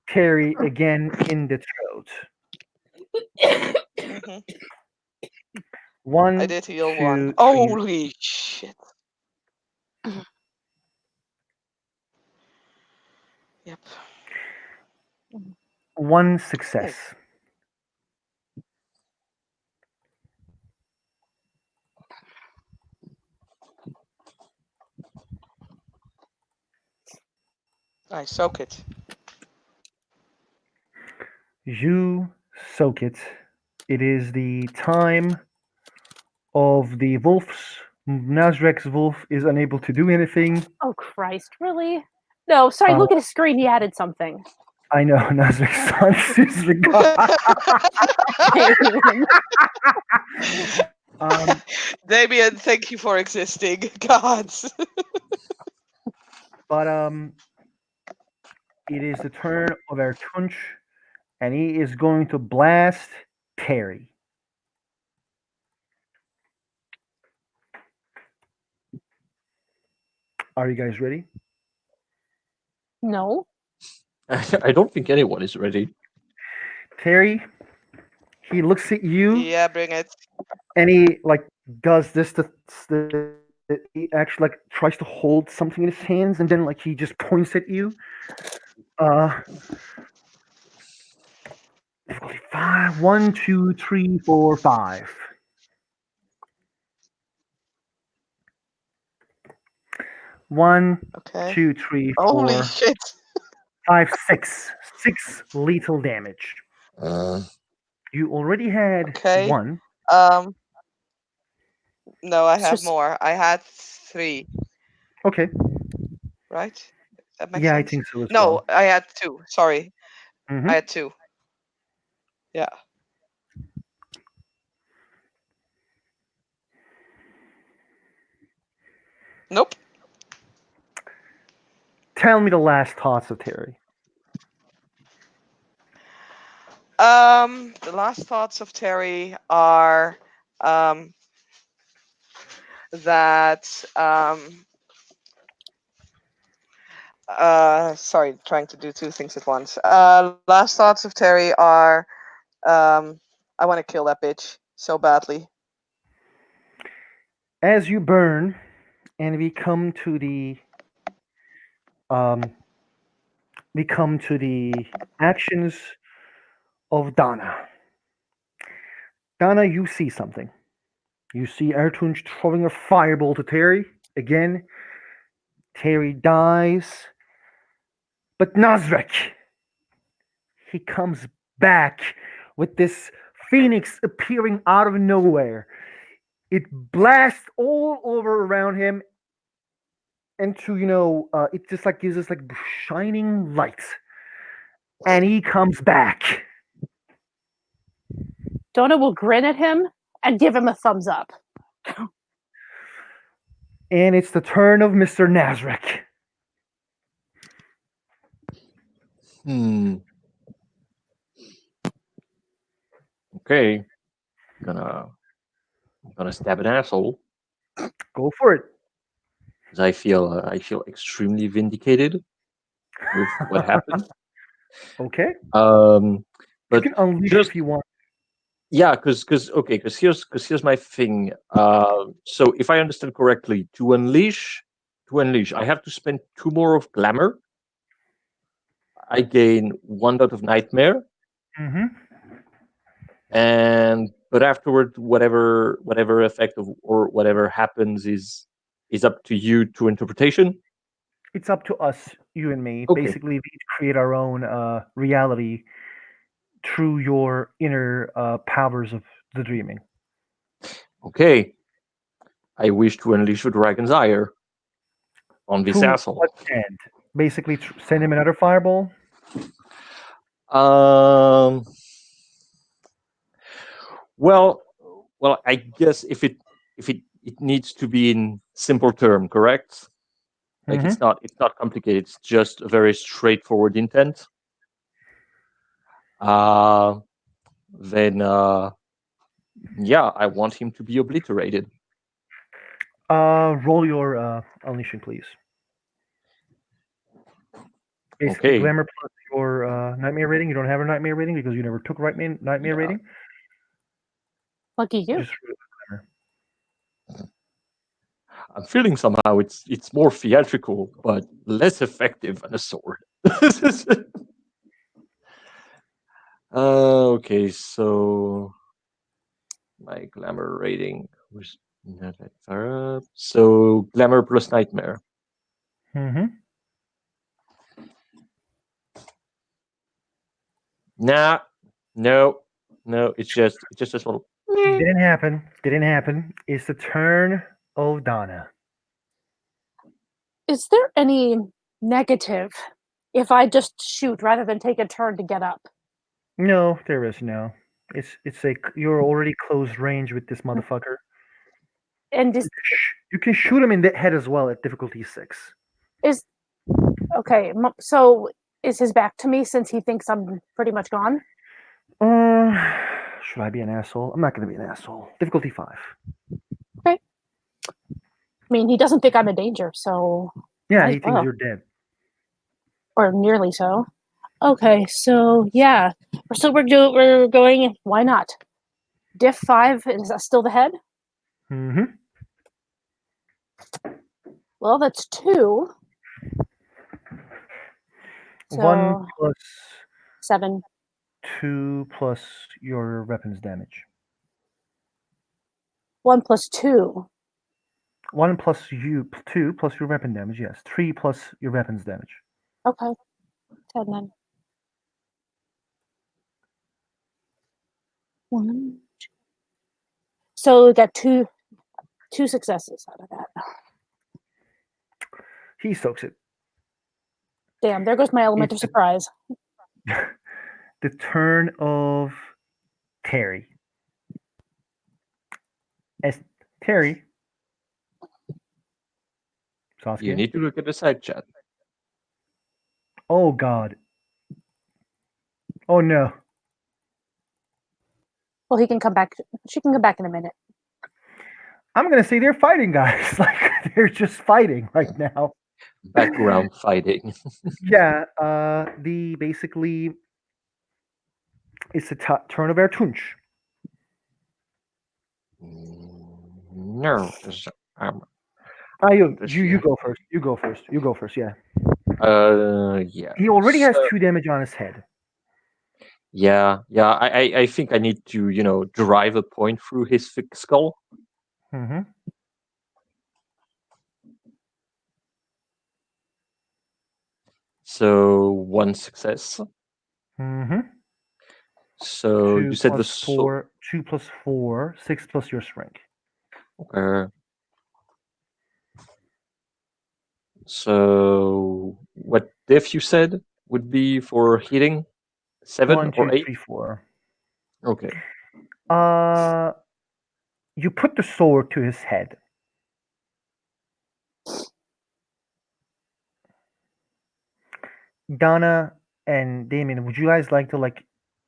Terry again in the throat. Mhm. I One, did heal one. two, three. Holy shit. Yep. One success. I soak it. You soak it. It is the time of the wolves. Nazrek's wolf is unable to do anything. Oh Christ, really? No, sorry, Uh, look at his screen, he added something. I know Nazrek's son is the god. Damien. Damien, thank you for existing. Gods. But it is the turn of Ertunch, and he is going to blast Terry. Are you guys ready? No. I don't think anyone is ready. Terry, he looks at you Yeah, bring it. and he like does this he actually like tries to hold something in his hands and then like he just points at you. Uh difficulty 5. 1, 2, 3, 4, 5. 1, Okay. 2, 3, Holy 4, shit. 5, 6. 6 lethal damage. Uh, You already had Okay. 1. Um. No, I So have more. I had 3. Okay. Right? That makes Yeah, I sense. think so as No, well. I had 2. Sorry, I Hmm. had 2. Yeah. Nope. Tell me the last thoughts of Terry. The last thoughts of Terry are that sorry, trying to do two things at once. Last thoughts of Terry are I want to kill that bitch so badly. As you burn, and um, we come to the actions of Donna. Donna, you see something. You see Ertunj throwing a fireball to Terry. Again, Terry dies. But Nazrek, he comes back with this phoenix appearing out of nowhere. It blasts all over around him, and it just like gives us like shining light. And he comes back. Donna will grin at him and give him a thumbs up. And it's the turn of Mr. Nazrek. Hmm. Okay. Gonna gonna stab an asshole Go for it. because I feel extremely vindicated with what happened. Okay. Um, You but can unleash just if you want. yeah, because here's my thing. So if I understand correctly, to unleash, I have to spend 2 more of glamour. I gain 1 dot of nightmare, Hmm. and but afterward, whatever effect of or whatever happens is up to you to interpretation. It's up to us, you and me. Okay, Basically, we each create our own reality through your inner powers of the dreaming. okay. I wish to unleash the dragon's ire on this To asshole. what end? Basically, send him another fireball. Um. Well, I guess if it needs to be in simple term, correct? Like Hmm. it's not complicated. It's just a very straightforward intent. Uh, then yeah, I want him to be obliterated. Roll your unleashing, please. Basically, Okay. glamour plus your nightmare rating. You don't have a nightmare rating because you never took nightmare Yeah. rating. Lucky you. Just glamour. I'm feeling somehow it's more theatrical, but less effective than a sword. Okay, so my glamour rating was not that far up. So glamour plus nightmare. Hmm. Nah, no, no. It's just a little. Didn't happen. Didn't happen. It's the turn of Donna. Is there any negative if I just shoot rather than take a turn to get up? No, there is no. It's like you're already close range with this motherfucker. And You can shoot him in the head as well at difficulty 6. is okay. So is his back to me since he thinks I'm pretty much gone? Uh, should I be an asshole? I'm not going to be an asshole. Difficulty 5. Okay. I mean, he doesn't think I'm in danger, so Yeah, might he as thinks well, you're dead. or nearly so. Okay, so yeah, we're going. Why not? Diff 5 is that still the head? Hmm. Well, that's 2. 1 So plus 7. 2 plus your weapons damage. 1 plus 2. 1 plus 2 plus your weapon damage. Yes, 3 plus your weapons damage. Okay, 10 then. 1. So we got two successes out of that. He soaks it. Damn, there goes my element It's of surprise. the turn of Terry. As Terry, You Saskia. need to look at the side chat. Oh God. Oh no. Well, he can come back. She can come back in a minute. I'm gonna say they're fighting, guys. Like they're just fighting right now. Background fighting. Yeah. The basically it's the turn of Ertunch. No, does You she? you go first. You go first. You go first. Yeah. Yeah. He already has So, 2 damage on his head. yeah. I think I need to, drive a point through his thick skull. Mm-hmm. So one success. Mm-hmm. So you Two said the plus four. 2 plus 4. 6 plus your strength. uh, so what diff you said would be for hitting? 7 One, or two, 8? three, 4. Okay. Uh, you put the sword to his head. Donna and Damien, would you guys like to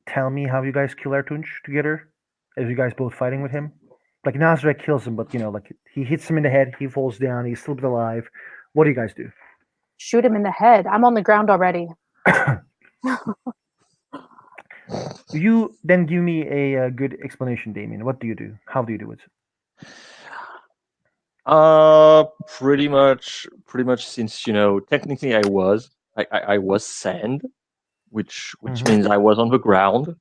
tell me how you guys kill Ertunch together? As you guys both fighting with him? Like Nazareth kills him, but like he hits him in the head, he falls down, he's still alive. What do you guys do? Shoot him in the head. I'm on the ground already. You then give me a good explanation, Damien. What do you do? How do you do it? Pretty much since technically I was sand, which Mm-hmm. means I was on the ground.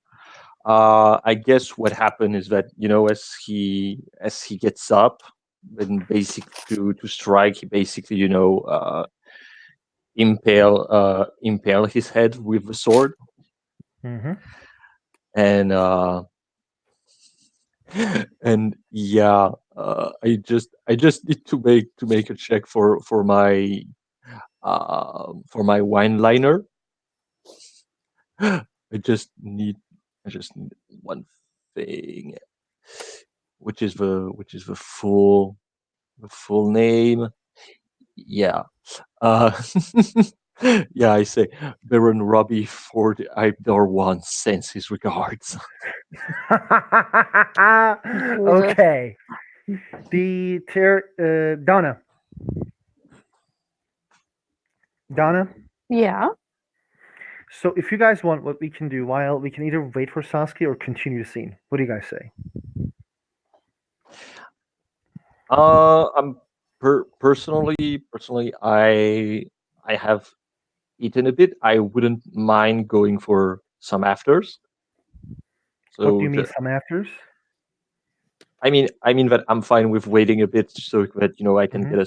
I guess what happened is that as he gets up, then basically to strike, he basically impale his head with the sword, Mm-hmm. and and yeah, I just need to make a check for my wine liner. I just need one thing, which is the full name. Yeah. Uh, yeah, I say Baron Robbie Ford Ibdor one sends his regards. Jesus. Okay. Donna. Donna. Yeah. So if you guys want, what we can do, while we can either wait for Sasuke or continue the scene. What do you guys say? I'm personally, I have eaten a bit. I wouldn't mind going for some afters. What do So you mean some afters? I mean that I'm fine with waiting a bit so that I can Hmm. get a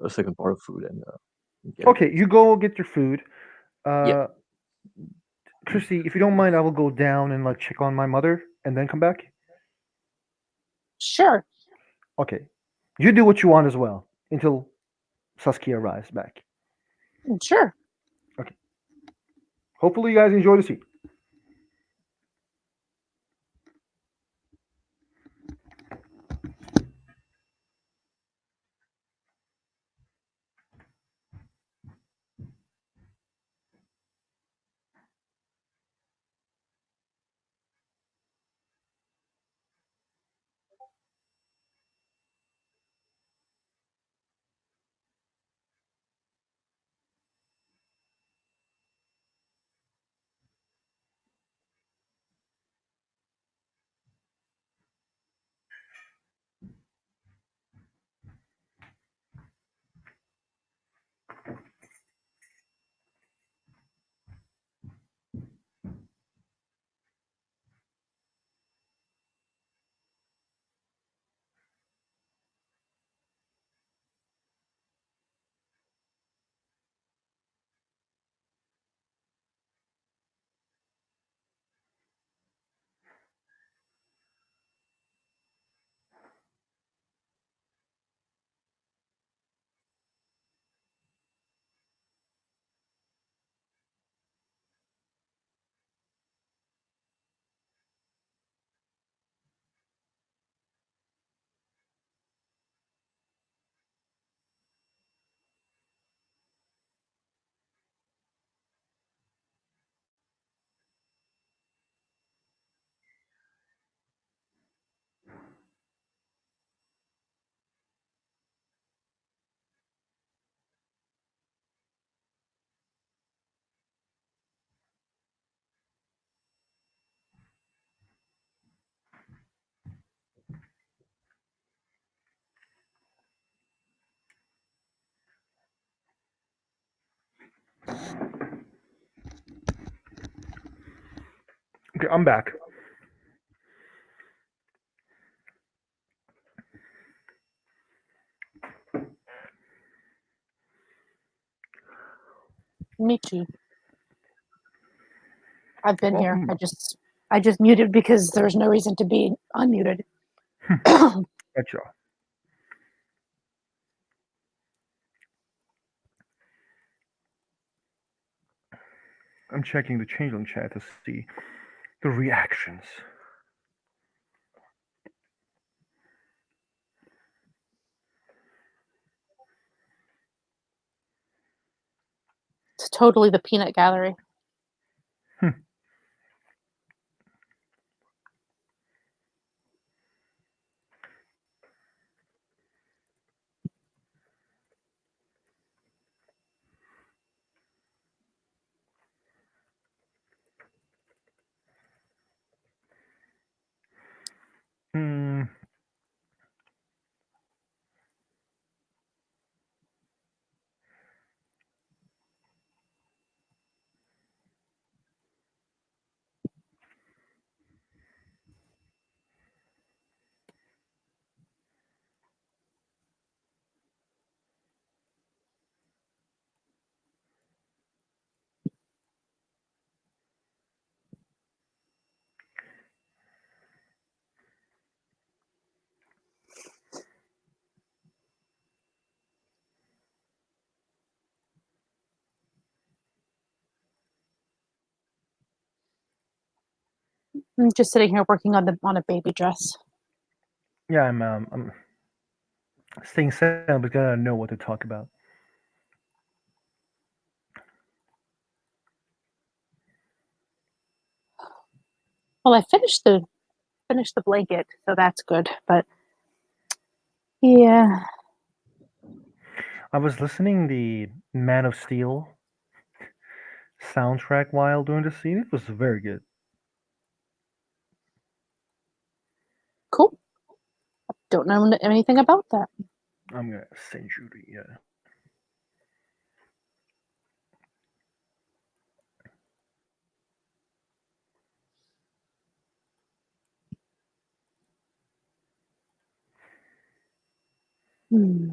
second part of food and get a Okay, bit. you go get your food. Yeah. Uh, Christy, if you don't mind, I will go down and check on my mother and then come back. Sure. Okay, you do what you want as well until Saskia arrives back. Sure. Okay. Hopefully, you guys enjoy the scene. Okay, I'm back. Me too. I've been Well, here. I just muted because there's no reason to be unmuted. gotcha. I'm checking the Changeling chat to see the reactions. It's totally the peanut gallery. Hmm. Hmm. I'm just sitting here working on a baby dress. Yeah, I'm staying silent because I know what to talk about. Well, I finished the blanket, so that's good. But yeah, I was listening the Man of Steel soundtrack while doing the scene. It was very good. cool. Don't know anything about that. I'm gonna send you the. Hmm.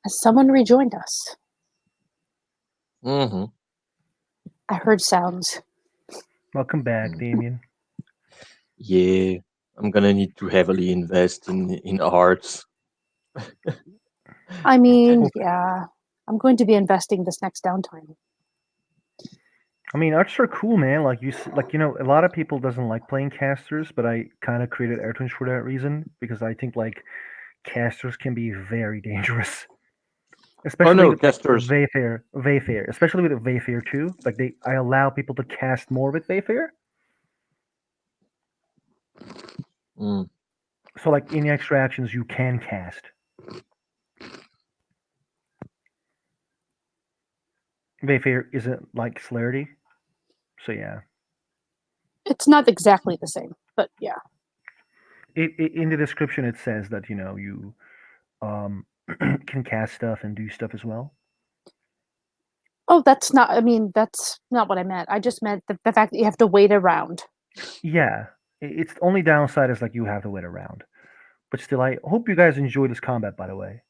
Has someone rejoined us? Mm-hmm. I heard sounds. Welcome back, Mm. Damien. Yeah, I'm gonna need to heavily invest in arts. I mean, Well, yeah, I'm going to be investing this next downtime. I mean, arts are cool, man. Like a lot of people doesn't like playing casters, but I kind of created Airtunes for that reason because I think like casters can be very dangerous, Oh especially no, with like casters. Wayfair, especially with Wayfair too. Like I allow people to cast more with Wayfair, Mm. so like in extra actions you can cast. Wayfair isn't like Celerity, so yeah. It's not exactly the same, but yeah. In the description it says that you um can cast stuff and do stuff as well. Oh, that's not. I mean, that's not what I meant. I just meant the fact that you have to wait around. Yeah, it's the only downside is like you have to wait around. But still, I hope you guys enjoy this combat. By the way,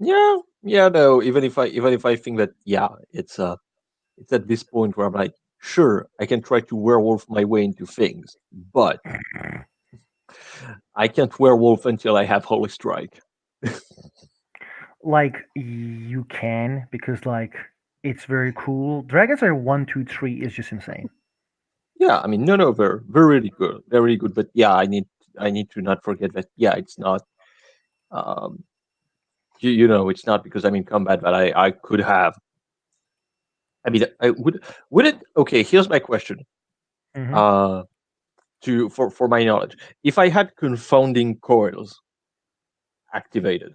Yeah, yeah, no. Even if I think that, yeah, it's at this point where I'm like, sure, I can try to werewolf my way into things, but I can't werewolf until I have Holy Strike. like you can because like it's very cool. Dragons are 1, 2, 3 is just insane. Yeah, I mean, no, no, they're really good, they're really good. But yeah, I need to not forget that. Yeah, it's not. Um, it's not because I'm in combat that I could have. I mean, I would it. Okay, here's my question. Hmm. Uh, for my knowledge, if I had confounding coils activated,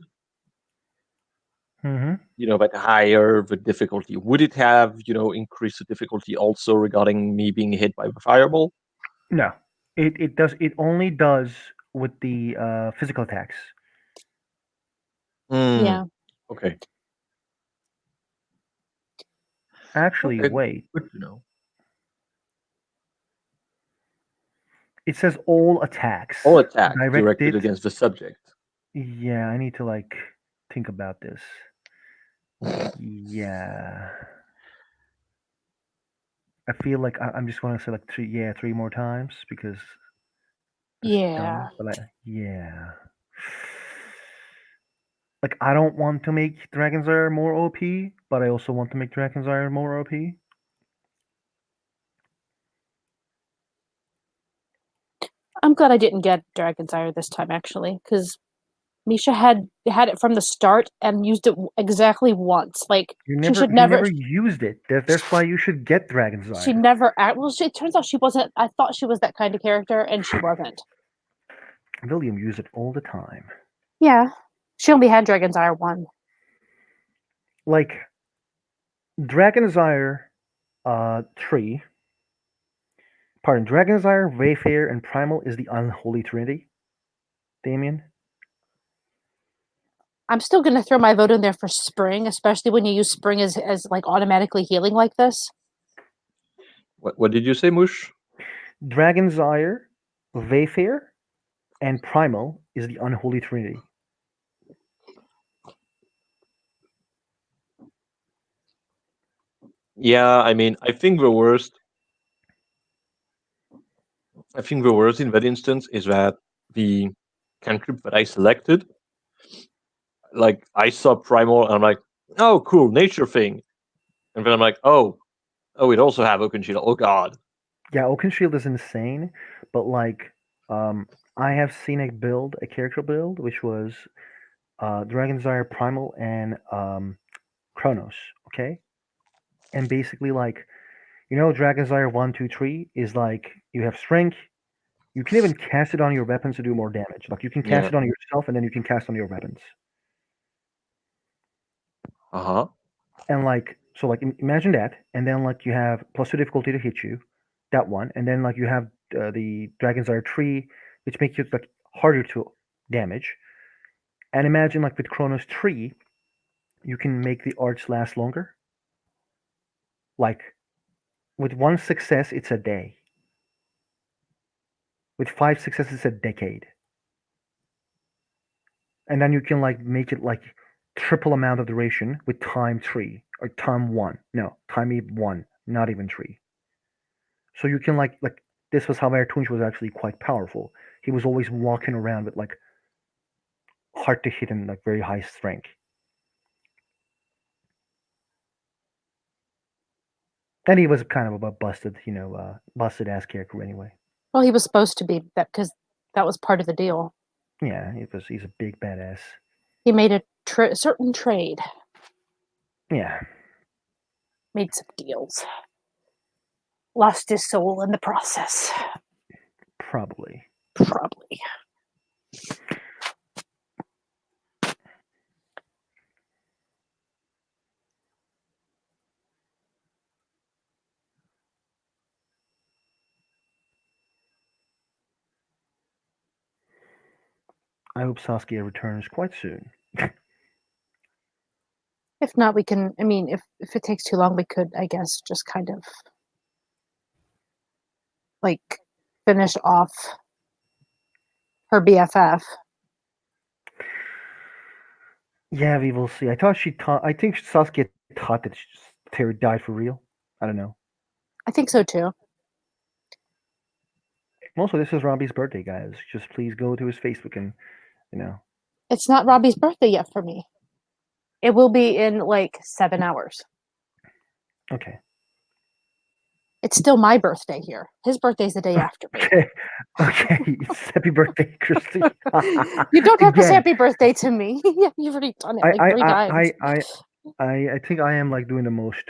Hmm. but higher the difficulty, would it have increased the difficulty also regarding me being hit by the fireball? No, it does. It only does with the physical attacks. Hmm. Yeah. Okay. Actually, Okay. wait. Good to know. It says all attacks All attacks directed directed. against the subject. Yeah, I need to like think about this. Yeah, I feel like I'm just going to say like three. Yeah, three more times because that's Yeah. dumb. But yeah, like I don't want to make Dragon's Ire more OP, but I also want to make Dragon's Ire more OP. I'm glad I didn't get Dragon's Ire this time, actually, because Misha had it from the start and used it exactly once. Like she should You never. never used it. That's why you should get Dragon's She Ire. never act. Well, it turns out she wasn't. I thought she was that kind of character, and she wasn't. William used it all the time. Yeah, she only had Dragon's Ire one. Like Dragon's Ire 3, pardon, Dragon's Ire, Wayfair, and Primal is the unholy trinity. Damien? I'm still gonna throw my vote in there for Spring, especially when you use Spring as like automatically healing like this. What did you say, Mush? Dragon's Ire, Wayfair, and Primal is the unholy trinity. Yeah, I mean, I think the worst in that instance is that the cantrip that I selected, like I saw primal and I'm like, oh, cool, nature thing, and then I'm like, oh, it also have oaken shield. Oh god. Yeah, Oakenshield is insane, but like, I have seen a character build, which was Dragon's Ire, Primal, and Chronos. Okay, and basically like Dragon's Ire 1, 2, 3 is like you have strength. You can even cast it on your weapons to do more damage. Like you can cast Yeah. it on yourself, and then you can cast on your weapons. Uh huh. And like so, like imagine that, and then like you have +2 difficulty to hit you, that one, and then like you have the Dragon's Ire 3, which makes it like harder to damage. And imagine like with Chronos 3, you can make the arts last longer. Like with one success, it's a day. With 5 successes, it's a decade. And then you can like make it like triple amount of duration with time 3 or time 1. No, time 1, not even 3. So you can like this was how Tunch was actually quite powerful. He was always walking around with like hard to hit and like very high strength. And he was kind of a busted, busted ass character anyway. Well, he was supposed to be that because that was part of the deal. Yeah, he's a big badass. He made a certain trade, Yeah, made some deals, lost his soul in the process. probably. Probably. I hope Saskia returns quite soon. If not, we can. I mean, if it takes too long, we could, I guess, just kind of like finish off her BFF. Yeah, we will see. I thought she thought. I think Saskia thought that Terry died for real. I don't know. I think so too. Also, this is Robbie's birthday, guys. Just please go to his Facebook and you know. It's not Robbie's birthday yet for me. It will be in like 7 hours. Okay. It's still my birthday here. His birthday's the day after me. Okay. Okay. Happy birthday, Christy. You don't have to say Again, happy birthday to me. Yeah, you've already done it I like I 3 times. I I I think I am like doing the most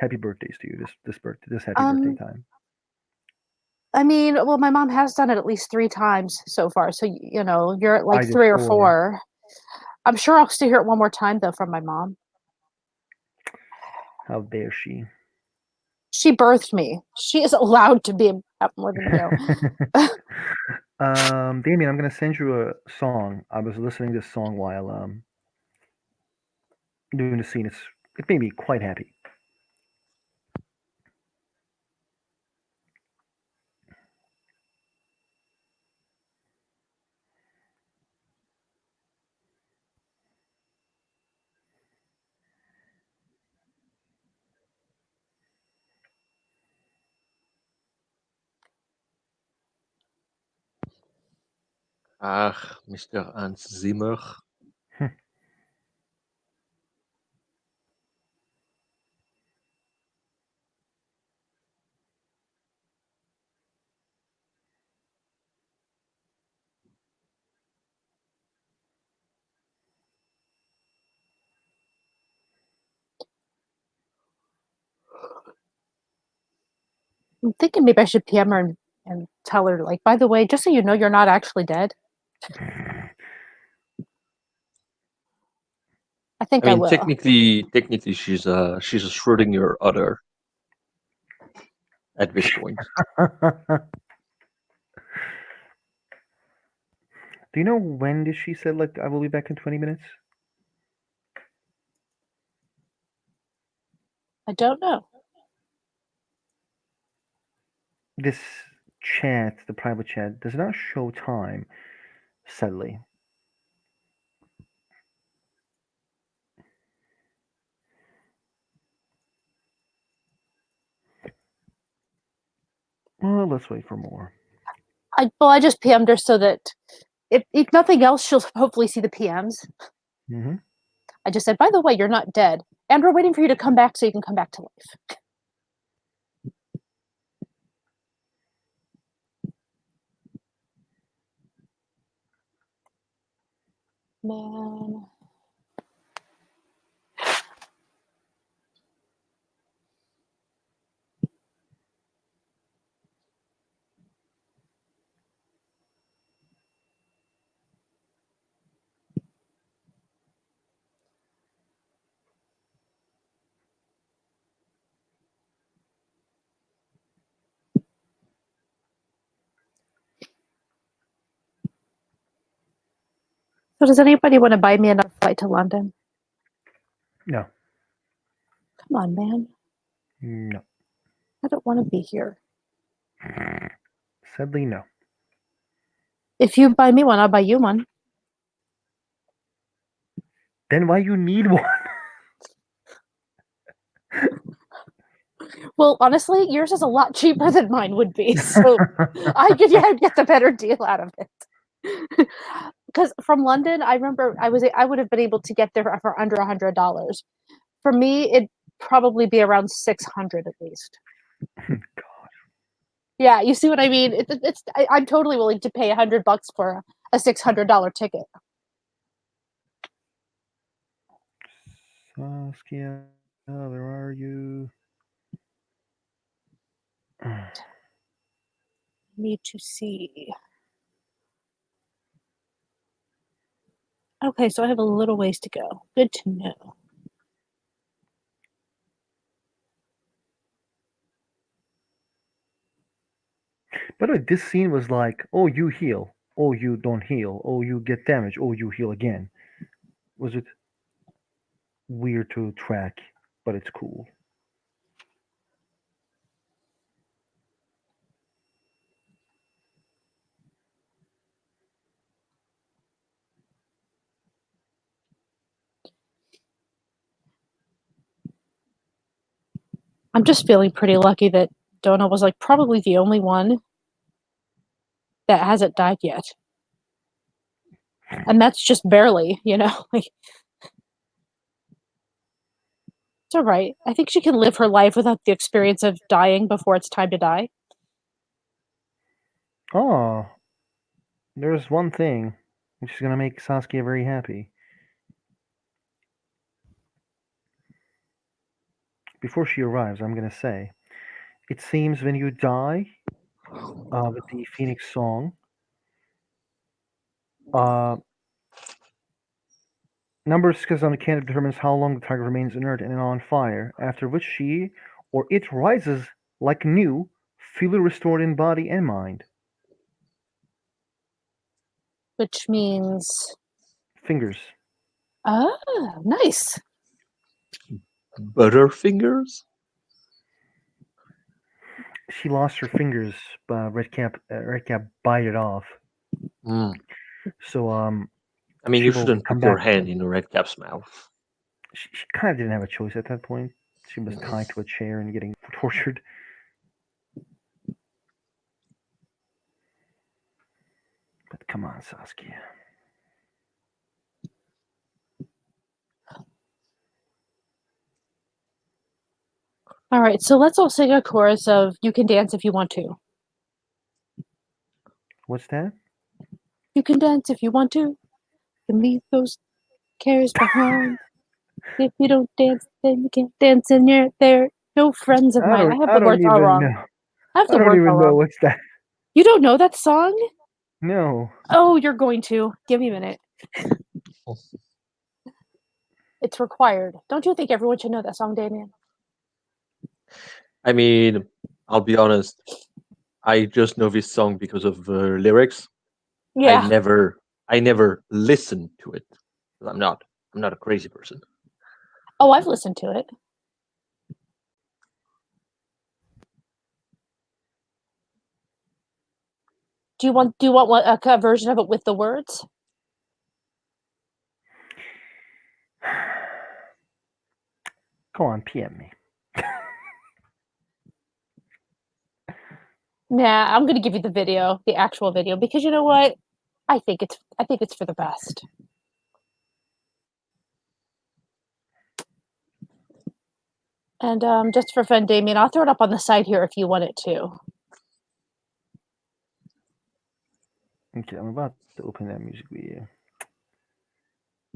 happy birthdays to you this happy birthday Um, time. I mean, well, my mom has done it at least 3 times so far. So you're at like I did 4. 3 or 4. I'm sure I'll still hear it one more time though from my mom. How dare she? She birthed me. She is allowed to have more than you. Damien, I'm gonna send you a song. I was listening to this song while doing the scene. It made me quite happy. Ach, Mr. Hans Zimmer. I'm thinking maybe I should PM her and tell her, like, by the way, just so you know, you're not actually dead. I think I I mean, will. technically, she's a Schrödinger other at this point. Do you know when did she said like I will be back in 20 minutes? I don't know. This chat, the private chat, does not show time, sadly. Well, let's wait for more. I just PM'd her so that if nothing else, she'll hopefully see the PMs. Mm-hmm. I just said, by the way, you're not dead, and we're waiting for you to come back so you can come back to life. Man. So does anybody want to buy me another flight to London? No. Come on, man. No. I don't want to be here. Sadly, no. If you buy me one, I'll buy you one. Then why you need one? Well, honestly, yours is a lot cheaper than mine would be, so I'd get the better deal out of it. Because from London, I remember I would have been able to get there for under $100. For me, it'd probably be around 600 at least. God. Yeah, you see what I mean? I'm totally willing to pay $100 for a $600 ticket. Saskia, where are you? Need to see. Okay, so I have a little ways to go. Good to know. By the way, this scene was like, oh, you heal. Oh, you don't heal. Oh, you get damage. Oh, you heal again. Was it weird to track? But it's cool. I'm just feeling pretty lucky that Donna was like probably the only one that hasn't died yet. And that's just barely, like it's all right. I think she can live her life without the experience of dying before it's time to die. Oh, there's one thing which is gonna make Saskia very happy. Before she arrives, I'm gonna say, it seems when you die, with the Phoenix song, uh, numbers because on the candidate determines how long the target remains inert and on fire, after which she or it rises like new, fully restored in body and mind. Which means Fingers. nice. Butterfingers? She lost her fingers. Redcap bite it off. Mm. So I mean, she you will shouldn't come put your back. hand in a Redcap's mouth. She kind of didn't have a choice at that point. She was tied to a chair and getting tortured. But come on, Saskia. All right, so let's all sing a chorus of "You Can Dance If You Want to." What's that? You can dance if you want to. You can leave those cares behind. If you don't dance, then you can't dance, and they're no friends of mine. I have I the don't words all even wrong. know. I have I the don't words all even know wrong. what's that. You don't know that song? No. Oh, you're going to. Give me a minute. It's required. Don't you think everyone should know that song, Damien? I mean, I'll be honest. I just know this song because of the lyrics. I Yeah. never, I never listened to it. I'm not a crazy person. Oh, I've listened to it. Do you want a version of it with the words? Go on, PM me. Nah, I'm gonna give you the video, the actual video, because you know what? I think it's for the best. And just for fun, Damien, I'll throw it up on the side here if you want it to. Okay, I'm about to open that music video.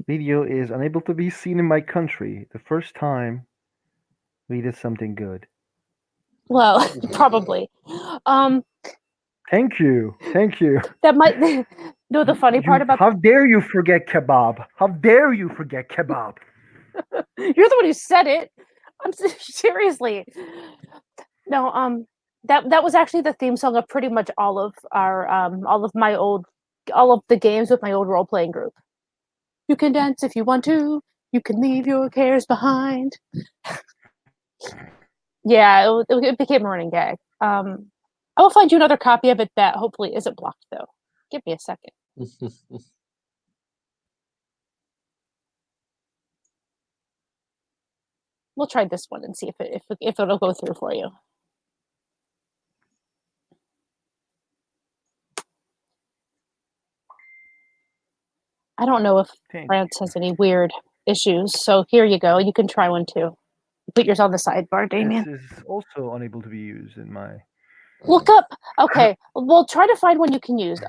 Video is unable to be seen in my country. The first time we did something good. Well, probably. Um, Thank you. Thank you. that might. No, the funny part about How dare you forget kebab? How dare you forget kebab? you're the one who said it. Seriously. No, that was actually the theme song of pretty much all of the games with my old role playing group. You can dance if you want to. You can leave your cares behind. Yeah, it became a running gag. I will find you another copy of it that hopefully isn't blocked though. Give me a second. We'll try this one and see if it'll go through for you. I don't know if Thank France has any weird issues, so here you go. You can try one too. Put yours on the sidebar, Damien. This is also unable to be used in my. Look up. Okay, we'll try to find one you can use.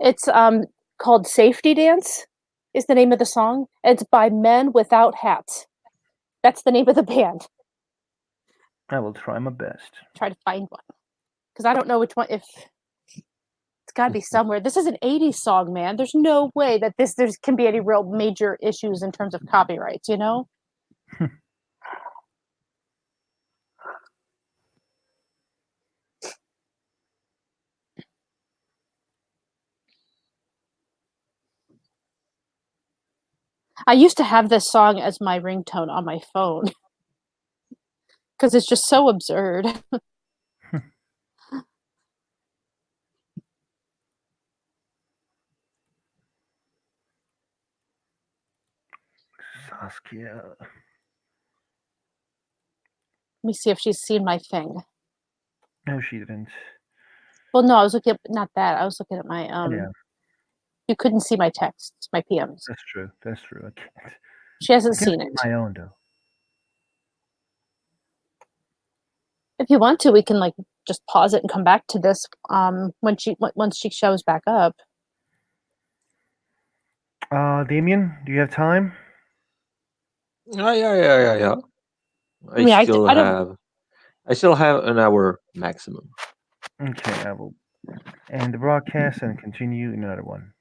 It's called "Safety Dance." Is the name of the song? It's by Men Without Hats. That's the name of the band. I will try my best. Try to find one because I don't know which one. If it's got to be somewhere. This is an '80s song, man. There's no way that there can be any real major issues in terms of copyrights. You know. I used to have this song as my ringtone on my phone because it's just so absurd. Saskia. Let me see if she's seen my thing. No, she didn't. Well, no, I was looking at not that. I was looking at my Yeah, You couldn't see my texts, my PMs. that's true. That's true. I can't. She I hasn't can't seen see it. my own though. If you want to, we can like just pause it and come back to this once she shows back up. Damien, do you have time? Yeah. I mean, I don't. I still have an hour maximum. Okay, I will end the broadcast and continue in another one.